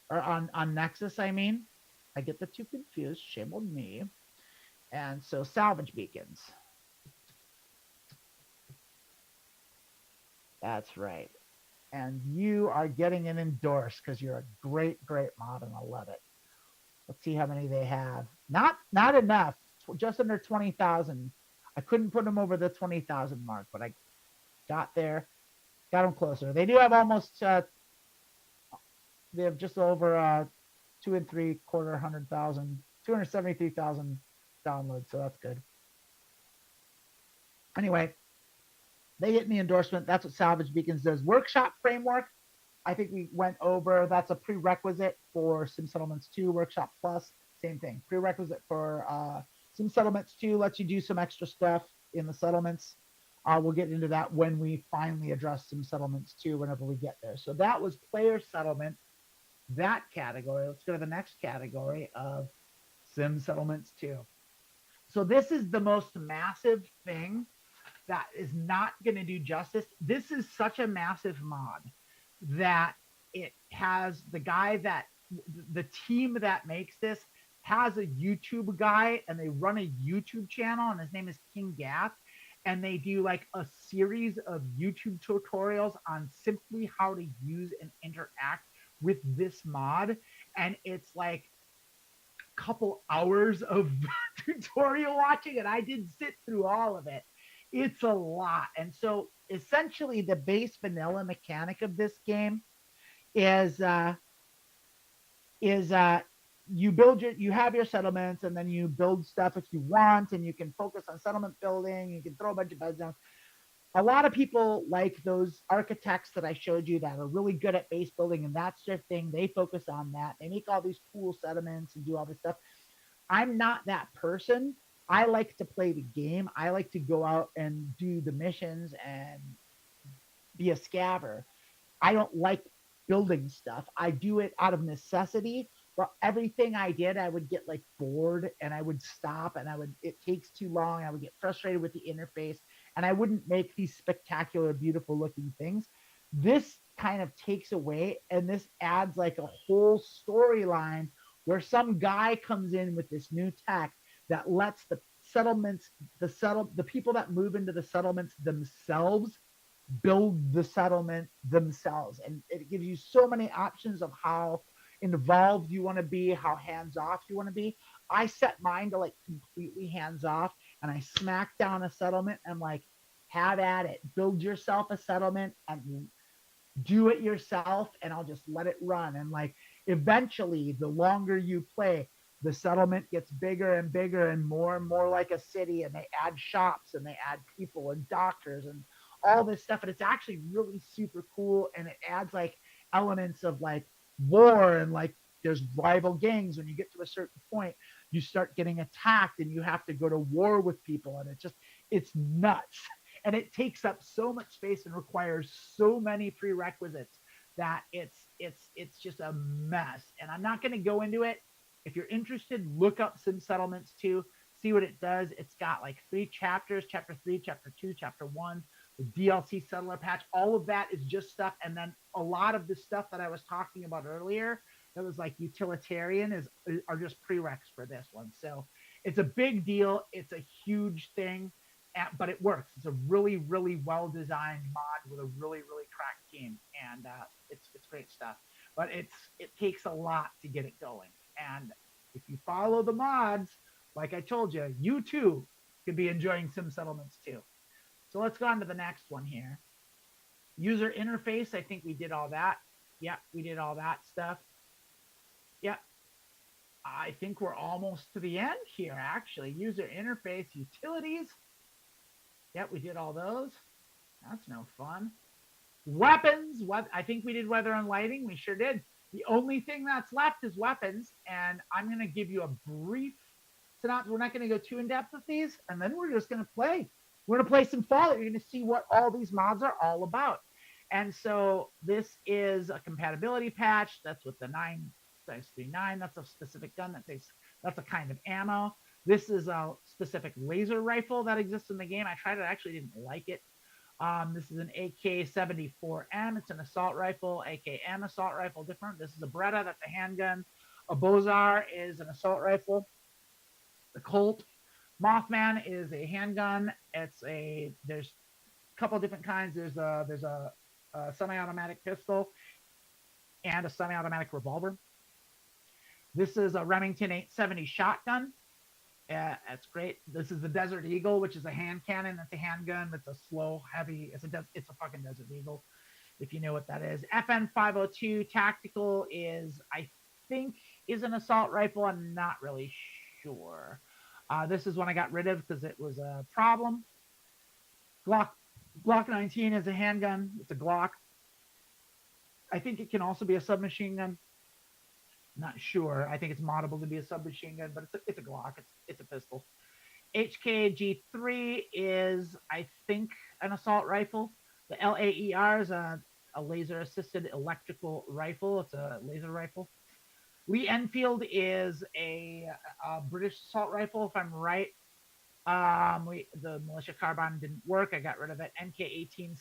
Or on Nexus, I mean. I get the two confused. Shame on me. And so salvage beacons. That's right. And you are getting an endorsed because you're a great mod, and I love it. Let's see how many they have. Not enough. Just under 20,000. I couldn't put them over the 20,000 mark, but I got there. Got them closer. They do have almost. They have just over 273,000 downloads. So that's good. Anyway, they get me endorsement. That's what Salvage Beacons does. Workshop framework, I think we went over. That's a prerequisite for Sim Settlements 2. Workshop Plus, same thing. Prerequisite for Sim Settlements 2 lets you do some extra stuff in the settlements. We'll get into that when we finally address some settlements too, whenever we get there. So that was player settlement, that category. Let's go to the next category of sim settlements too. So this is the most massive thing that is not going to do justice. This is such a massive mod that it has the team that makes this has a YouTube guy, and they run a YouTube channel, and his name is King Gath. And they do like a series of YouTube tutorials on simply how to use and interact with this mod. And it's like a couple hours of tutorial watching, and I did sit through all of it. It's a lot. And so essentially the base vanilla mechanic of this game is is you have your settlements, and then you build stuff if you want, and you can focus on settlement building, you can throw a bunch of beds down. A lot of people like those architects that I showed you that are really good at base building, and that's their thing. They focus on that. They make all these cool settlements and do all this stuff. I'm not that person. I like to play the game. I like to go out and do the missions and be a scabber. I don't like building stuff. I do it out of necessity. But everything I did, I would get like bored, and I would stop, and it takes too long. I would get frustrated with the interface, and I wouldn't make these spectacular, beautiful looking things. This kind of takes away, and this adds like a whole storyline where some guy comes in with this new tech that lets the settlements, the people that move into the settlements themselves build the settlement themselves. And it gives you so many options of how involved you want to be, how hands off you want to be. I set mine to like completely hands off, and I smack down a settlement and like, have at it. Build yourself a settlement and do it yourself, and I'll just let it run. And like, eventually, the longer you play, the settlement gets bigger and more like a city, and they add shops, and they add people and doctors and all this stuff. And it's actually really super cool, and it adds like elements of like war, and like there's rival gangs. When you get to a certain point, you start getting attacked, and you have to go to war with people, and it's nuts. And it takes up so much space and requires so many prerequisites that it's just a mess. And I'm not going to go into it. If you're interested, look up Sim Settlements 2, see what it does. It's got like 3 chapters: chapter 3, chapter 2, chapter 1, the DLC settler patch. All of that is just stuff. And then a lot of the stuff that I was talking about earlier that was like utilitarian are just prereqs for this one. So it's a big deal. It's a huge thing, but it works. It's a really, really well designed mod with a really, really cracked team, and it's great stuff. But it takes a lot to get it going. And if you follow the mods, like I told you, you too could be enjoying Sim Settlements too. So let's go on to the next one here. User interface. I think we did all that. Yeah, we did all that stuff. Yeah. I think we're almost to the end here, actually. User interface, utilities. Yep, we did all those. That's no fun. Weapons. I think we did weather and lighting. We sure did. The only thing that's left is weapons, and I'm going to give you a brief synopsis. We're not going to go too in depth with these, and then we're just going to play. We're going to play some Fallout. You're going to see what all these mods are all about. And so this is a compatibility patch. That's with the 9.39. That's a specific gun. That's a kind of ammo. This is a specific laser rifle that exists in the game. I tried it. I actually didn't like it. This is an AK-74M. It's an assault rifle. AKM assault rifle, different. This is a Beretta. That's a handgun. A Bozar is an assault rifle. The Colt Mothman is a handgun. There's a couple different kinds. There's a semi-automatic pistol and a semi-automatic revolver. This is a Remington 870 shotgun. That's great. This is the Desert Eagle, which is a hand cannon. That's a handgun. That's a slow, heavy. It's a fucking Desert Eagle, if you know what that is. FN 502 tactical I think is an assault rifle. I'm not really sure. This is one I got rid of because it was a problem. Glock 19 is a handgun. It's a Glock. I think it can also be a submachine gun. Not sure. I think it's moddable to be a submachine gun, but it's a Glock. It's a pistol. HKG3 is, I think, an assault rifle. The LAER is a laser assisted electrical rifle. It's a laser rifle. Lee Enfield is a British assault rifle, if I'm right. The militia carbine didn't work. I got rid of it. MK18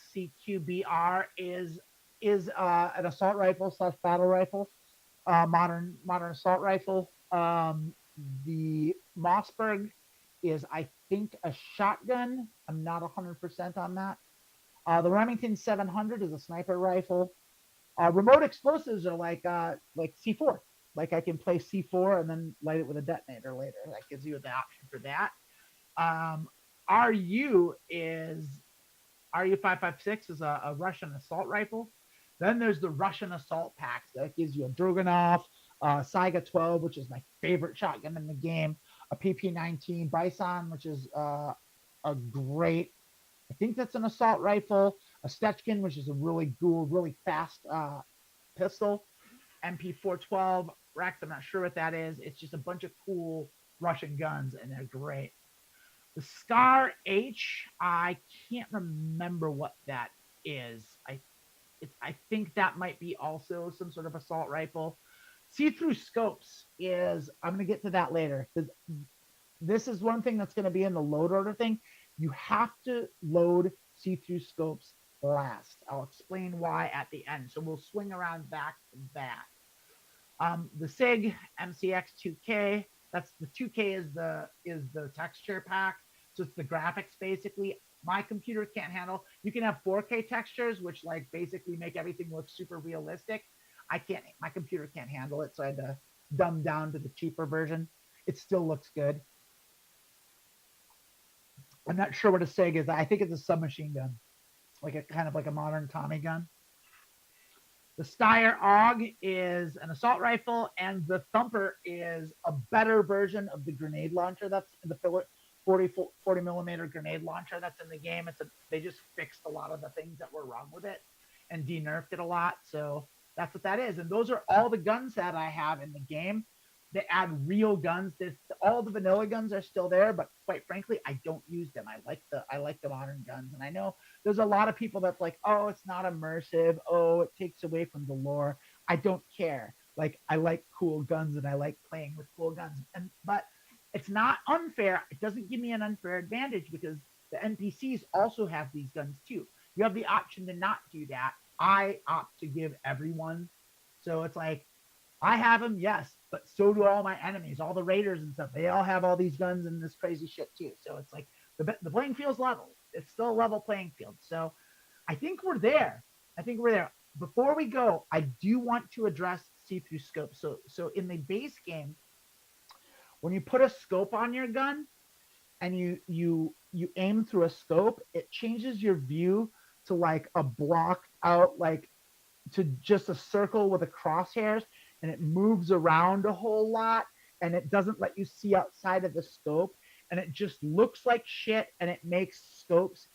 CQBR is an assault rifle slash battle rifle, modern assault rifle. The Mossberg is, I think, a shotgun. I'm not 100% on that. The Remington 700 is a sniper rifle. Remote explosives are like C4. Like I can play C4 and then light it with a detonator later. That gives you the option for that. RU is RU-556 is a Russian assault rifle. Then there's the Russian assault packs that gives you a Dragunov, Saiga 12, which is my favorite shotgun in the game, a PP19 Bison, which is a great, I think that's an assault rifle, a Stechkin, which is a really cool, really fast pistol, MP412 Rex. I'm not sure what that is. It's just a bunch of cool Russian guns, and they're great. The Scar H, I can't remember what that is. I think that might be also some sort of assault rifle. See-through scopes is, I'm going to get to that later. This is one thing that's going to be in the load order thing. You have to load see-through scopes last. I'll explain why at the end. So we'll swing around back to that. The SIG MCX2K, that's the 2K is the texture pack. So it's the graphics basically. My computer can't handle. You can have 4K textures, which like basically make everything look super realistic. My computer can't handle it, so I had to dumb down to the cheaper version. It still looks good. I'm not sure what a SIG is. I think it's a submachine gun, like a kind of like a modern Tommy gun. The Steyr AUG is an assault rifle, and the Thumper is a better version of the grenade launcher that's in the 40 millimeter grenade launcher that's in the game. They just fixed a lot of the things that were wrong with it and de-nerfed it a lot. So that's what that is. And those are all the guns that I have in the game. They add real guns. All the vanilla guns are still there, but quite frankly, I don't use them. I like the modern guns. And I know there's a lot of people that's like, oh, it's not immersive. Oh, it takes away from the lore. I don't care. Like, I like cool guns and I like playing with cool guns. But it's not unfair. It doesn't give me an unfair advantage because the NPCs also have these guns too. You have the option to not do that. I opt to give everyone. So it's like, I have them, yes, but so do all my enemies, all the raiders and stuff. They all have all these guns and this crazy shit too. So it's like the playing field's level. It's still a level playing field. So I think we're there. Before we go, I do want to address see-through scope. So in the base game, when you put a scope on your gun and you aim through a scope, it changes your view to like a blocked out, like to just a circle with a crosshairs, and it moves around a whole lot, and it doesn't let you see outside of the scope, and it just looks like shit, and it makes scopes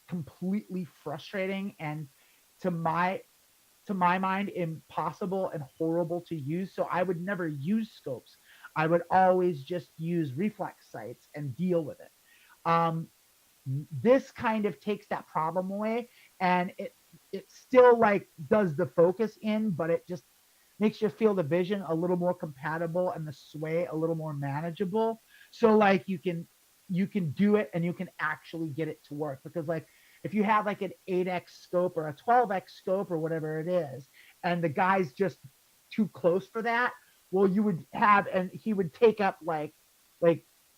completely frustrating and to my mind impossible and horrible to use. So I would never use scopes. I would always just use reflex sights and deal with it. This kind of takes that problem away, and it still like does the focus in, but it just makes your field of vision a little more compatible and the sway a little more manageable. So like you can do it and you can actually get it to work. Because like if you have like an 8x scope or a 12x scope or whatever it is, and the guy's just too close for that, well, you would have, and he would take up like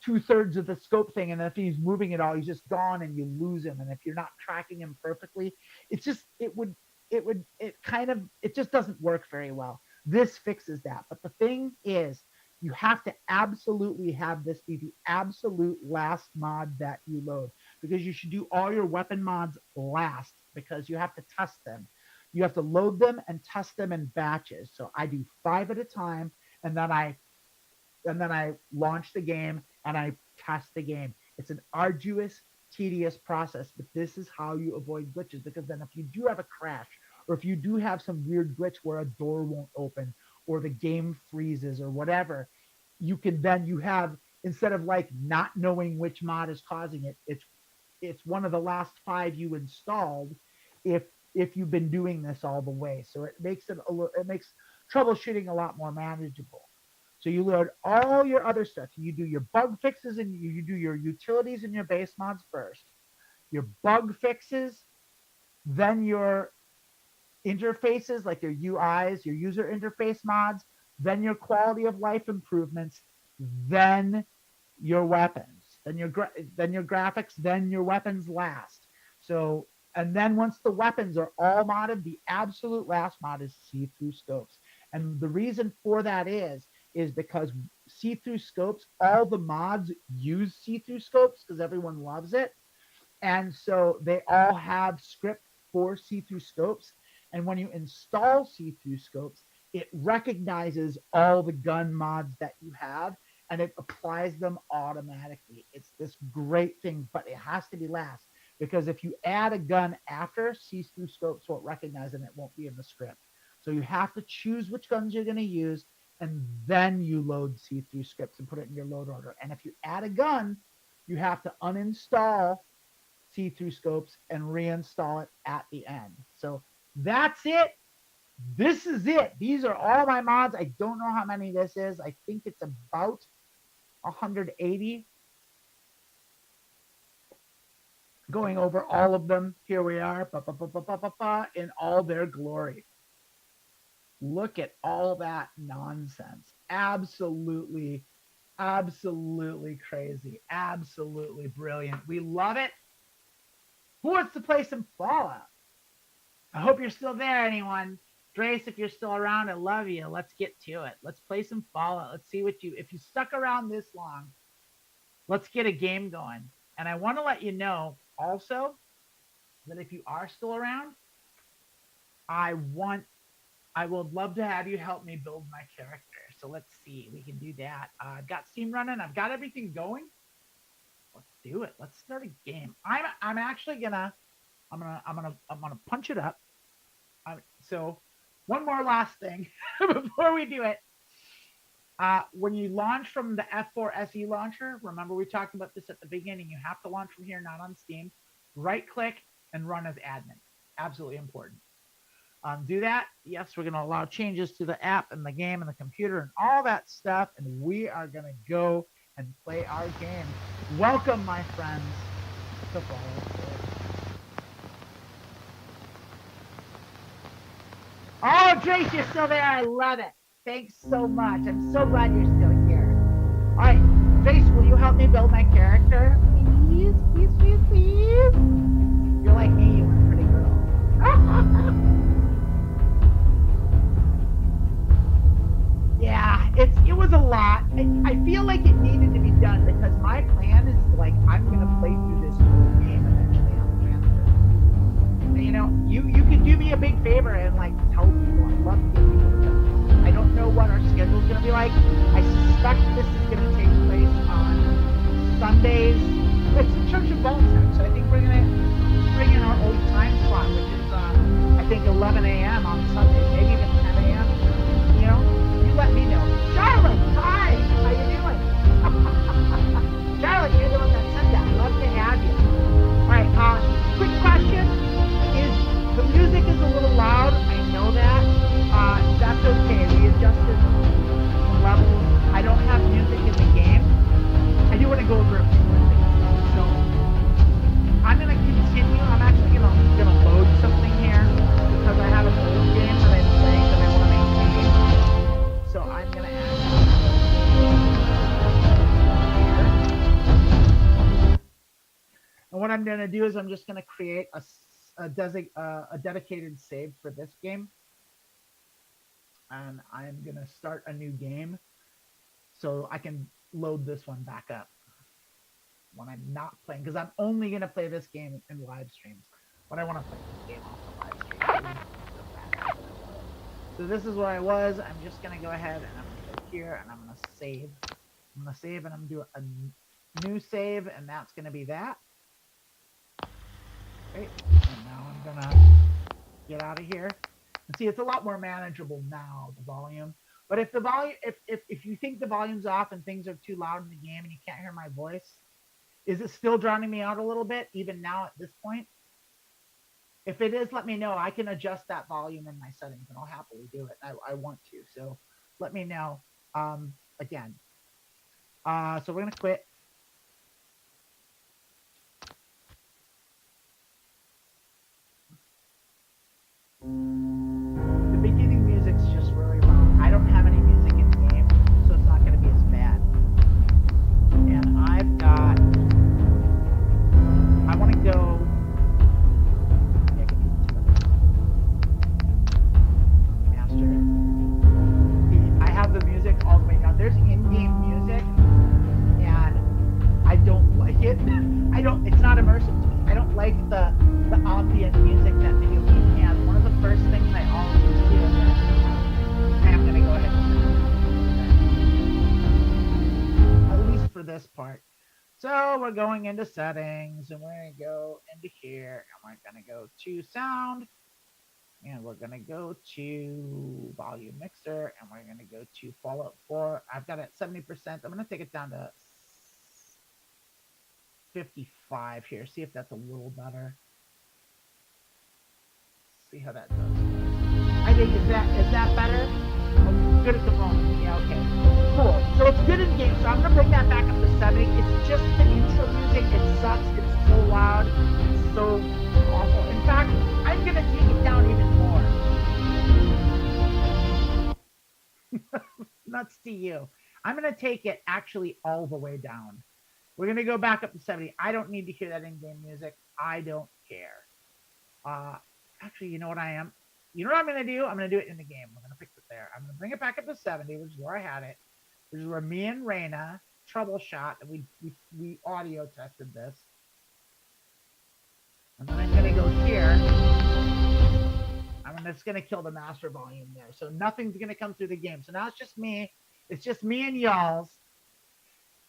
2/3 of the scope thing, and if he's moving it all, he's just gone, and you lose him. And if you're not tracking him perfectly, it just doesn't work very well. This fixes that. But the thing is, you have to absolutely have this be the absolute last mod that you load, because you should do all your weapon mods last, because you have to test them. You have to load them and test them in batches. So I do 5 at a time, and then I launch the game and I test the game. It's an arduous, tedious process, but this is how you avoid glitches, because then if you do have a crash, or if you do have some weird glitch where a door won't open or the game freezes or whatever, you have instead of like not knowing which mod is causing it, it's one of the last 5 you installed if you've been doing this all the way. So it makes it makes troubleshooting a lot more manageable. So you load all your other stuff. You do your bug fixes and you do your utilities and your base mods first. Your bug fixes, then your interfaces like your UIs, your user interface mods, then your quality of life improvements, then your weapons, then your graphics, then your weapons last. So, and then once the weapons are all modded, the absolute last mod is see-through scopes. And the reason for that is because see-through scopes, all the mods use see-through scopes because everyone loves it. And so they all have script for see-through scopes. And when you install see-through scopes, it recognizes all the gun mods that you have and it applies them automatically. It's this great thing, but it has to be last, because if you add a gun after, see-through scopes won't recognize it and it won't be in the script. So you have to choose which guns you're going to use, and then you load see-through scripts and put it in your load order. And if you add a gun, you have to uninstall see-through scopes and reinstall it at the end. So that's it. This is it. These are all my mods. I don't know how many this is. I think it's about 180. Going over all of them. Here we are. In all their glory. Look at all that nonsense. Absolutely, absolutely crazy. Absolutely brilliant. We love it. Who wants to play some Fallout? I hope you're still there, anyone. Grace, if you're still around, I love you. Let's get to it. Let's play some Fallout. Let's see if you stuck around this long, let's get a game going. And I want to let you know also that if you are still around, I would love to have you help me build my character. So let's see. We can do that. I've got Steam running. I've got everything going. Let's do it. Let's start a game. I'm actually gonna punch it up. So one more last thing before we do it. When you launch from the F4 SE launcher, remember we talked about this at the beginning. You have to launch from here, not on Steam. Right click and run as admin. Absolutely important. Do that. Yes, we're going to allow changes to the app and the game and the computer and all that stuff. And we are going to go and play our game. Welcome, my friends, to Fallout 4. Oh, Trace, you're still there. I love it. Thanks so much. I'm so glad you're still here. All right, Trace, will you help me build my character? Please, please, please, please. You're like me. You want a pretty girl. Yeah, it was a lot. I feel like it needed to be done because my plan is like I'm gonna play through this whole game eventually on Transverse. You know, you can do me a big favor and like tell people. I'd love to get people to come. I don't know what our schedule's gonna be like. I suspect this is gonna take place on Sundays. It's the Church of Vault-Tec, so I think we're gonna bring in our old time slot, which is I think 11 a.m. on Sundays, maybe even 10 a.m. You know. Let me know. Charlotte, hi. How you doing? Charlotte, you're the one that said that. I'd love to have you. All right. Quick question: is the music is a little loud? I know that. That's okay. We adjusted the level. I don't have music in the game. I do want to go over a few more things. So I'm gonna continue. I'm actually gonna load something here because I have an old game that I'm playing that I want to maintain. So I'm going to add here. And what I'm going to do is I'm just going to create a dedicated save for this game. And I'm going to start a new game so I can load this one back up when I'm not playing. Because I'm only going to play this game in live streams. But I want to play this game off the live stream. So this is where I was. I'm just going to go ahead and I'm going to go here and I'm going to save. I'm going to save and I'm going to do a new save, and that's going to be that. Okay. And now I'm going to get out of here. And see, it's a lot more manageable now, the volume. But if the volume, if you think the volume's off and things are too loud in the game and you can't hear my voice, is it still drowning me out a little bit even now at this point? If it is, let me know. I can adjust that volume in my settings, and I'll happily do it. I want to, so let me know. Again, so we're gonna quit. The beginning music's just really loud. I don't have any music in the game, so it's not going to be as bad. And I've got. I want to go. Master. I have the music all the way down. There's in-game music, and I don't like it. I don't. It's not immersive to me. I don't like the ambient music that video game has. One of the first things I always do is I'm going to go ahead and at least for this part. So we're going into settings, and we're going to go into here, and we're going to go to sound, and we're going to go to volume mixer, and we're going to go to Fallout 4. I've got it at 70%. I'm going to take it down to 55 here. See if that's a little better. See how that does. I think is that better? Oh, good at the moment. Yeah, okay. Cool. So it's good in game. So I'm gonna bring that back up to 70. It's just the intro music. It sucks. It's so loud. It's so awful. In fact, I'm gonna take it down even more. Nuts to you. I'm gonna take it actually all the way down. We're gonna go back up to 70. I don't need to hear that in-game music. I don't care. Actually, you know what I am? You know what I'm going to do? I'm going to do it in the game. We're going to fix it there. I'm going to bring it back up to 70, which is where I had it. Which is where me and Rayna troubleshot, and we audio tested this. And then I'm going to go here. I'm just going to kill the master volume there. So nothing's going to come through the game. So now it's just me. It's just me and y'all's.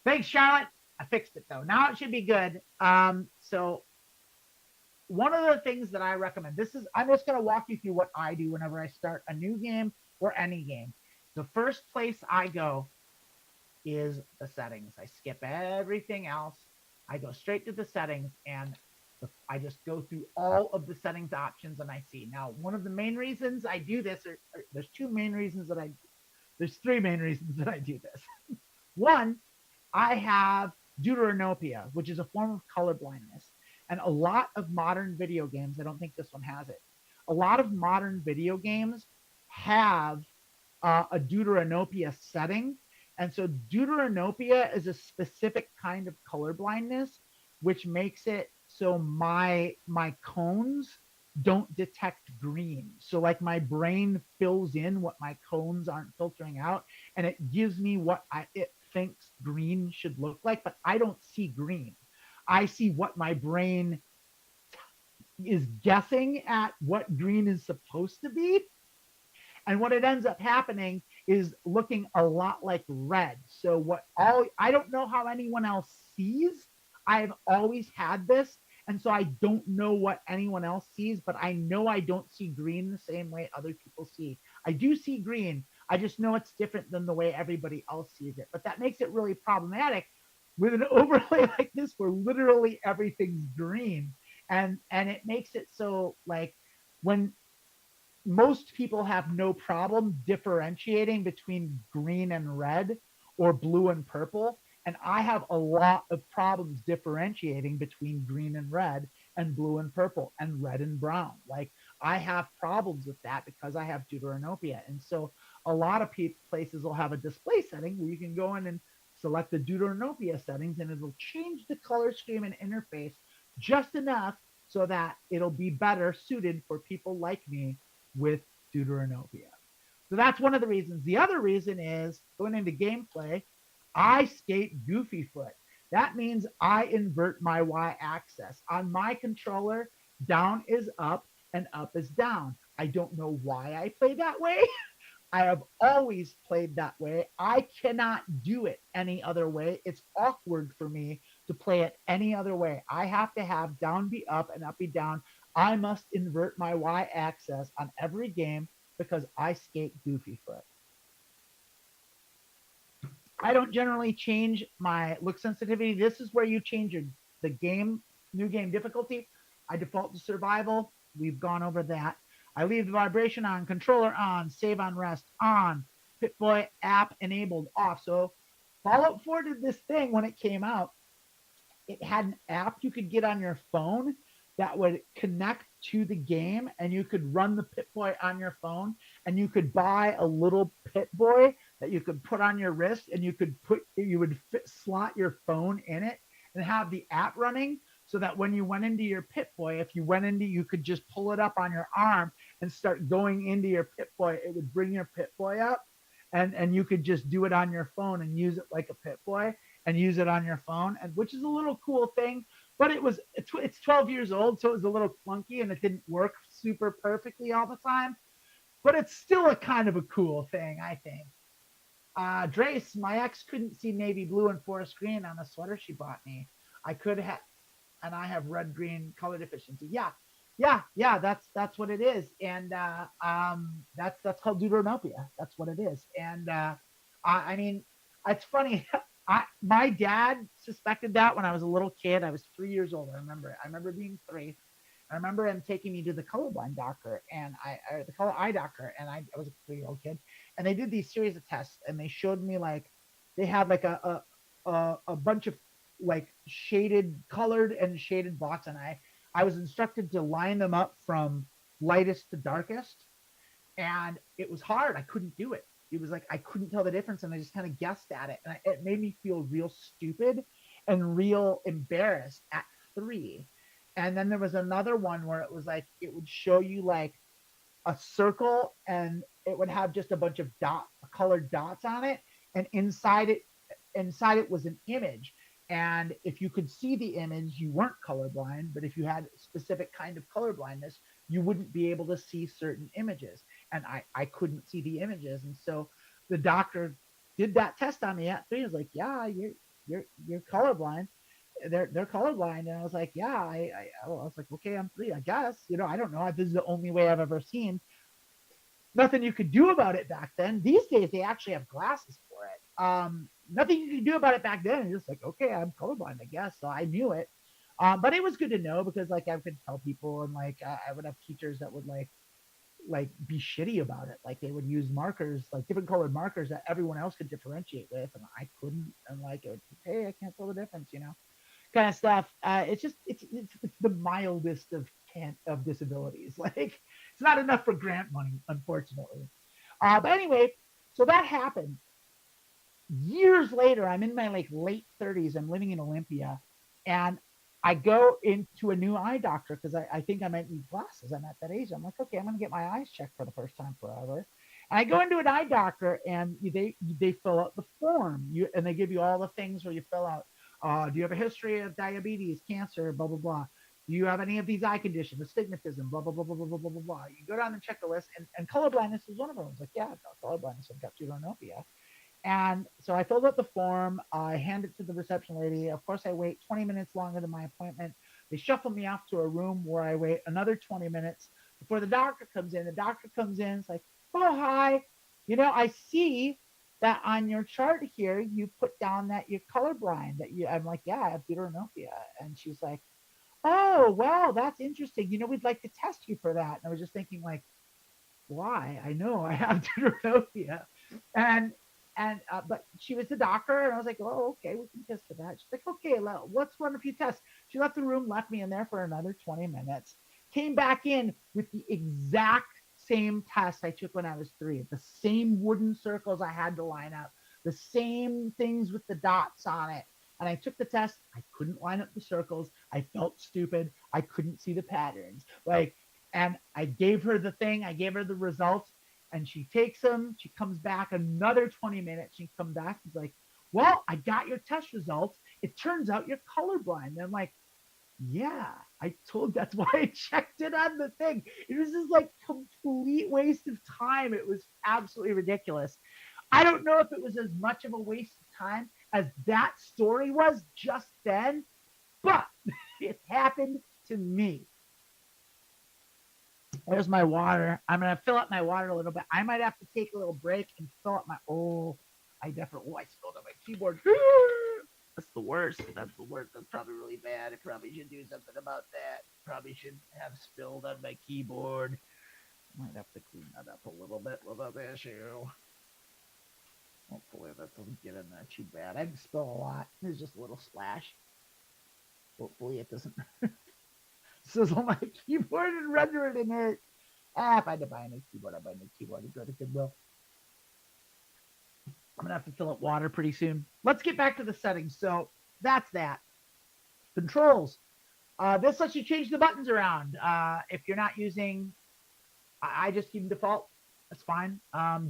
Thanks, Charlotte. I fixed it, though. Now it should be good. So one of the things that I recommend, I'm just going to walk you through what I do whenever I start a new game or any game. The first place I go is the settings. I skip everything else. I go straight to the settings, and I just go through all of the settings options, and I see. Now, one of the main reasons I do this, there's three main reasons that I do this. One, I have deuteranopia, which is a form of color blindness. And a lot of modern video games, I don't think this one has it. A lot of modern video games have a deuteranopia setting. And so deuteranopia is a specific kind of color blindness, which makes it so my cones don't detect green. So like my brain fills in what my cones aren't filtering out, and it gives me what it thinks green should look like, but I don't see green. I see what my brain is guessing at what green is supposed to be. And what it ends up happening is looking a lot like red. So I don't know how anyone else sees. I've always had this. And so I don't know what anyone else sees, but I know I don't see green the same way other people see. I do see green. I just know it's different than the way everybody else sees it. But that makes it really problematic with an overlay like this where literally everything's green. And it makes it so like when most people have no problem differentiating between green and red or blue and purple. And I have a lot of problems differentiating between green and red and blue and purple and red and brown. Like I have problems with that because I have deuteranopia. And so a lot of places will have a display setting where you can go in and select the deuteranopia settings, and it'll change the color scheme and interface just enough so that it'll be better suited for people like me with deuteranopia. So that's one of the reasons. The other reason is going into gameplay, I skate goofy foot. That means I invert my y-axis. On my controller, down is up and up is down. I don't know why I play that way. I have always played that way. I cannot do it any other way. It's awkward for me to play it any other way. I have to have down be up and up be down. I must invert my y-axis on every game because I skate goofy foot. I don't generally change my look sensitivity. This is where you change the new game difficulty. I default to survival. We've gone over that. I leave the vibration on, controller on, save on rest on, Pip-Boy app enabled off. So Fallout 4 did this thing when it came out. It had an app you could get on your phone that would connect to the game, and you could run the Pip-Boy on your phone, and you could buy a little Pip-Boy that you could put on your wrist, and you would slot your phone in it and have the app running, so that when you went into your Pip-Boy, if you went into, you could just pull it up on your arm and start going into your Pip-Boy. It would bring your Pip-Boy up, and you could just do it on your phone and use it like a Pip-Boy and use it on your phone, and which is a little cool thing. But it's 12 years old, so it was a little clunky and it didn't work super perfectly all the time. But it's still a kind of a cool thing, I think. Drace, my ex couldn't see navy blue and forest green on a sweater she bought me. I could have, and I have red green color deficiency. Yeah. That's what it is, and that's called deuteranopia. That's what it is, and I mean, it's funny. My dad suspected that when I was a little kid. I was 3 years old. I remember it. I remember being 3. I remember him taking me to the colorblind doctor or the color eye doctor, and I was a 3-year-old kid, and they did these series of tests, and they showed me like they had like a bunch of like colored and shaded blocks, and I was instructed to line them up from lightest to darkest, and it was hard. I couldn't do it. It was like I couldn't tell the difference, and I just kind of guessed at it, and it made me feel real stupid and real embarrassed at 3. And then there was another one where it was like it would show you like a circle, and it would have just a bunch of colored dots on it, and inside it was an image. And if you could see the image, you weren't colorblind, but if you had a specific kind of colorblindness, you wouldn't be able to see certain images. And I couldn't see the images. And so the doctor did that test on me at 3. He was like, yeah, you're colorblind. They're colorblind. And I was like, yeah, I was like, okay, I'm 3, I guess. I don't know. This is the only way I've ever seen. Nothing you could do about it back then. These days, they actually have glasses for it. Nothing you could do about it back then. It's just like, okay, I'm colorblind, I guess. So I knew it. But it was good to know, because like I could tell people, and like I would have teachers that would like be shitty about it. Like they would use markers, like different colored markers that everyone else could differentiate with, and I couldn't. And like, hey, I can't tell the difference, kind of stuff. It's the mildest of disabilities. Like it's not enough for grant money, unfortunately. But anyway, so that happened. Years later, I'm in my like late 30s. I'm living in Olympia, and I go into a new eye doctor because I think I might need glasses. I'm at that age. I'm like, okay, I'm going to get my eyes checked for the first time forever. And I go into an eye doctor, and they fill out the form. And they give you all the things where you fill out. Do you have a history of diabetes, cancer, blah, blah, blah? Do you have any of these eye conditions, astigmatism, blah, blah, blah, blah, blah, blah, blah, blah. You go down and check the list, and colorblindness is one of them. It's like, yeah, I've got colorblindness. I've got deuteranopia. And so I filled out the form. I hand it to the reception lady. Of course, I wait 20 minutes longer than my appointment. They shuffle me off to a room where I wait another 20 minutes before the doctor comes in. The doctor comes in. It's like, oh, hi. I see that on your chart here, you put down that you're colorblind. I'm like, yeah, I have deuteranopia. And she's like, oh, well, that's interesting. We'd like to test you for that. And I was just thinking, like, why? I know I have deuteranopia. But she was the doctor, and I was like, oh, okay, we can test for that. She's like, okay, let's run a few tests. She left the room, left me in there for another 20 minutes, came back in with the exact same test I took when I was 3, the same wooden circles I had to line up, the same things with the dots on it. And I took the test. I couldn't line up the circles. I felt stupid. I couldn't see the patterns. And I gave her the thing. I gave her the results. And she takes them. She comes back another 20 minutes. She comes back. She's like, well, I got your test results. It turns out you're colorblind. And I'm like, yeah, that's why I checked it on the thing. It was just like complete waste of time. It was absolutely ridiculous. I don't know if it was as much of a waste of time as that story was just then, but it happened to me. There's my water. I'm going to fill up my water a little bit. I might have to take a little break and fill up my, I definitely, I spilled on my keyboard. That's the worst. That's the worst. That's probably really bad. I probably should do something about that. Probably should have spilled on my keyboard. Might have to clean that up a little bit with that issue. Hopefully that doesn't get in there too bad. I didn't spill a lot. There's just a little splash. Hopefully it doesn't sizzle my keyboard and render it in it. If I had to buy a new keyboard, I'd buy a new keyboard and go to Goodwill. I'm gonna have to fill up water pretty soon. Let's get back to the settings. So that's that. Controls. This lets you change the buttons around. If you're not using, I just keep default. That's fine.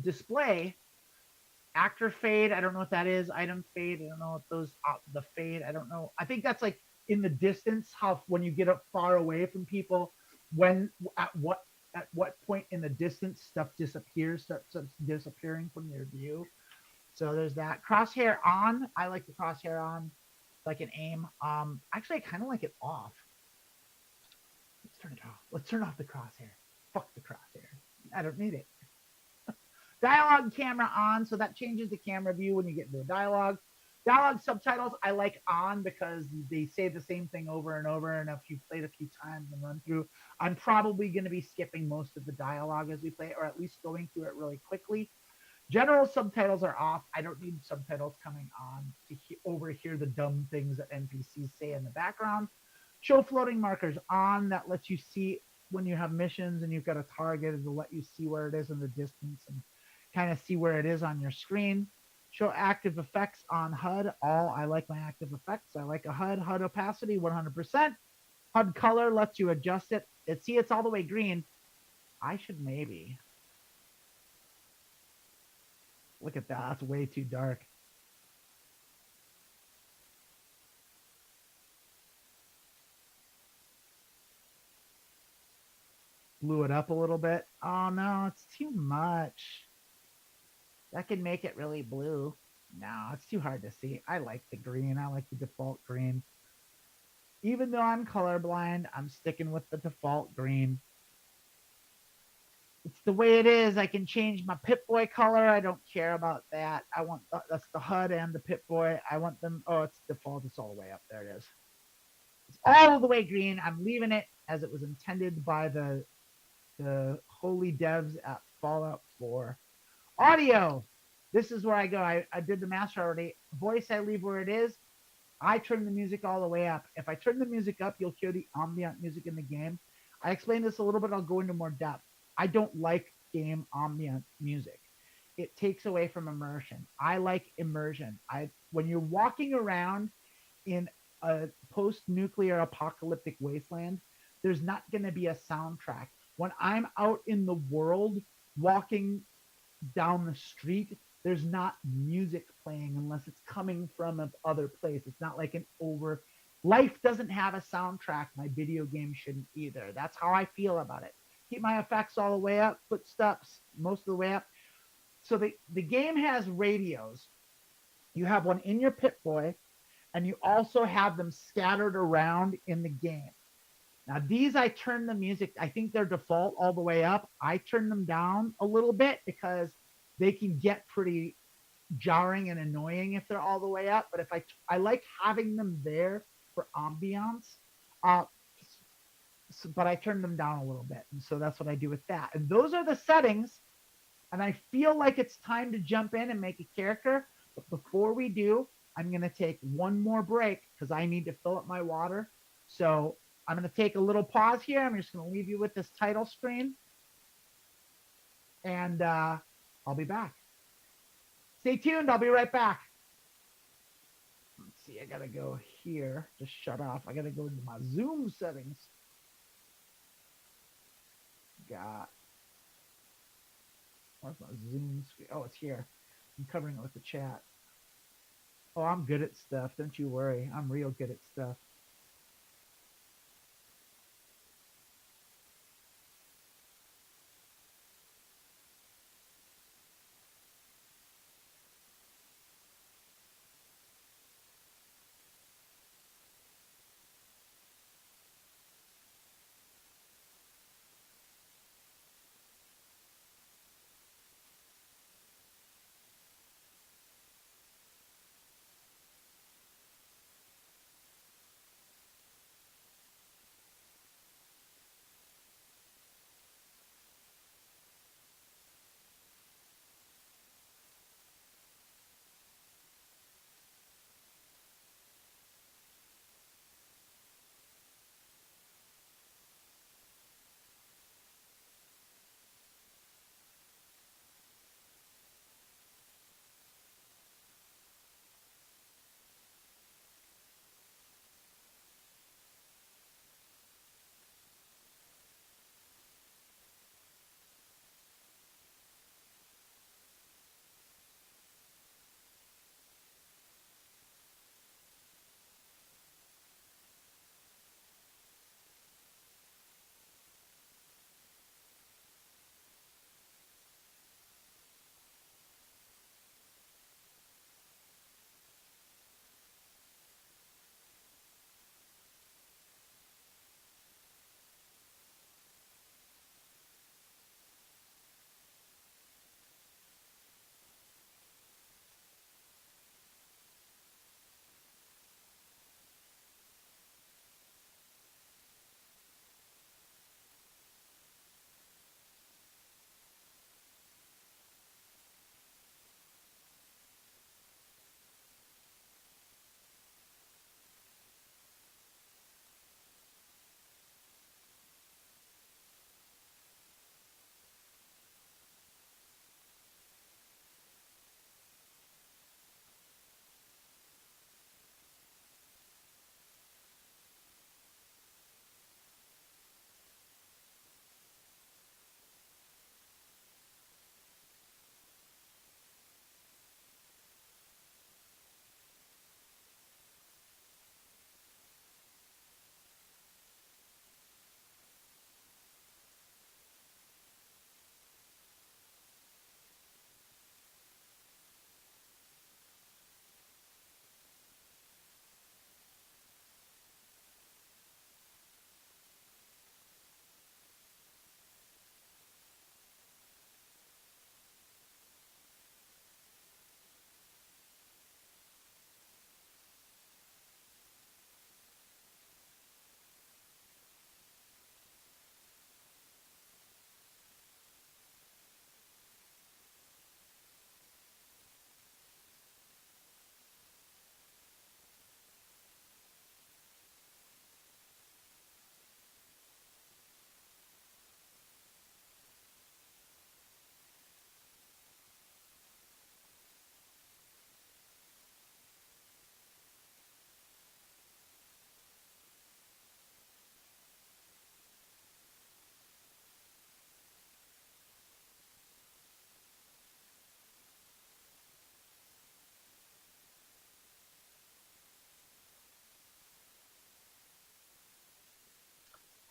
Display. Actor fade. I don't know what that is. Item fade. I don't know what those. The fade. I don't know. I think that's like in the distance. How when you get up far away from people, when at what point in the distance stuff disappears, starts disappearing from your view. So there's that. Crosshair on. I like the crosshair on. So I can aim. Actually, I kind of like it off. Let's turn it off. Let's turn off the crosshair. Fuck the crosshair. I don't need it. Dialogue camera on. So that changes the camera view when you get into a dialogue. Dialogue subtitles I like on because they say the same thing over and over. And if you played a few times and run through, I'm probably going to be skipping most of the dialogue as we play it, or at least going through it really quickly. General subtitles are off. I don't need subtitles coming on to overhear the dumb things that NPCs say in the background. Show floating markers on. That lets you see when you have missions and you've got a target. It'll let you see where it is in the distance and kind of see where it is on your screen. Show active effects on HUD. All. I like my active effects. I like a HUD opacity 100%. HUD color lets you adjust it. See, it's all the way green. I should maybe. Look at that. That's way too dark. Blew it up a little bit. Oh, no, it's too much. That can make it really blue. No, it's too hard to see. I like the green. I like the default green. Even though I'm colorblind, I'm sticking with the default green. It's the way it is. I can change my Pip-Boy color. I don't care about that. I want that's the HUD and the Pip-Boy. I want them. Oh, it's default. It's all the way up. There it is. It's all the way green. I'm leaving it as it was intended by the holy devs at Fallout 4. Audio. This is where I go. I did the master already. Voice, I leave where it is. I turn the music all the way up. If I turn the music up, you'll hear the ambient music in the game. I explained this a little bit. I'll go into more depth. I don't like game ambient music. It takes away from immersion. I like immersion. When you're walking around in a post-nuclear apocalyptic wasteland, there's not going to be a soundtrack. When I'm out in the world walking down the street, there's not music playing unless it's coming from another place. It's not like life doesn't have a soundtrack. My video game shouldn't either. That's how I feel about it. Keep my effects all the way up, footsteps most of the way up. So the game has radios. You have one in your Pip-Boy, and you also have them scattered around in the game. Now, these I turn the music, I think they're default all the way up. I turn them down a little bit because they can get pretty jarring and annoying if they're all the way up. But if I like having them there for ambiance, but I turn them down a little bit. And so that's what I do with that. And those are the settings. And I feel like it's time to jump in and make a character. But before we do, I'm going to take one more break because I need to fill up my water. So I'm going to take a little pause here. I'm just going to leave you with this title screen. And I'll be back. Stay tuned. I'll be right back. Let's see. I got to go here. Just shut off. I got to go into my Zoom settings. Where's my Zoom screen? Oh, it's here. I'm covering it with the chat. Oh, I'm good at stuff. Don't you worry. I'm real good at stuff.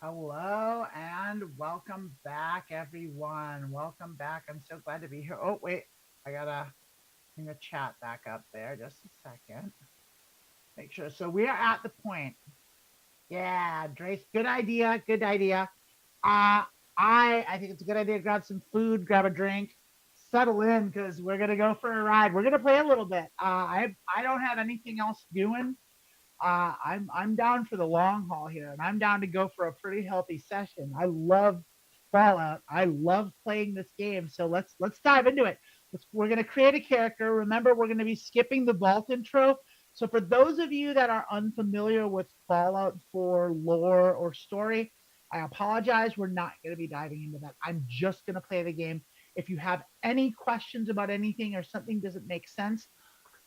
Hello and welcome back, everyone. Welcome back. I'm so glad to be here. Oh, wait. I gotta bring the chat back up there. Just a second. Make sure. So we are at the point. Yeah, Drace, good idea. Good idea. I think it's a good idea to grab some food, grab a drink, settle in because we're gonna go for a ride. We're gonna play a little bit. I don't have anything else doing. I'm down for the long haul here, and I'm down to go for a pretty healthy session. I love Fallout. I love playing this game. So let's dive into it. We're gonna create a character. Remember, we're gonna be skipping the vault intro. So for those of you that are unfamiliar with Fallout 4 lore or story, I apologize. We're not gonna be diving into that. I'm just gonna play the game. If you have any questions about anything or something doesn't make sense,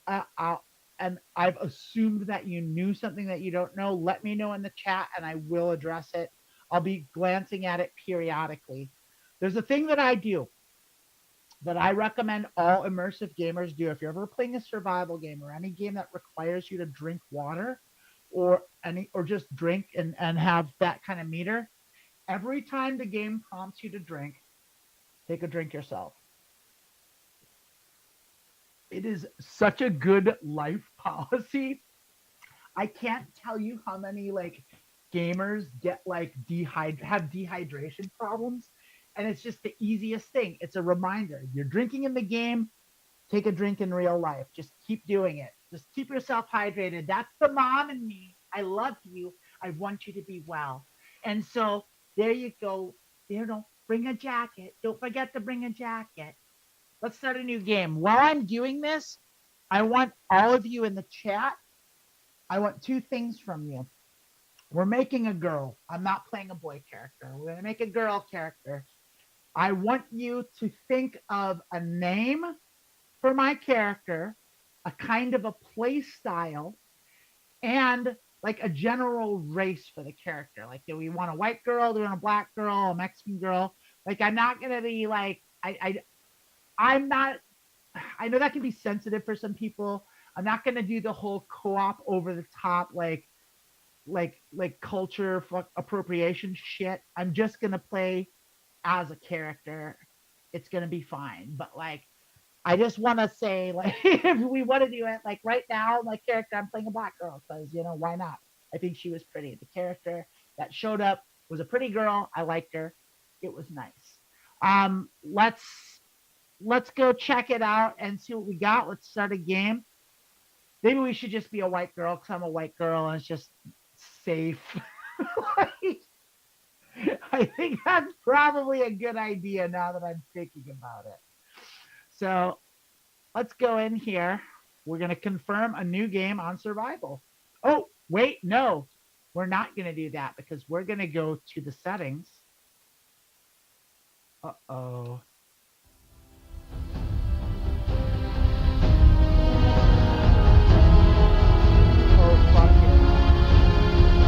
I'll and I've assumed that you knew something that you don't know, let me know in the chat and I will address it. I'll be glancing at it periodically. There's a thing that I do that I recommend all immersive gamers do. If you're ever playing a survival game or any game that requires you to drink water or just drink and have that kind of meter, every time the game prompts you to drink, take a drink yourself. It is such a good life policy. I can't tell you how many like gamers get like have dehydration problems, and it's just the easiest thing. It's a reminder. You're drinking in the game, take a drink in real life. Just keep doing it. Just keep yourself hydrated. That's the mom in me. I love you. I want you to be well. And so there you go. Bring a jacket. Don't forget to bring a jacket. Let's start a new game. While I'm doing this, I want all of you in the chat. I want two things from you. We're making a girl. I'm not playing a boy character. We're going to make a girl character. I want you to think of a name for my character, a kind of a play style, and like a general race for the character. Like, do we want a white girl? Do we want a black girl? A Mexican girl? Like, I'm not going to be like, I'm not, I know that can be sensitive for some people. I'm not going to do the whole co-op over the top, like culture appropriation shit. I'm just going to play as a character. It's going to be fine. But like, I just want to say, like, if we want to do it, like right now, my character, I'm playing a black girl because, why not? I think she was pretty. The character that showed up was a pretty girl. I liked her. It was nice. Let's go check it out and see what we got. Let's start a game. Maybe we should just be a white girl because I'm a white girl and it's just safe. I think that's probably a good idea now that I'm thinking about it. So let's go in here. We're going to confirm a new game on survival. Oh, wait, no. We're not going to do that because we're going to go to the settings. Uh-oh.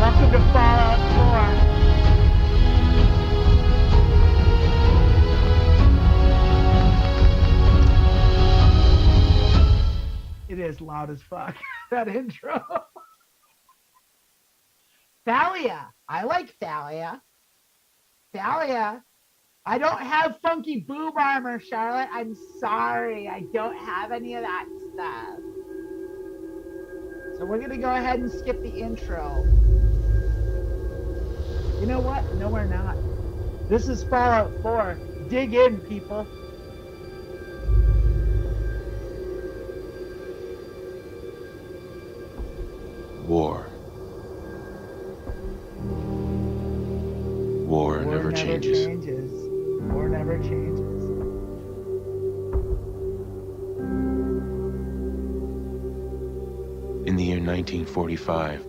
Welcome to Fallout 4. It is loud as fuck, that intro. Thalia. I like Thalia. Thalia. I don't have funky boob armor, Charlotte. I'm sorry. I don't have any of that stuff. So we're going to go ahead and skip the intro. You know what? No, we're not. This is Fallout 4. Dig in, people. War. War never changes. War never changes. In the year 1945,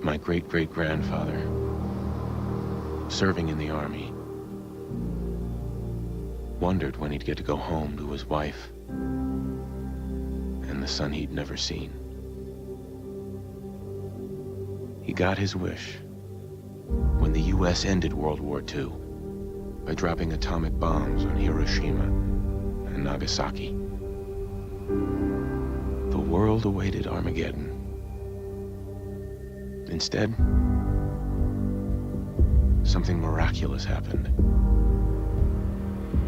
my great-great-grandfather, serving in the army, wondered when he'd get to go home to his wife and the son he'd never seen. He got his wish when the U.S. ended World War II by dropping atomic bombs on Hiroshima and Nagasaki. The world awaited Armageddon. Instead, something miraculous happened.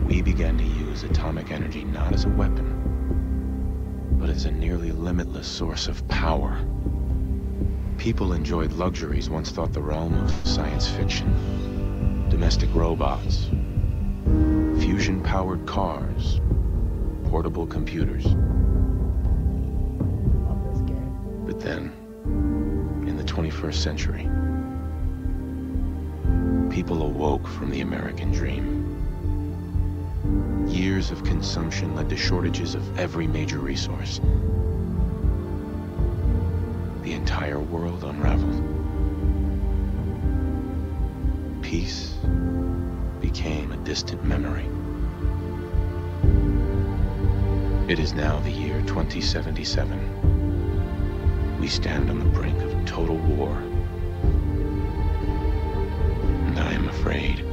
We began to use atomic energy not as a weapon, but as a nearly limitless source of power. People enjoyed luxuries once thought the realm of science fiction. Domestic robots, fusion-powered cars, portable computers. Love this game. But then, in the 21st century, people awoke from the American dream. Years of consumption led to shortages of every major resource. The entire world unraveled. Peace became a distant memory. It is now the year 2077. We stand on the brink of total war. And I am afraid.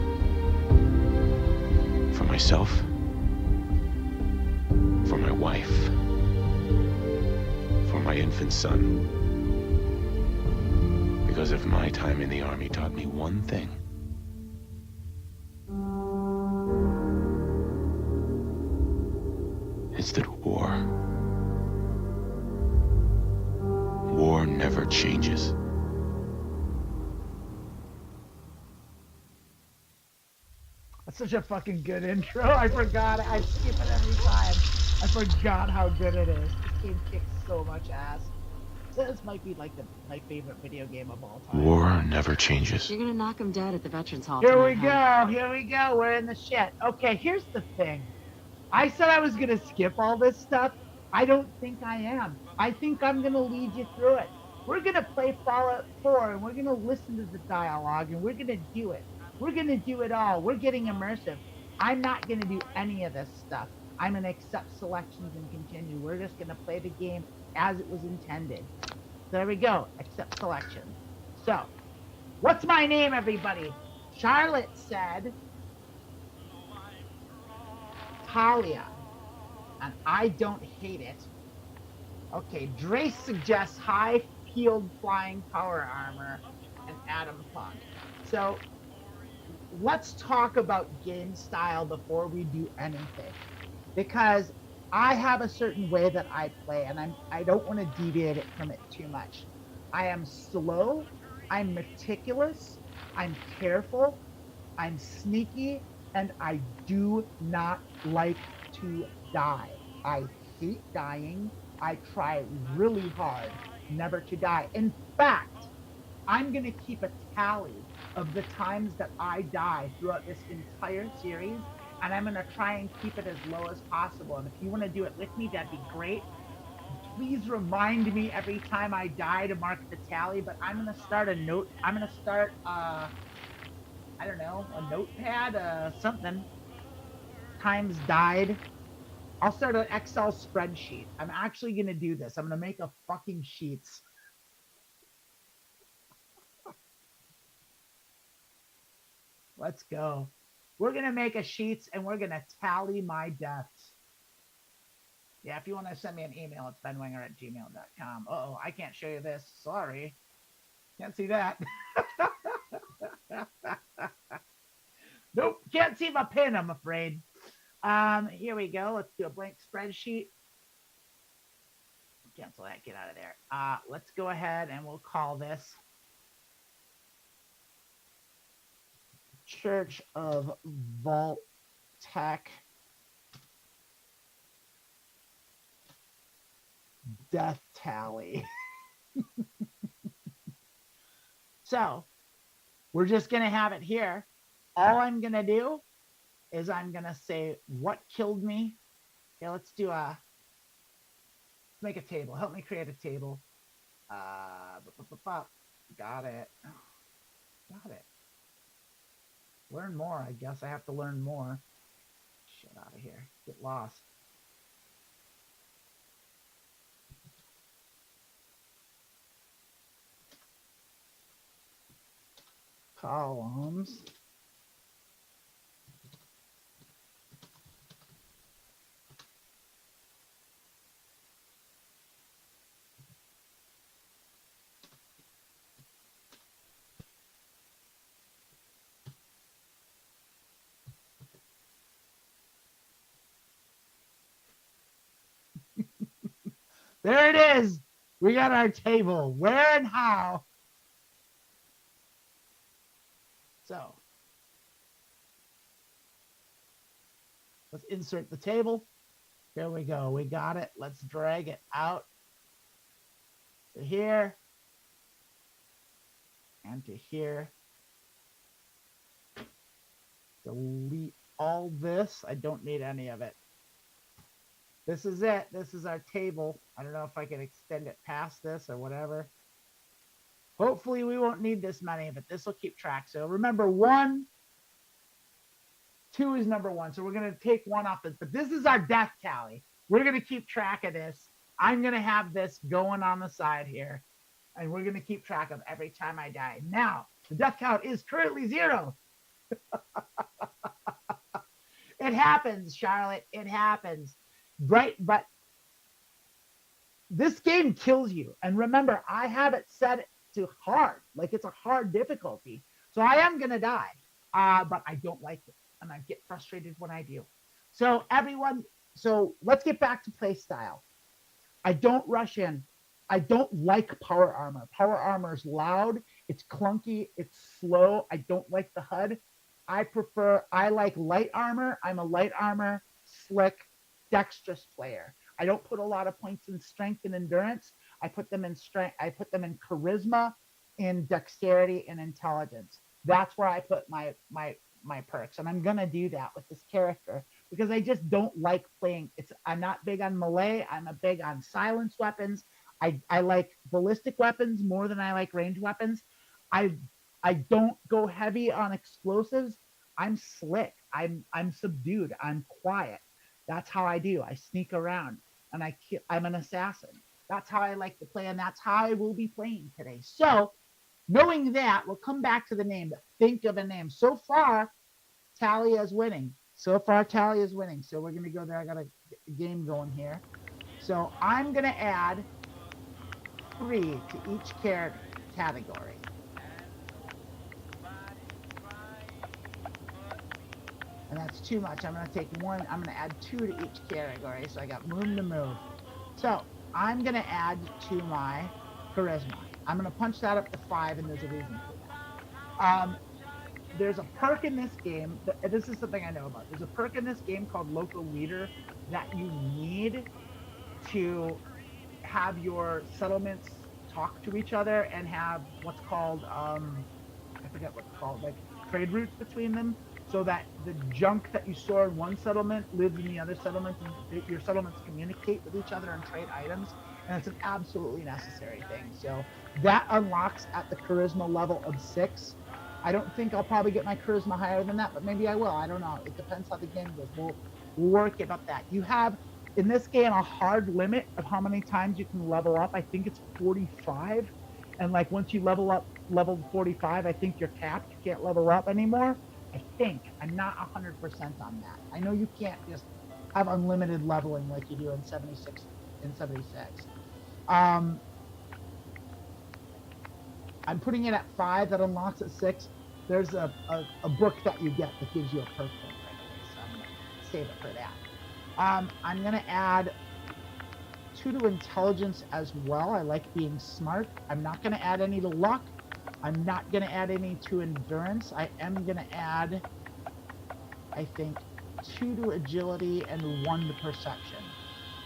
For myself, for my wife, for my infant son. Because if my time in the army taught me one thing, it's that war never changes. That's such a fucking good intro. I forgot. I skip it every time. I forgot how good it is. This game kicks so much ass. This might be like my favorite video game of all time. War never changes. You're gonna knock him dead at the Veterans Hall. Here we tonight, huh? go. Here we go. We're in the shit. Okay, here's the thing. I said I was going to skip all this stuff. I don't think I am. I think I'm going to lead you through it. We're going to play Fallout 4, and we're going to listen to the dialogue, and we're going to do it. We're going to do it all. We're getting immersive. I'm not going to do any of this stuff. I'm going to accept selections and continue. We're just going to play the game as it was intended. There we go. Accept selection. So, what's my name, everybody? Charlotte said Talia, and I don't hate it. Okay, Drace suggests high-field flying power armor and Adam Punk. So let's talk about game style before we do anything, because I have a certain way that I play, and I don't want to deviate from it too much. I am slow, I'm meticulous, I'm careful, I'm sneaky, and I do not like to die. I hate dying. I try really hard never to die. In fact, I'm going to keep a tally of the times that I die throughout this entire series, and I'm going to try and keep it as low as possible. And if you want to do it with me, that'd be great. Please remind me every time I die to mark the tally, but I'm going to start a note. I'm going to start, I don't know, a notepad, something. Times died. I'll start an Excel spreadsheet. I'm actually going to do this. I'm going to make a fucking sheets. Let's go. We're going to make a sheets, and we're going to tally my deaths. Yeah, if you want to send me an email, it's benwinger@gmail.com. Uh-oh, I can't show you this. Sorry. Can't see that. Nope, can't see my pin, I'm afraid. Here we go. Let's do a blank spreadsheet. Cancel that, get out of there. Let's go ahead and we'll call this Church of Vault-Tec Death Tally. So, we're just going to have it here. All I'm going to do is I'm going to say what killed me. Okay, let's make a table. Help me create a table. Got it. Got it. Learn more. I guess I have to learn more. Shit out of here. Get lost. Columns. There it is. We got our table. Where and how? So let's insert the table. Here we go. We got it. Let's drag it out to here and to here. Delete all this. I don't need any of it. This is it. This is our table. I don't know if I can extend it past this or whatever. Hopefully we won't need this many, but this will keep track. So remember, 1, 2 is number 1. So we're going to take 1 off this, but this is our death tally. We're going to keep track of this. I'm going to have this going on the side here, and we're going to keep track of every time I die. Now, the death count is currently 0. It happens, Charlotte. It happens. Right, but this game kills you. And remember, I have it set to hard. Like, it's a hard difficulty. So I am going to die. But I don't like it. And I get frustrated when I do. So everyone, so let's get back to play style. I don't rush in. I don't like power armor. Power armor is loud. It's clunky. It's slow. I don't like the HUD. I like light armor. I'm a light armor, slick, dexterous player. I don't put a lot of points in strength and endurance. I put them in strength. I put them in charisma, in dexterity, and intelligence. That's where I put my perks, and I'm gonna do that with this character because I just don't like playing. I'm not big on melee. I'm a big on silence weapons. I like ballistic weapons more than I like ranged weapons. I don't go heavy on explosives. I'm slick. I'm subdued. I'm quiet. That's how I do. I sneak around and I'm an assassin. That's how I like to play, and that's how I will be playing today. So, knowing that, we'll come back to the name. Think of a name. So far, Talia is winning. So we're going to go there. I got a game going here. So I'm going to add 3 to each category. And that's too much. I'm going to take 1. I'm going to add 2 to each category. So I got room to move. So I'm going to add to my charisma. I'm going to punch that up to 5, and there's a reason for that. There's a perk in this game. This is something I know about. There's a perk in this game called Local Leader that you need to have your settlements talk to each other and have what's called, I forget what it's called, like trade routes between them, so that the junk that you store in one settlement lives in the other settlement, and your settlements communicate with each other and trade items. And it's an absolutely necessary thing. So that unlocks at the charisma level of 6. I don't think I'll probably get my charisma higher than that, but maybe I will. I don't know. It depends how the game goes. We'll work about that. You have, in this game, a hard limit of how many times you can level up. I think it's 45. And like once you level 45, I think you're capped. You can't level up anymore. I think. I'm not 100% on that. I know you can't just have unlimited leveling like you do in 76. I'm putting it at 5. That unlocks at 6. There's a book that you get that gives you a perk point right away, so I'm going to save it for that. I'm going to add 2 to intelligence as well. I like being smart. I'm not going to add any to luck. I'm not going to add any to endurance. I am going to add, I think, 2 to agility and 1 to perception.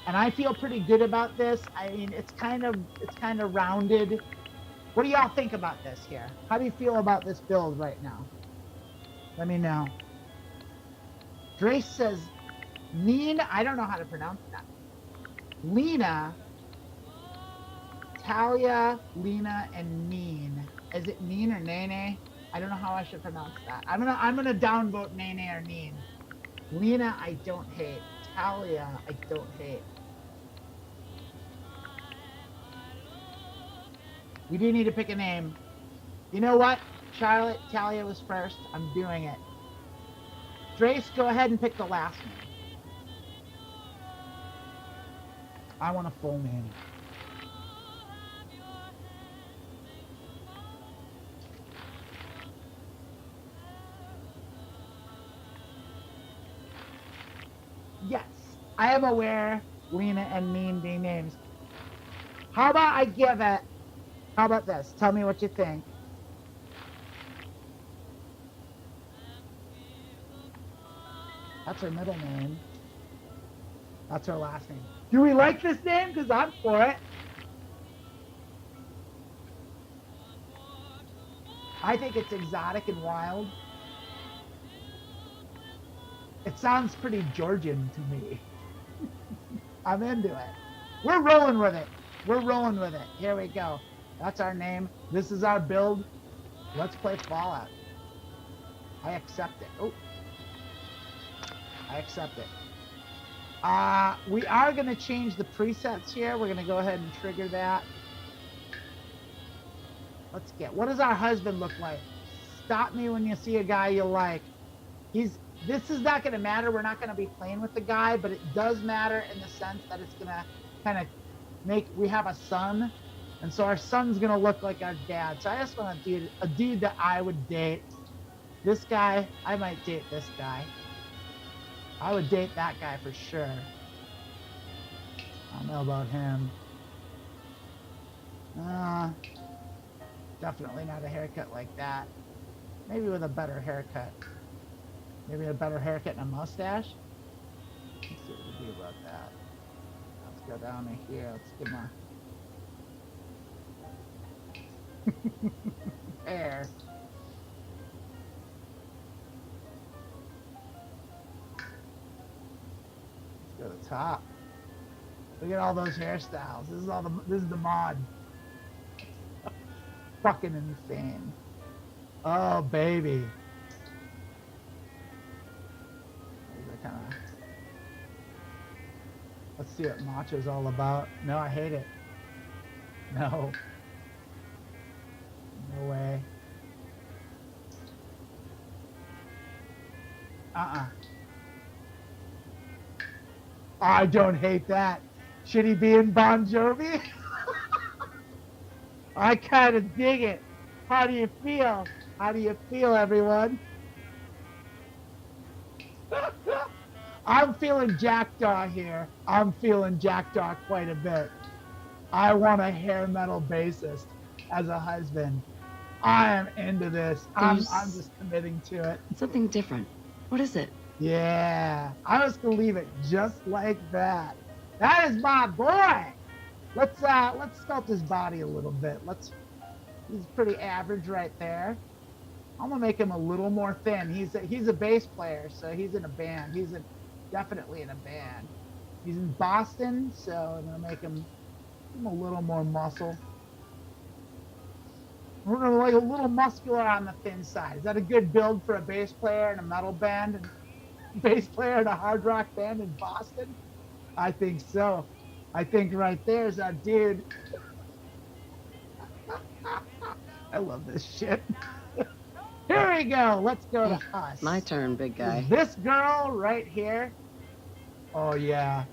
And I feel pretty good about this. I mean, it's kind of rounded. What do y'all think about this here? How do you feel about this build right now? Let me know. Drace says, Neen, I don't know how to pronounce that. Lena, Talia, Lena, and Neen. Is it Neen or Nene? I don't know how I should pronounce that. I'm gonna downvote Nene or Neen. Lena, I don't hate. Talia, I don't hate. We do need to pick a name. You know what? Charlotte, Talia was first. I'm doing it. Drace, go ahead and pick the last name. I want a full name. Yes, I am aware Lena and Neen being names. How about I give it? How about this? Tell me what you think. That's her middle name. That's her last name. Do we like this name? Because I'm for it. I think it's exotic and wild. It sounds pretty Georgian to me. I'm into it. We're rolling with it. We're rolling with it. Here we go. That's our name. This is our build. Let's play Fallout. I accept it. Oh. I accept it. We are going to change the presets here. We're going to go ahead and trigger that. Let's get, what does our husband look like? Stop me when you see a guy you like. This is not going to matter. We're not going to be playing with the guy, but it does matter in the sense that it's going to kind of we have a son, and so our son's going to look like our dad. So I just want a dude that I would date. This guy, I might date this guy. I would date that guy for sure. I don't know about him. Definitely not a haircut like that. Maybe with a better haircut. Maybe a better haircut and a mustache. Let's see what we do about that. Let's go down to here. Let's give him a hair. Let's go to the top. Look at all those hairstyles. This is the mod. Fucking insane. Oh baby. Let's see what macho's all about. No, I hate it. No. No way. I don't hate that. Should he be in Bon Jovi? I kind of dig it. How do you feel? How do you feel, everyone? I'm feeling Jackdaw here. I'm feeling Jackdaw quite a bit. I want a hair metal bassist as a husband. I am into this. I'm just committing to it. Something different. What is it? Yeah, I was gonna leave it just like that. That is my boy. Let's sculpt his body a little bit. He's pretty average right there. I'm gonna make him a little more thin. He's a bass player, so he's in a band. He's definitely in a band. He's in Boston, so I'm gonna make him a little more muscle. We're gonna like a little muscular on the thin side. Is that a good build for a bass player in a metal band and bass player in a hard rock band in Boston? I think so. I think right there's our dude. I love this shit. Here we go. Let's go to us. My turn, big guy. This girl right here. Oh yeah.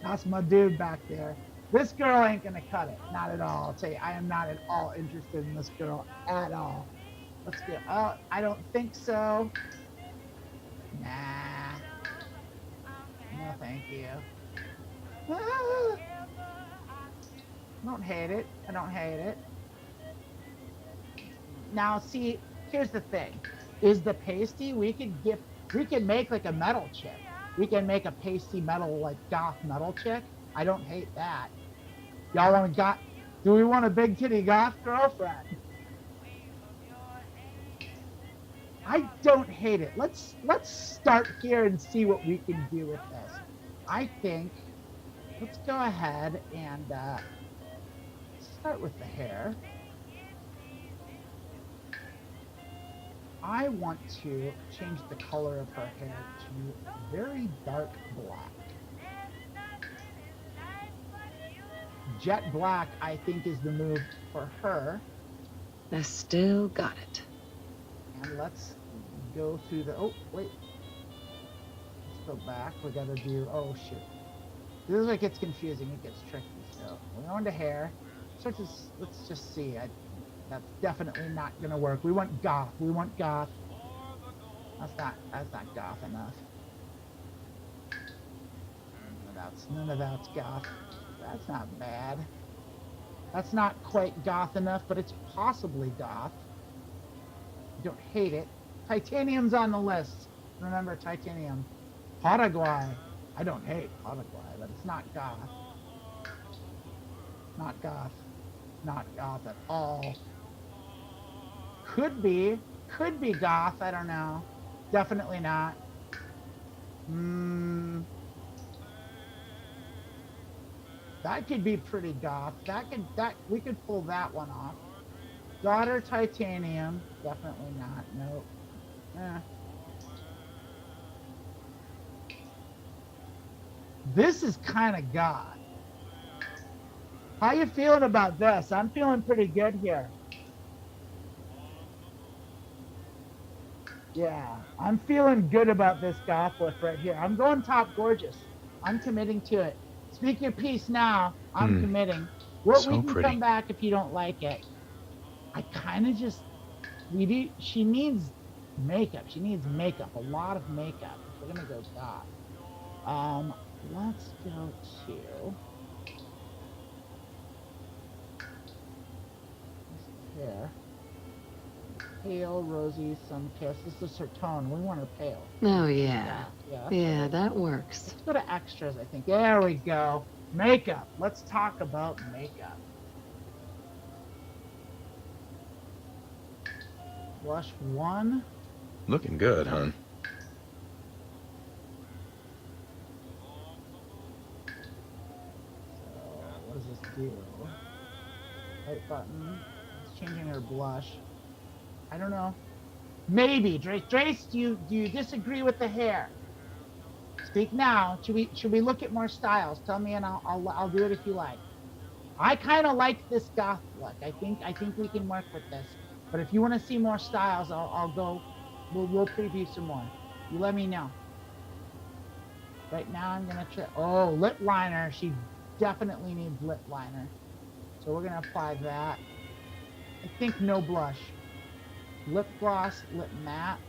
That's my dude back there. This girl ain't gonna cut it. Not at all. I'll tell you, I am not at all interested in this girl at all. Let's get, oh, I don't think so. Nah. No, thank you. Ah. I don't hate it. I don't hate it. Now, see, here's the thing. Is the pasty, we can make like a metal chick. We can make a pasty metal, like goth metal chick. I don't hate that. Y'all want do we want a big titty goth girlfriend? I don't hate it. Let's start here and see what we can do with this. I think, let's go ahead and start with the hair. I want to change the color of her hair to very dark black. Jet black, I think, is the move for her. I still got it. And let's go through the, oh, wait. Let's go back. We gotta do, oh, shit. This is where it gets confusing. It gets tricky. So we're going to hair. Let's just see. That's definitely not gonna work. We want goth. We want goth. That's not goth enough. None of that's goth. That's not bad. That's not quite goth enough, but it's possibly goth. Don't hate it. Titanium's on the list. Remember titanium. Paraguay. I don't hate Paraguay, but it's not goth. Not goth. Not goth at all. Could be goth. I don't know. Definitely not. That could be pretty goth. We could pull that one off. Daughter titanium. Definitely not. Nope. This is kind of goth. How you feeling about this? I'm feeling pretty good here. Yeah, I'm feeling good about this goth look right here. I'm going top gorgeous. I'm committing to it. Speak your piece now. I'm committing. We can pretty. come back if you don't like it. I kind of just, she needs makeup. She needs makeup, a lot of makeup. We're gonna go goth. Let's go to here. Pale, rosy, sun-kissed. This is her tone. We want her pale. Oh, yeah. Yeah. Yeah, that works. Let's go to extras, I think. There we go. Makeup. Let's talk about makeup. Blush 1. Looking good, hon. So, what does this do? Right button. It's changing her blush. I don't know. Maybe. Drace, do you disagree with the hair? Speak now. Should we look at more styles? Tell me and I'll do it if you like. I kind of like this goth look. I think we can work with this. But if you want to see more styles, I'll go. We'll preview some more. You let me know. Right now I'm gonna try. Oh, lip liner. She definitely needs lip liner. So we're gonna apply that. I think no blush. Lip gloss, lip matte.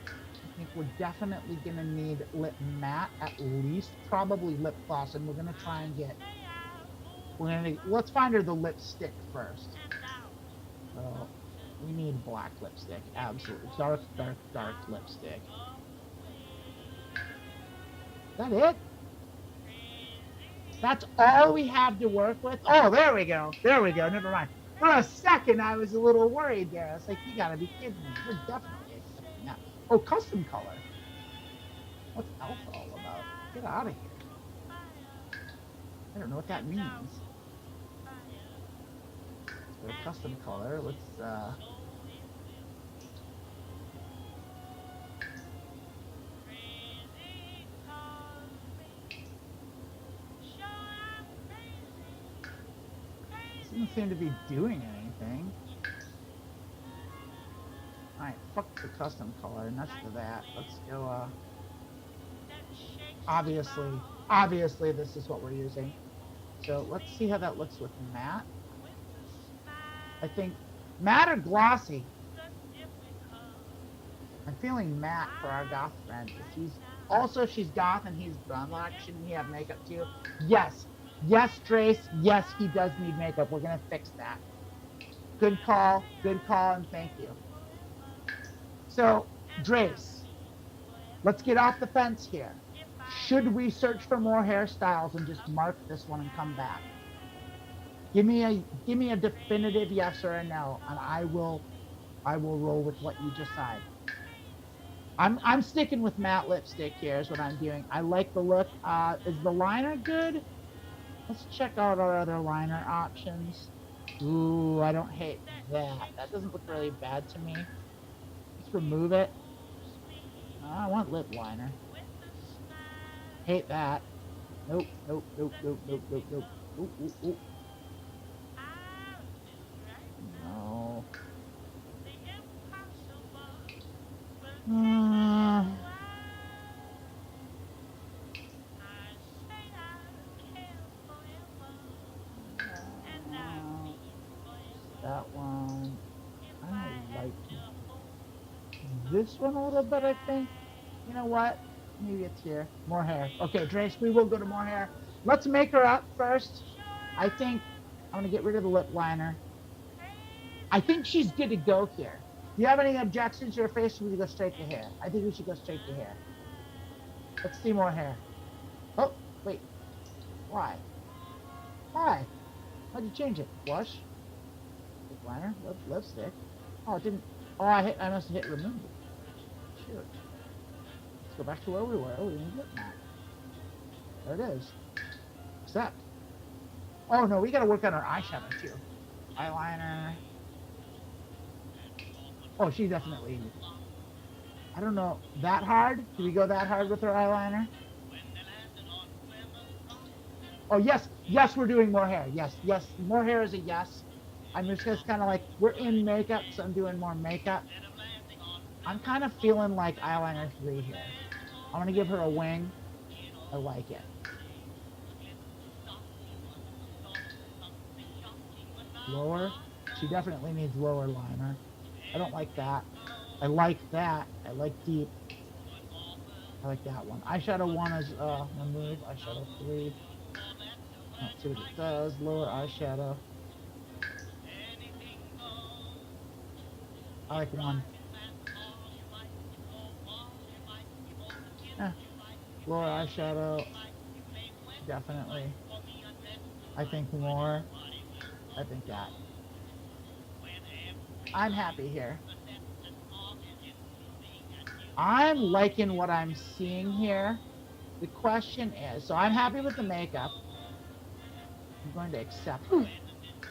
I think we're definitely gonna need lip matte at least, probably lip gloss, and we're gonna try and get. Let's find her the lipstick first. So we need black lipstick, absolutely. Dark lipstick. Is that it? That's all we have to work with? Oh, there we go. Never mind. For a second, I was a little worried there. I was like, you gotta be kidding me. We're definitely accepting that. Oh, custom color. What's alpha all about? Get out of here. I don't know what that means. So custom color, let's doesn't seem to be doing anything. Alright, fuck the custom color, nuts to that. Let's go, obviously this is what we're using. So let's see how that looks with matte. I think matte or glossy. I'm feeling matte for our goth friend. If she's goth and he's black, shouldn't he have makeup too? Yes, Trace. Yes, he does need makeup. We're gonna fix that. Good call, and thank you. So, Drace, let's get off the fence here. Should we search for more hairstyles and just mark this one and come back? Give me a definitive yes or a no, and I will roll with what you decide. I'm sticking with matte lipstick here is what I'm doing. I like the look. Is the liner good? Let's check out our other liner options. Ooh, I don't hate that. That doesn't look really bad to me. Let's remove it. I want lip liner. Hate that. Nope. Ooh. No. That one. I like this one a little bit, I think. You know what? Maybe it's here. More hair. Okay, Drace, we will go to more hair. Let's make her up first. I think I'm gonna get rid of the lip liner. I think she's good to go here. Do you have any objections to her face? Or should we go straight to hair? I think we should go straight to hair. Let's see more hair. Oh, wait. Why? Why? How'd you change it? Blush? Lip liner? Lipstick? Oh, it didn't. Oh, I must have hit remove. Shoot. Let's go back to where we were. Oh, we didn't get that. There it is. Accept. Oh, no, we gotta work on our eyeshadow, too. Eyeliner. Oh, she definitely. I don't know. That hard? Do we go that hard with her eyeliner? Oh, yes. Yes, we're doing more hair. Yes, yes. More hair is a yes. I'm just kind of like, we're in makeup, so I'm doing more makeup. I'm kind of feeling like eyeliner 3 here. I'm going to give her a wing. I like it. Lower. She definitely needs lower liner. I don't like that. I like that. I like deep. I like that one. Eyeshadow 1 is remove. Eyeshadow 3. Let's see what it does. Lower eyeshadow. I like 1. Lower eyeshadow. Definitely. I think more. I think that. I'm happy here. I'm liking what I'm seeing here. The question is, so I'm happy with the makeup. I'm going to accept it.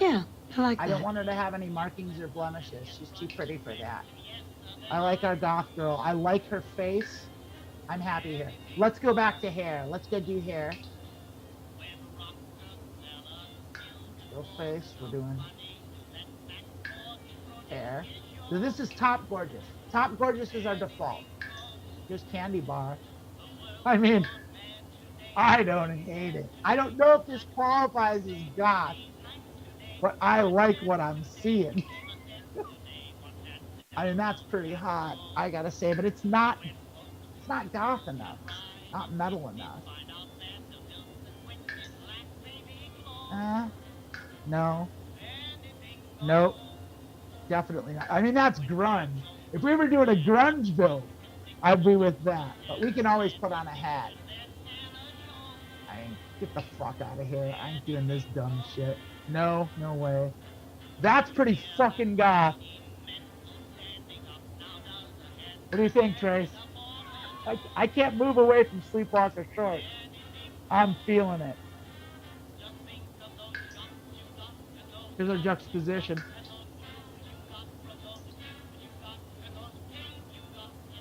Yeah, I like that. I don't want her to have any markings or blemishes. She's too pretty for that. I like our goth girl. I like her face. I'm happy here. Let's go back to hair. Let's go do hair. Girl face. We're doing hair. So this is Top Gorgeous. Top Gorgeous is our default. Here's Candy Bar. I mean, I don't hate it. I don't know if this qualifies as goth, but I like what I'm seeing. I mean, that's pretty hot, I gotta say, but it's not goth enough. Not metal enough. No. Nope. Definitely not. I mean, that's grunge. If we were doing a grunge build, I'd be with that. But we can always put on a hat. Get the fuck out of here. I ain't doing this dumb shit. No way. That's pretty fucking goth. What do you think, Trace? I can't move away from Sleepwalker Short. I'm feeling it. Here's our juxtaposition.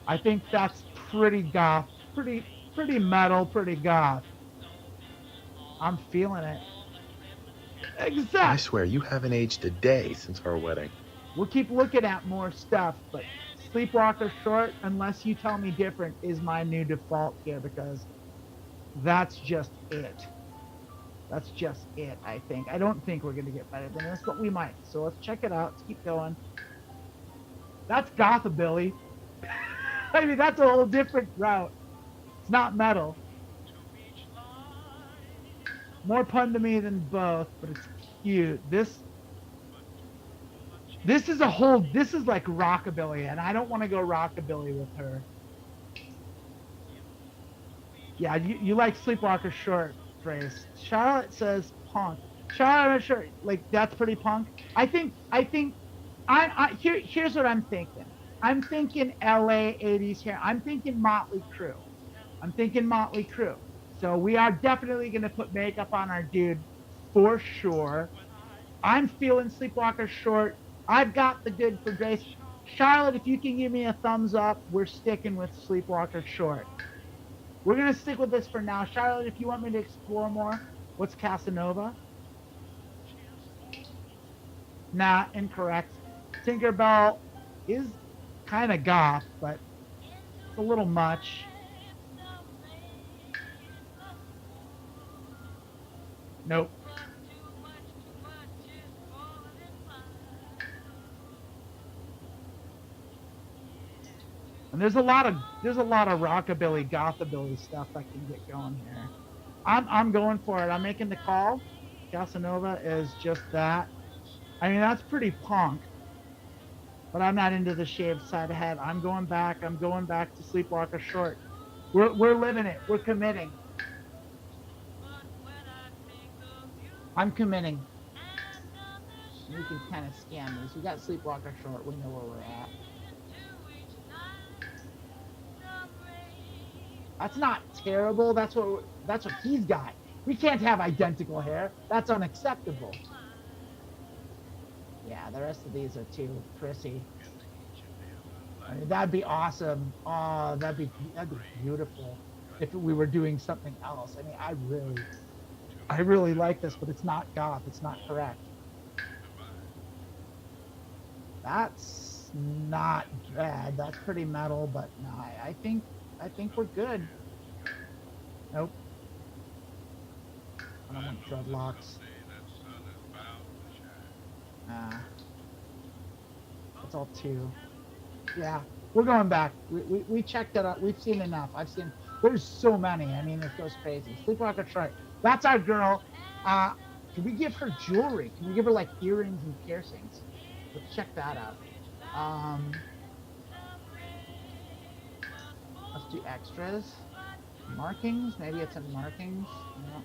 I think that's pretty goth. Pretty metal, pretty goth. I'm feeling it. Exactly. I swear, you haven't aged a day since our wedding. We'll keep looking at more stuff, but Sleepwalker Short, unless you tell me different, is my new default here because that's just it. That's just it, I think. I don't think we're going to get better than this, but we might. So let's check it out. Let's keep going. That's Gothabilly. I mean, that's a whole different route. It's not metal. More pun to me than both, but it's cute. This is like rockabilly, and I don't want to go rockabilly with her. Yeah, you like Sleepwalker Short, Trace. Charlotte says punk. Charlotte, I'm not sure. Like, that's pretty punk. Here's what I'm thinking. I'm thinking LA 80s hair. I'm thinking Motley Crue. So we are definitely going to put makeup on our dude for sure. I'm feeling Sleepwalker Short. I've got the good for Grace. Charlotte, if you can give me a thumbs up, we're sticking with Sleepwalker Short. We're going to stick with this for now. Charlotte, if you want me to explore more, what's Casanova? Nah, incorrect. Tinkerbell is kind of goth, but it's a little much. Nope. And there's a lot of rockabilly, gothabilly stuff I can get going here. I'm going for it. I'm making the call. Casanova is just that. I mean, that's pretty punk. But I'm not into the shaved side of head. I'm going back. I'm going back to Sleepwalker Short. We're living it. We're committing. I'm committing. We can kind of scan these. We got Sleepwalker Short. We know where we're at. That's not terrible. That's what he's got. We can't have identical hair. That's unacceptable. Yeah, the rest of these are too prissy. I mean, that'd be awesome. Oh, that'd be beautiful if we were doing something else. I mean, I really like this, but it's not goth. It's not correct. That's not bad. That's pretty metal, but no, I think we're good. Nope. I don't want dreadlocks. It's all two. Yeah, we're going back. We checked it out. We've seen enough. There's so many. I mean, it goes crazy. Sleepwalker Short. That's our girl. Can we give her jewelry? Can we give her like earrings and piercings? Let's check that out. Let's do extras. Markings. Maybe it's in markings. No.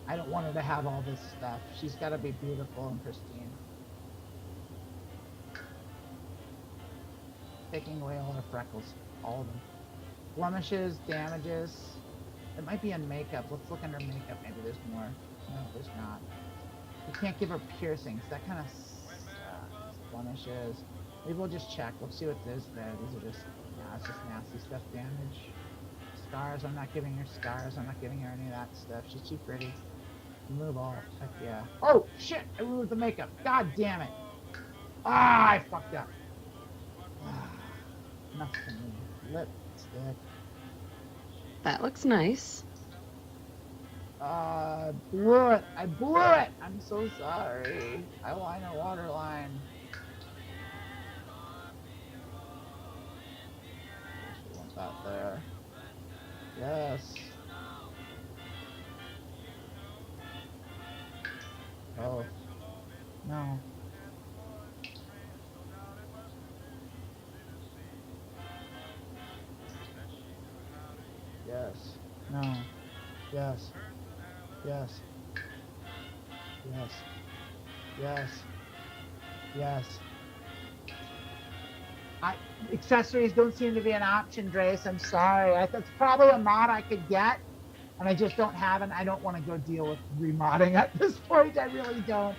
I don't want her to have all this stuff. She's got to be beautiful and pristine. Taking away all her freckles. All of them. Blemishes, damages. It might be in makeup. Let's look under makeup. Maybe there's more. No, there's not. We can't give her piercings. That kind of sucks. Blemishes. Maybe we'll just check. Let's see what there's there. These are just, it's just nasty stuff. Damage. Scars. I'm not giving her scars. I'm not giving her any of that stuff. She's too pretty. Remove all. Heck yeah. Oh, shit! I removed the makeup. God damn it. I fucked up. Nothing. Lipstick. That looks nice. Blew it. I blew it. I'm so sorry. Eyeliner, waterline. Want that there. Yes. Oh. No. Yes. No. Yes. Yes. Yes. Yes. Yes. Accessories don't seem to be an option, Drace. I'm sorry. That's probably a mod I could get, and I just don't have it. I don't want to go deal with remodding at this point. I really don't.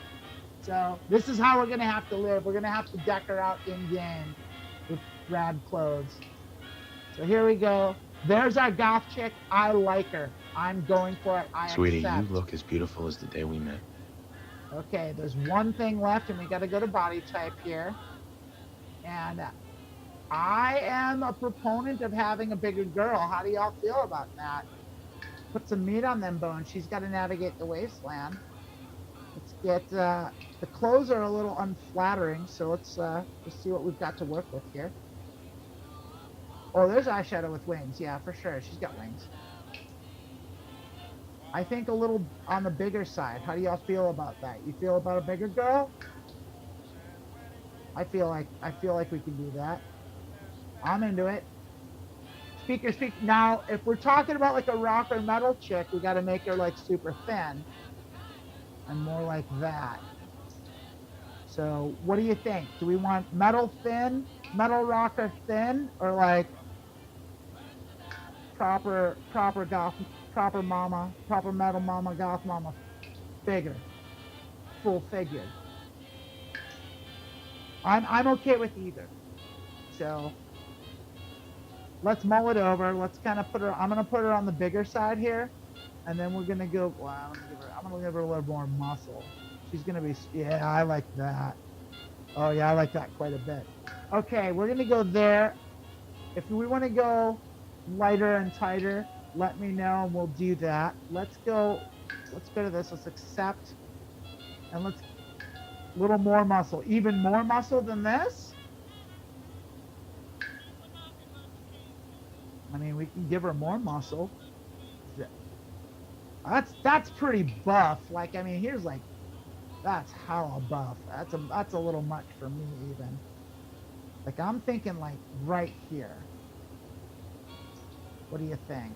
So this is how we're going to have to live. We're going to have to deck her out in-game with rad clothes. So here we go. There's our goth chick. I like her. I'm going for it. Sweetie, accept. you look as beautiful as the day we met. Okay, there's one thing left, and we got to go to body type here. And I am a proponent of having a bigger girl. How do y'all feel about that? Put some meat on them bones. She's got to navigate the wasteland. Let's get, the clothes are a little unflattering, so let's see what we've got to work with here. Oh, there's eyeshadow with wings. Yeah, for sure. She's got wings. I think a little on the bigger side. How do y'all feel about that? You feel about a bigger girl? I feel like we can do that. I'm into it. Speak. Now, if we're talking about like a rock or metal chick, we got to make her like super thin and more like that. So, what do you think? Do we want metal thin, metal rocker thin, or like proper goth, proper mama, proper metal mama, goth mama, bigger, full figured? I'm okay with either. So let's mull it over. Let's kind of put her. I'm gonna put her on the bigger side here, and then we're gonna go. Well, I'm gonna give her a little more muscle. She's gonna be. Yeah, I like that. Oh yeah, I like that quite a bit. Okay, we're gonna go there. If we want to go lighter and tighter, let me know and we'll do that. Let's go to this. Let's accept, and let's. Little more muscle. Even more muscle than this? I mean, we can give her more muscle. That's pretty buff. Like, I mean, here's like, that's hella buff. That's a little much for me even. Like, I'm thinking like right here. What do you think?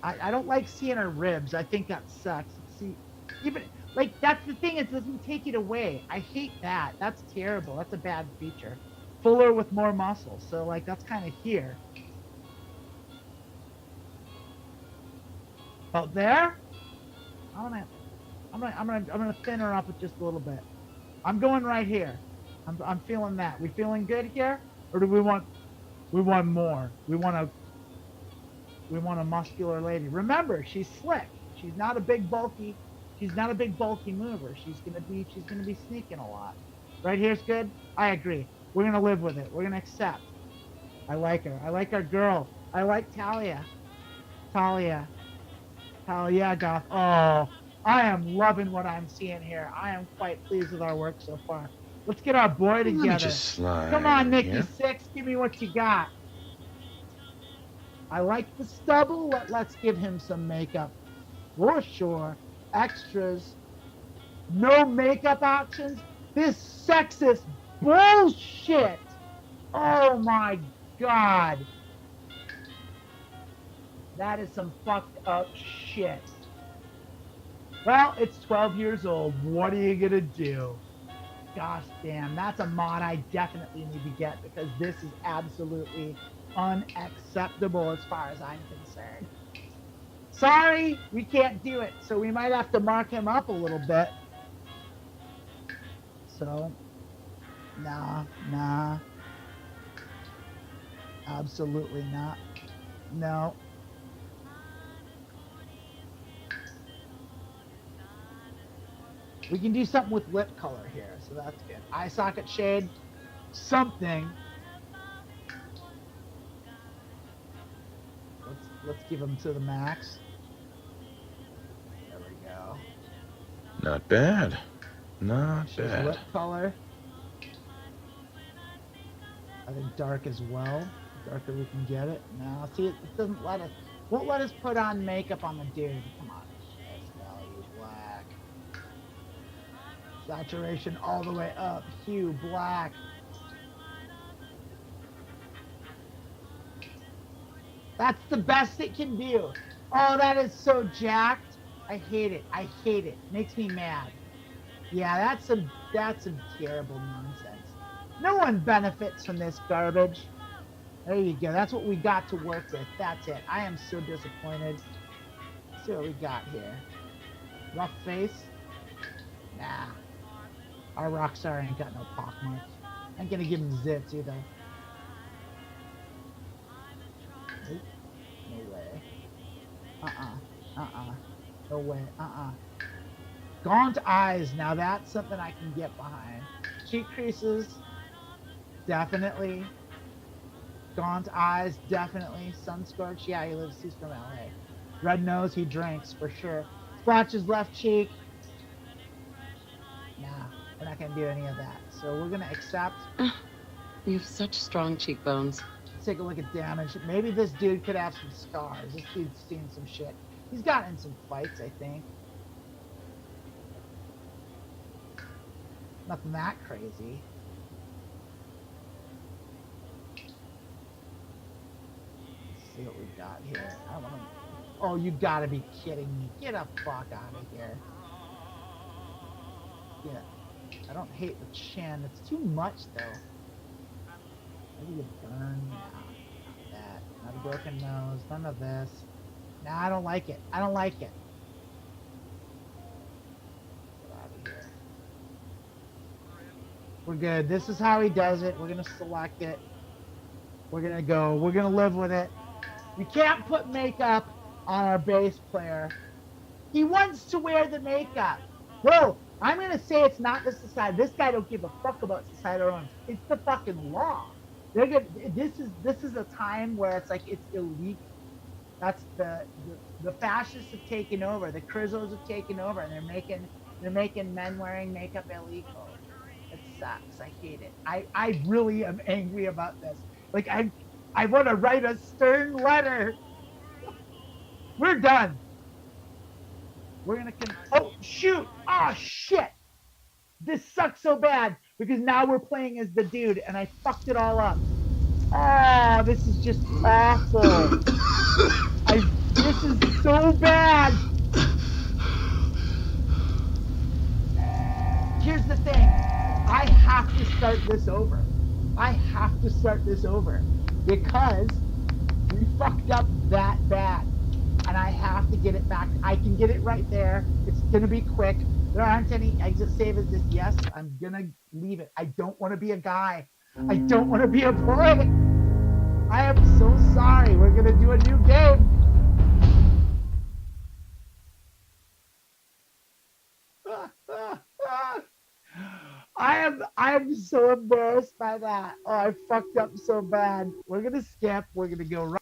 I don't like seeing her ribs. I think that sucks. See, even like that's the thing. It doesn't take it away. I hate that. That's terrible. That's a bad feature. Fuller with more muscle. So like that's kind of here. About there. I'm gonna thin her up with just a little bit. I'm going right here. I'm feeling that. We feeling good here, or do we want more? We want a muscular lady. Remember, she's slick. She's not a big bulky mover. She's gonna be sneaking a lot. Right here's good. I agree. We're gonna live with it. We're gonna accept. I like her. I like our girl. I like Talia. Talia Goth. Oh, I am loving what I'm seeing here. I am quite pleased with our work so far. Let's get our boy together. Let me just slide. Come on, Nikki here. Six. Give me what you got. I like the stubble. Let's give him some makeup. For sure. Extras. No makeup options. This sexist bullshit. Oh my God. That is some fucked up shit. Well, it's 12 years old. What are you gonna do? Gosh damn, that's a mod I definitely need to get because this is absolutely unacceptable as far as I'm concerned. Sorry, we can't do it, so we might have to mark him up a little bit. So, nah. Absolutely not. No. We can do something with lip color here, so that's good. Eye socket shade, something. Let's give them to the max. There we go. Not bad. Not She's bad. lip color. I think dark as well. The darker we can get it. No, see, it doesn't let us. Won't let us put on makeup on the dude. Come on. Yes, value black. Saturation all the way up. Hue black. That's the best it can do. Oh, that is so jacked. I hate it. I hate it. Makes me mad. Yeah, that's some terrible nonsense. No one benefits from this garbage. There you go. That's what we got to work with. That's it. I am so disappointed. Let's see what we got here. Rough face? Nah. Our Rockstar ain't got no pockmarks. I ain't gonna give him zits either. Nope. No way. No way. Gaunt eyes. Now that's something I can get behind. Cheek creases. Definitely. Gaunt eyes. Definitely. Sun scorch. Yeah, he's from LA. Red nose. He drinks for sure. Splotches left cheek. Nah, we're not gonna do any of that. So we're gonna accept. You have such strong cheekbones. Let's take a look at damage. Maybe this dude could have some scars. This dude's seen some shit. He's gotten in some fights, I think. Nothing that crazy. Let's see what we got here. I don't wanna... Oh, you gotta be kidding me. Get the fuck out of here. Yeah. I don't hate the chin. It's too much, though. Maybe you burn. Nah, not that. Not a broken nose. None of this. Nah, I don't like it. I don't like it. Get out of here. We're good. This is how he does it. We're gonna select it. We're gonna go. We're gonna live with it. We can't put makeup on our bass player. He wants to wear the makeup. Bro, I'm gonna say it's not the society. This guy don't give a fuck about societal norms. It's the fucking law. They're good. This is a time where it's like it's illegal. That's the fascists have taken over. The Crizzos have taken over, and they're making men wearing makeup illegal. It sucks. I hate it. I really am angry about this. Like I want to write a stern letter. We're done. We're gonna oh shoot. Oh shit. This sucks so bad because now we're playing as the dude and I fucked it all up. Oh, this is just awful. This is so bad. Here's the thing. I have to start this over. I have to start this over because we fucked up that bad. And I have to get it back. I can get it right there. It's going to be quick. There aren't any exit saves. This. Yes, I'm going to leave it. I don't want to be a guy. I don't want to be a boy. I am so sorry. We're going to do a new game. I am so embarrassed by that. Oh, I fucked up so bad. We're going to skip. We're going to go right.